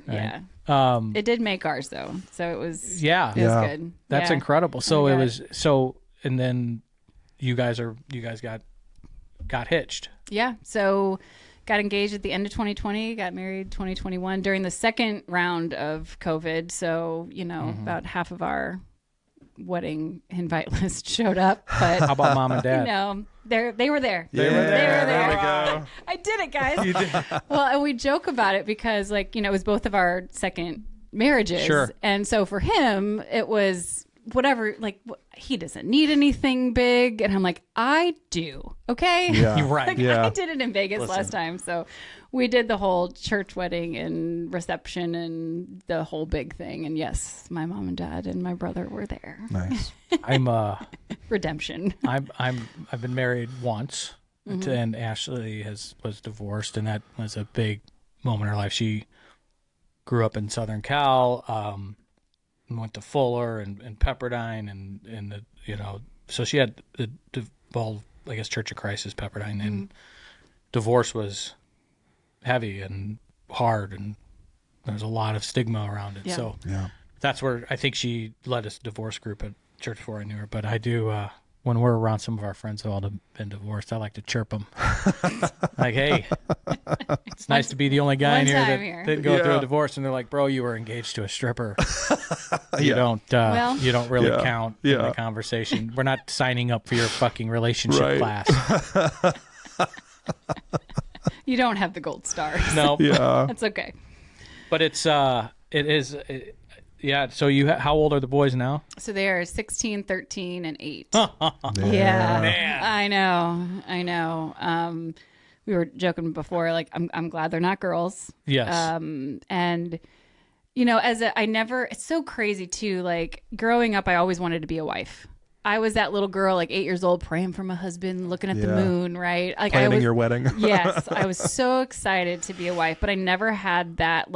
Yeah. It did make ours though. So it was Yeah. it was good. That's Yeah. incredible. So Oh, it God. was and then you guys got hitched. Yeah. So got engaged at the end of 2020, got married 2021 during the second round of COVID. So, about half of our wedding invite list showed up, but How about mom and dad? they were there. Yeah, They were there. there we go. I did it, guys. You did. Well, and we joke about it because it was both of our second marriages. Sure. And so for him, it was whatever, he doesn't need anything big. And I'm like, I do. Okay. Yeah. You're right. Yeah. I did it in Vegas last time. So we did the whole church wedding and reception and the whole big thing. And yes, my mom and dad and my brother were there. Nice. I'm Redemption. I've been married once, and Ashley was divorced, and that was a big moment in her life. She grew up in Southern Cal, went to Fuller and Pepperdine, and so she had I guess Church of Christ is Pepperdine, and divorce was heavy and hard, and there's a lot of stigma around it. Yeah. So Yeah. that's where I think she led a divorce group at church before I knew her. But I do, when we're around some of our friends who all have been divorced, I like to chirp them. Like, hey, it's nice to be the only guy in here that didn't go through a divorce. And they're like, bro, you were engaged to a stripper. You don't really count in the conversation. We're not signing up for your fucking relationship class. You don't have the gold star. No. Yeah. That's okay. But it is. So how old are the boys now? So they are 16, 13, and 8. Yeah. Man. I know. We were joking before, I'm glad they're not girls. Yes. And it's so crazy too. Growing up, I always wanted to be a wife. I was that little girl, 8 years old, praying for my husband, looking at the moon, right? Planning your wedding. Yes. I was so excited to be a wife, but I never had that,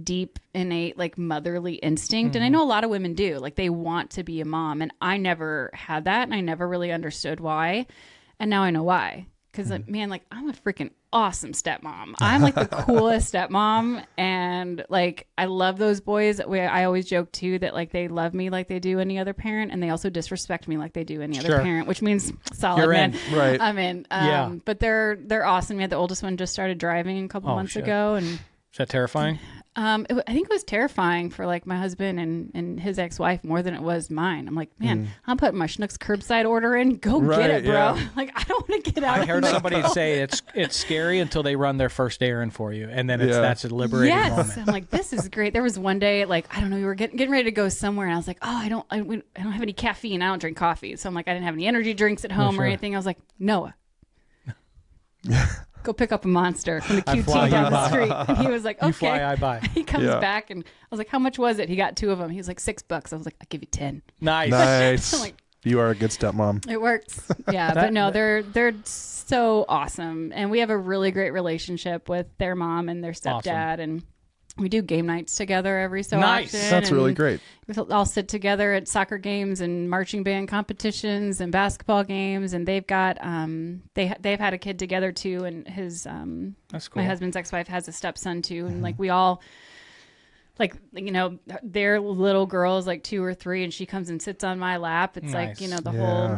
deep, innate, like motherly instinct. And I know a lot of women do, like they want to be a mom. And I never had that. And I never really understood why. And now I know why. Because man, like I'm a freaking awesome stepmom. I'm like the coolest stepmom, and like I love those boys. I always joke too that like they love me like they do any other parent, and they also disrespect me like they do any other parent, which means solid. You're man. in. Right. I'm in. But they're awesome. We had the oldest one just started driving a couple months ago, and is that terrifying? I think it was terrifying for like my husband and his ex-wife more than it was mine. I'm like, man, I'm putting my Schnucks curbside order in. Go get it, bro. Yeah. Like I don't want to get out. I heard somebody say it's scary until they run their first errand for you, and then that's a liberating moment. I'm like, this is great. There was one day, like I don't know, we were getting ready to go somewhere, and I was like, oh, I don't have any caffeine. I don't drink coffee, so I'm like, I didn't have any energy drinks at home or anything. I was like, Noah. Go pick up a Monster from the QT down the street. And he was like, okay. You fly, I buy. He comes back and I was like, how much was it? He got 2 of them. He was like, $6. I was like, I'll give you 10. Nice. I'm like, You are a good stepmom. it works. Yeah. But no, they're so awesome. And we have a really great relationship with their mom and their stepdad. And we do game nights together every so often. That's really great. We'll all sit together at soccer games and marching band competitions and basketball games. And they've got they've had a kid together too. And his That's cool. my husband's ex-wife has a stepson too. And like we all, like, you know, their little girl is like 2 or 3 and she comes and sits on my lap. It's like, you know,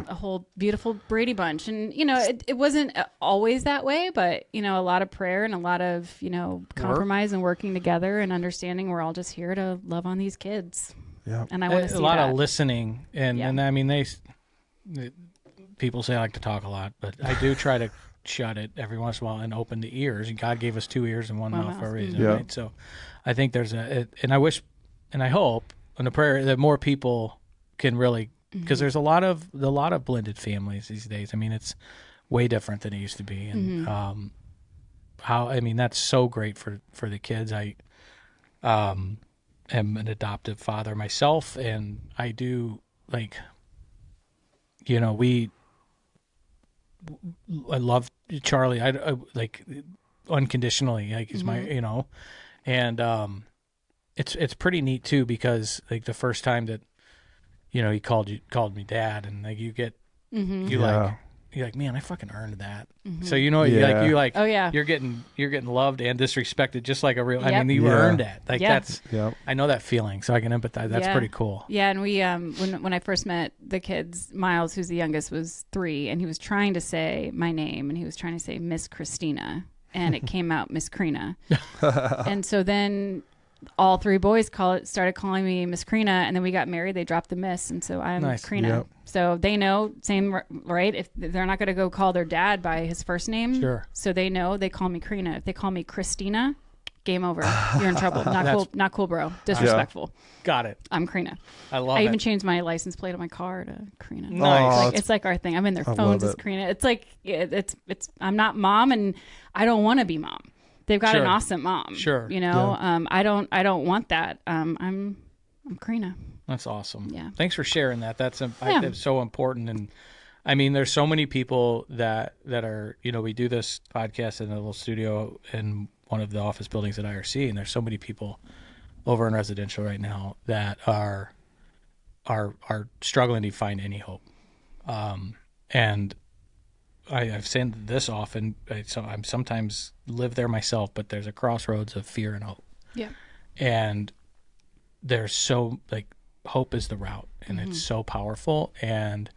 a whole beautiful Brady Bunch. And, you know, it wasn't always that way, but, you know, a lot of prayer and a lot of, you know, compromise and working together and understanding we're all just here to love on these kids. Yeah. And I want to see a lot that. of listening. And I mean, people say I like to talk a lot, but I do try to shut it every once in a while and open the ears. And God gave us 2 ears and one mouth for a reason, right? So I think there's and I wish and I hope in a prayer that more people can really, because there's a lot of blended families these days. I mean, it's way different than it used to be. And that's so great for the kids. I am an adoptive father myself, and I do, like, you know, I love Charlie. I like unconditionally, like he's my, you know, and it's pretty neat too, because like the first time that, you know, he called me dad, and like you get you're like, man, I fucking earned that. So you know, you're like, oh yeah, you're getting loved and disrespected just like a real. I mean, you earned that. Like that's, I know that feeling, so I can empathize. That's pretty cool. Yeah, and we when I first met the kids, Miles, who's the youngest, was 3, and he was trying to say my name, and he was trying to say Miss Christina, and it came out Miss Crina, and so then all 3 boys started calling me Miss Crina, and then we got married. They dropped the Miss, and so I'm Crina. Yep. So they know, same, right? If they're not going to go call their dad by his first name, so they know they call me Crina. If they call me Christina, game over. You're in trouble. Not cool, bro. Disrespectful. Got it. I'm Crina. I love it. I even changed my license plate on my car to Crina. Nice. It's like our thing. I'm in their phones as Crina. It's like it's. I'm not mom, and I don't want to be mom. They've got an awesome mom. Sure. You know, I don't want that. I'm Crina. That's awesome. Yeah. Thanks for sharing that. That's so important. And I mean, there's so many people that are, you know, we do this podcast in a little studio in one of the office buildings at IRC, and there's so many people over in residential right now that are struggling to find any hope. And I've said this often, so I'm sometimes live there myself, but there's a crossroads of fear and hope. Yeah. And there's so, like, hope is the route, and it's so powerful. And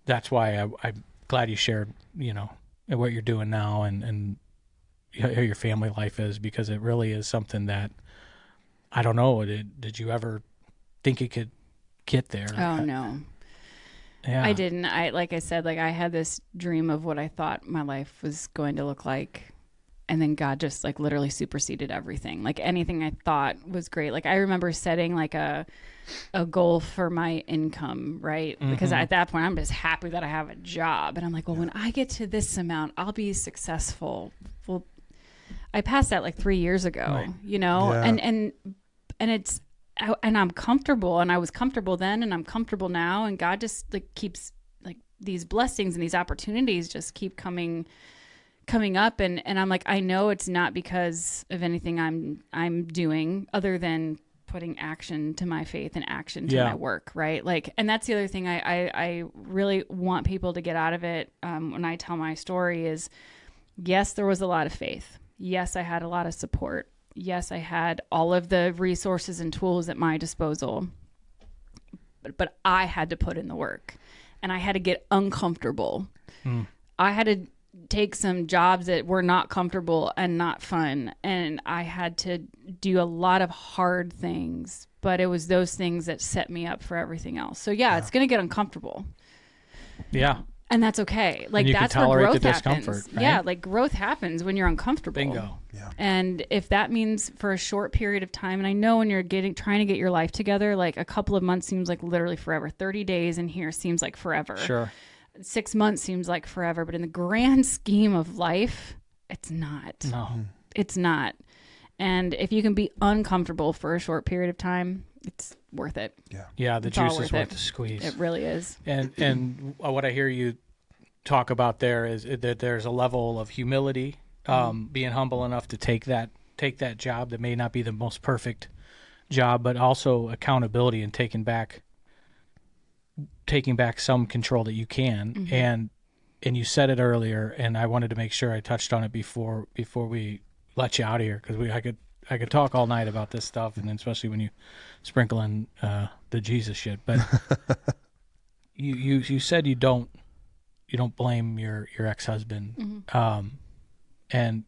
that's why I'm glad you shared, you know, what you're doing now and how your family life is, because it really is something that, I don't know, did you ever think it could get there? Oh, no. Yeah. I didn't. Like I said, like I had this dream of what I thought my life was going to look like. And then God just like literally superseded everything. Like anything I thought was great. Like I remember setting like a goal for my income, right? Because at that point I'm just happy that I have a job. And I'm like, well, when I get to this amount, I'll be successful. Well, I passed that like 3 years ago, you know, and it's, and I'm comfortable, and I was comfortable then, and I'm comfortable now. And God just like keeps like these blessings and these opportunities just keep coming coming up, and I'm like, I know it's not because of anything I'm doing other than putting action to my faith and action to my work, right? Like, and that's the other thing I really want people to get out of it when I tell my story is, yes, there was a lot of faith. Yes, I had a lot of support. Yes, I had all of the resources and tools at my disposal, but I had to put in the work, and I had to get uncomfortable. I had to take some jobs that were not comfortable and not fun, and I had to do a lot of hard things, but it was those things that set me up for everything else. So it's going to get uncomfortable. Yeah. And that's okay. Like, you that's can tolerate where growth the discomfort, happens. right? Yeah, like growth happens when you're uncomfortable. Bingo. Yeah. And if that means for a short period of time, and I know when you're trying to get your life together, like a couple of months seems like literally forever. 30 days in here seems like forever. Sure. 6 months seems like forever, but in the grand scheme of life, it's not. No. It's not. And if you can be uncomfortable for a short period of time, it's worth it. Yeah, the It's all juice is worth worth it. the squeeze. It really is. And what I hear you talk about there is that there's a level of humility, being humble enough to take that job that may not be the most perfect job, but also accountability and taking back some control that you can. And you said it earlier, and I wanted to make sure I touched on it before we let you out of here, because I could talk all night about this stuff, and then especially when you sprinkle in the Jesus shit. But you said you don't blame your ex-husband, and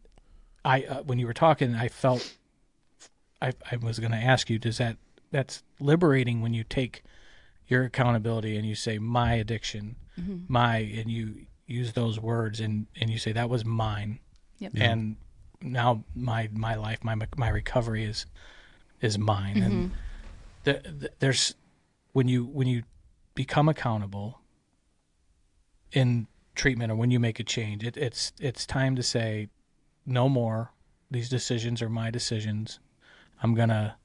I when you were talking, I felt I was going to ask you, that's liberating when you take your accountability and you say my addiction, and you use those words and you say that was mine, and now my life, my recovery is mine. And there's when you become accountable in treatment, or when you make a change, it's time to say no more. These decisions are my decisions. I'm gonna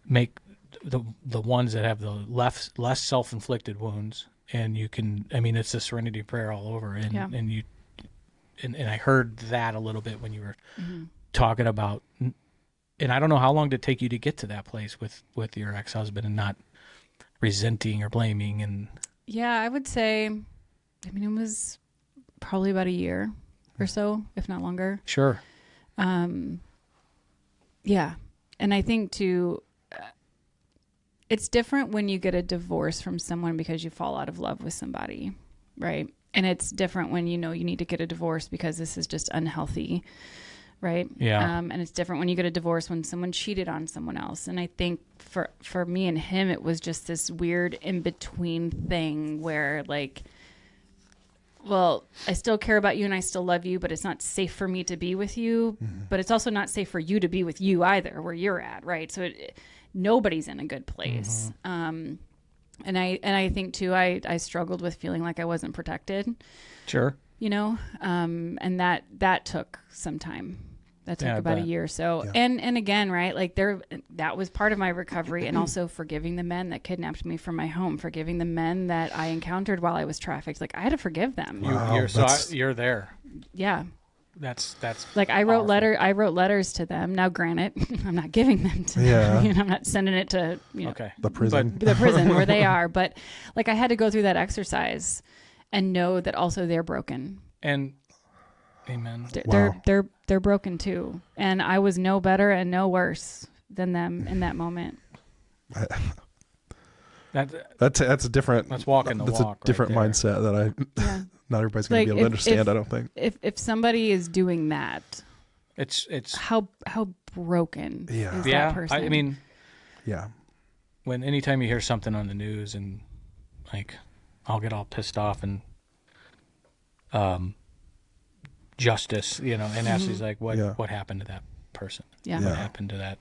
make the ones that have the less self-inflicted wounds, and you can. I mean, it's the serenity prayer all over, and you. And I heard that a little bit when you were talking about, and I don't know how long did it take you to get to that place with your ex-husband and not resenting or blaming. And I would say, I mean, it was probably about a year or so, if not longer. Sure. Yeah. And I think too, it's different when you get a divorce from someone because you fall out of love with somebody, right? And it's different when you know you need to get a divorce because this is just unhealthy, right? Yeah. And it's different when you get a divorce when someone cheated on someone else. And I think for me and him, it was just this weird in-between thing where, like, well, I still care about you and I still love you, but it's not safe for me to be with you. But it's also not safe for you to be with you either, where you're at, right? So nobody's in a good place. And I think too, I struggled with feeling like I wasn't protected. Sure. You know, and that took some time. That took about a year or so. Yeah. And again, right, like that was part of my recovery, and also forgiving the men that kidnapped me from my home, forgiving the men that I encountered while I was trafficked. Like, I had to forgive them. Wow, you're there. Yeah. That's like I wrote letters to them. Now, granted, I'm not giving them to them. You know, I'm not sending it to the prison, the prison where they are. But like, I had to go through that exercise and know that also they're broken. And amen. They're broken too, and I was no better and no worse than them in that moment. That's a different. That's walking the walk. That's a different mindset that not everybody's going to be able to understand. I don't think. If somebody is doing that, it's how broken is that person? I mean, yeah. Anytime you hear something on the news, and like, I'll get all pissed off, and justice, and Ashley's like, what happened to that person? What happened to that?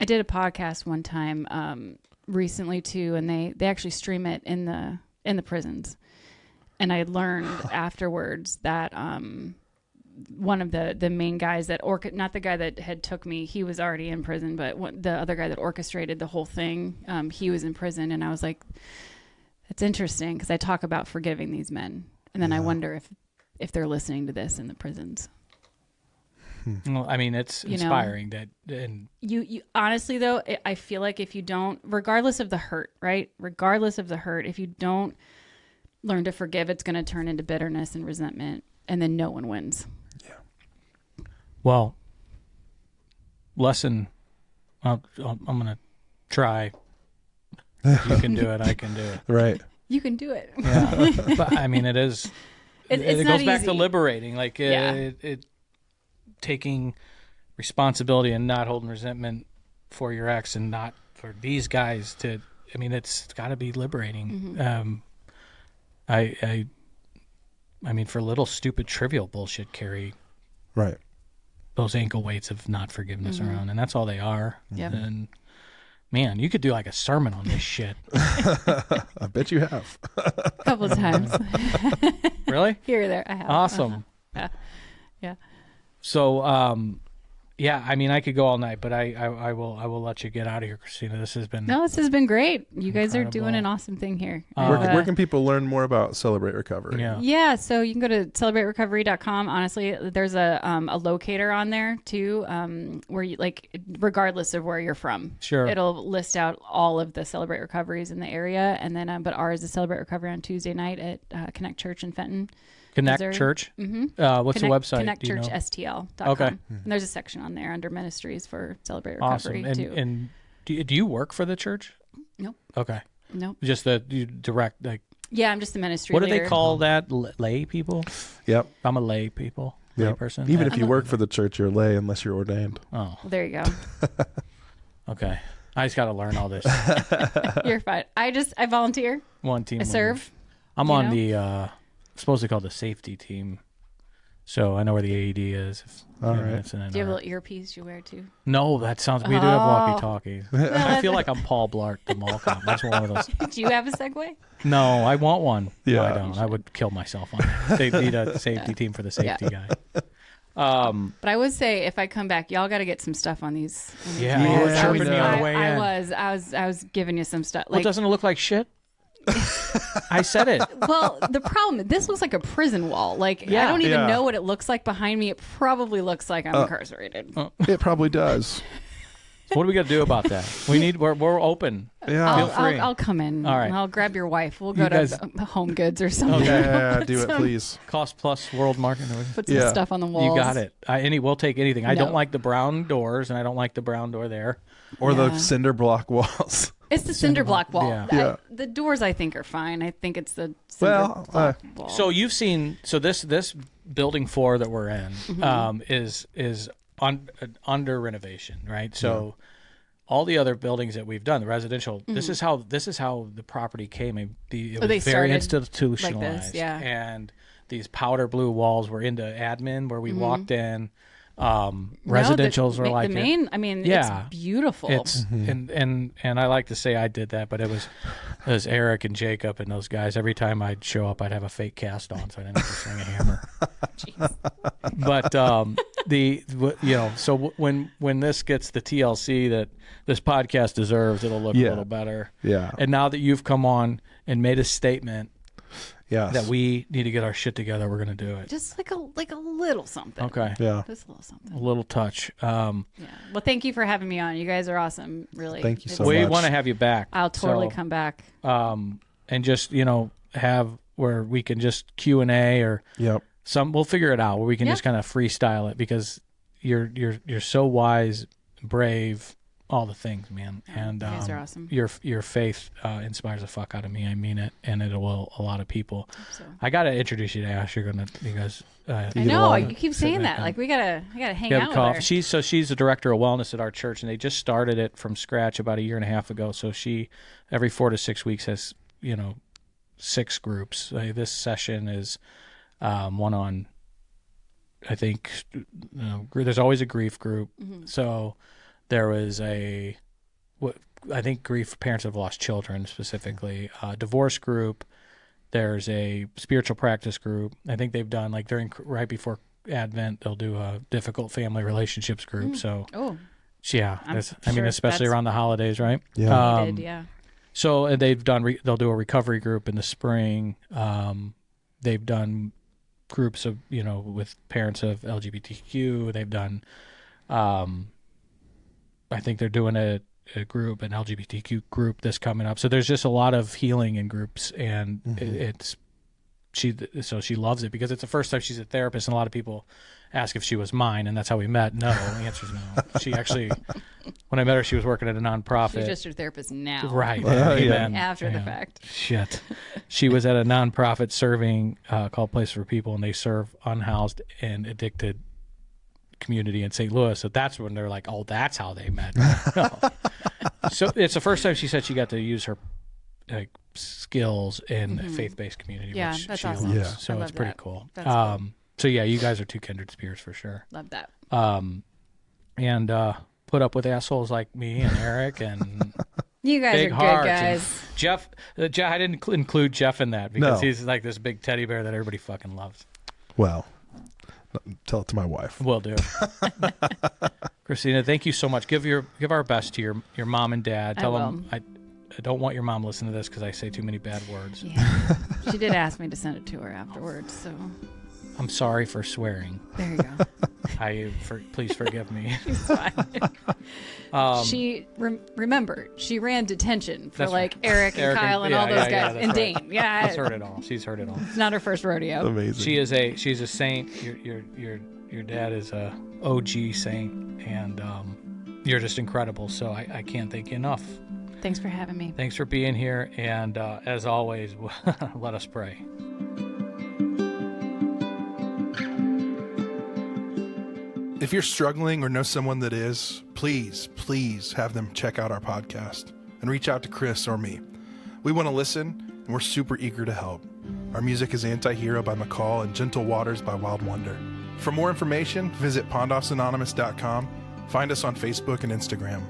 I did a podcast one time recently too, and they actually stream it in the prisons. And I learned afterwards that one of the main guys that not the guy that had took me, he was already in prison, but the other guy that orchestrated the whole thing, he was in prison. And I was like, it's interesting because I talk about forgiving these men, and then I wonder if if they're listening to this in the prisons. Well, I mean, it's inspiring that. And you honestly though, I feel like if you don't, regardless of the hurt, right? Regardless of the hurt, if you don't learn to forgive, it's going to turn into bitterness and resentment, and then no one wins. Yeah. Well, lesson. I'm going to try. You can do it. I can do it. Right. You can do it. Yeah. But I mean, it is. It's it not goes back easy. to liberating, like it taking responsibility and not holding resentment for your ex and not for these guys to. I mean, it's got to be liberating. I mean, for little stupid trivial bullshit, carry Right. those ankle weights of not forgiveness around, and that's all they are. Yep. And man, you could do like a sermon on this shit. I bet you have. A couple of times. Really? Here or there, I have. Awesome. Yeah. So, yeah, I mean, I could go all night, but I will let you get out of here, Christina. This has been No, this has been great. You guys are Incredible. doing an awesome thing here. Where can people learn more about Celebrate Recovery? Yeah, so you can go to celebraterecovery.com. Honestly, there's a locator on there too, where you regardless of where you're from, Sure. it'll list out all of the Celebrate Recoveries in the area, and then but ours is Celebrate Recovery on Tuesday night at Connect Church in Fenton. Connect Missouri. Church. Mm-hmm. What's the website? Do you know? ConnectChurchSTL.com. Okay. And there's a section on there under ministries for Celebrate Awesome. Recovery too. And do you work for the church? Nope. Okay. Nope. Just that you direct Yeah, I'm just the ministry what do leader. they call that? Lay people? Yep. I'm a lay people. Lay Yep. person. Even if you work for the church, you're lay unless you're ordained. Oh, Well, there you go. okay. I just got to learn all this. You're fine. I volunteer. One team. I serve. I'm you on know? the supposedly called the safety team. So I know where the AED is. All Yeah, right. it's in an Do you have a hour. little earpiece you wear too? No, that sounds. We do have walkie-talkies. I feel like I'm Paul Blart, the mall cop. That's one of those. Do you have a Segway? No, I want one. Yeah. No, I don't. I would kill myself on it. They need a safety team for the safety guy. But I would say if I come back, y'all got to get some stuff on these. Yeah, you were I chirping was- me on the way I in. I was giving you some stuff. Well, doesn't it look like shit? I said it. Well, the problem, this looks like a prison wall. I Yeah. don't even Yeah. know what it looks like behind me. It probably looks like I'm incarcerated. It probably does. So what do we got to do about that? We're open. Yeah. Feel free. I'll come in. All right. I'll grab your wife. We'll go You guys- to Home Goods or something. Yeah, do it, please. Cost plus world market. Put some Yeah. stuff on the walls. You got it. We'll take anything. I No. don't like the brown doors, and I don't like the brown door there. Or Yeah. the cinder block walls. It's the cinder block wall. Yeah. Yeah. The doors I think are fine. I think it's the cinder block wall. So you've seen. So this building 4 that we're in is under renovation, right? So all the other buildings that we've done, the residential, this is how the property came. It was they very started institutionalized, like this, yeah. And these powder blue walls were into admin where we walked in. No, Residentials were the like main. I mean, Yeah. it's beautiful. It's and I like to say I did that, but it was Eric and Jakob and those guys. Every time I'd show up, I'd have a fake cast on, so I didn't have to swing a hammer. But so when this gets the TLC that this podcast deserves, it'll look a little better. Yeah. And now that you've come on and made a statement Yes. that we need to get our shit together, we're going to do it. Just like a little something. Okay. Yeah. Just a little something. A little touch. Yeah. Well, thank you for having me on. You guys are awesome. Really. Thank you so It's- We much. want to have you back. I'll totally So, come back. and just have where we can just Q&A or Yep. we'll figure it out where we can Yeah. just kind of freestyle it, because you're so wise, brave, all the things, man. And you guys are awesome. your faith inspires the fuck out of me. I mean it, and it will a lot of people. So. I got to introduce you to Ash. You guys I get know along. you keep saying that. Like I gotta hang have out with coffee. her. She's the director of wellness at our church, and they just started it from scratch about a year and a half ago. So she every 4 to 6 weeks has 6 groups. This session is one on, I think, there's always a grief group. So there was I think grief for parents that have lost children, specifically divorce group. There's a spiritual practice group. I think they've done right before Advent, they'll do a difficult family relationships group. So Oh, yeah, I'm especially that's around the holidays, right? Yeah. needed, yeah. So they've done. They'll do a recovery group in the spring. They've done groups of, with parents of LGBTQ. They've done, I think they're doing an LGBTQ group that's coming up. So there's just a lot of healing in groups, and she loves it because it's the first time she's a therapist, and a lot of people ask if she was mine, and that's how we met. No, the answer is no. She actually, when I met her, she was working at a nonprofit. She's just your therapist now. Right. After the fact. Shit. She was at a nonprofit serving called Place for People, and they serve unhoused and addicted community in St. Louis. So that's when they're like, oh, that's how they met. No. So it's the first time she said she got to use her skills in a faith-based community. Yeah, which that's she awesome. loves. Yeah. So it's pretty cool. That's cool. So yeah, you guys are two kindred spirits for sure. Love that. And put up with assholes like me and Eric and You guys big are hearts. good And guys. Jeff, I didn't include Jeff in that because No. he's like this big teddy bear that everybody fucking loves. Well, tell it to my wife. Will do. Christina, thank you so much. Give our best to your mom and dad. Tell them I don't want your mom listening to this because I say too many bad words. Yeah. She did ask me to send it to her afterwards, so I'm sorry for swearing. there you go. Please forgive me. She's fine. She remember she ran detention for That's like right. Eric and Eric Kyle and- and all yeah, those yeah, guys that's and right. Dane. Yeah, She's heard it all. She's heard it all. it's not her first rodeo. Amazing. She's a saint. Your dad is a OG saint, and you're just incredible. So I can't thank you enough. Thanks for having me. Thanks for being here, and as always, let us pray. If you're struggling or know someone that is, please have them check out our podcast and reach out to Chris or me. We want to listen, and we're super eager to help. Our music is Anti-Hero by McCall and Gentle Waters by Wild Wonder. For more information, visit pondoffsanonymous.com. Find us on Facebook and Instagram.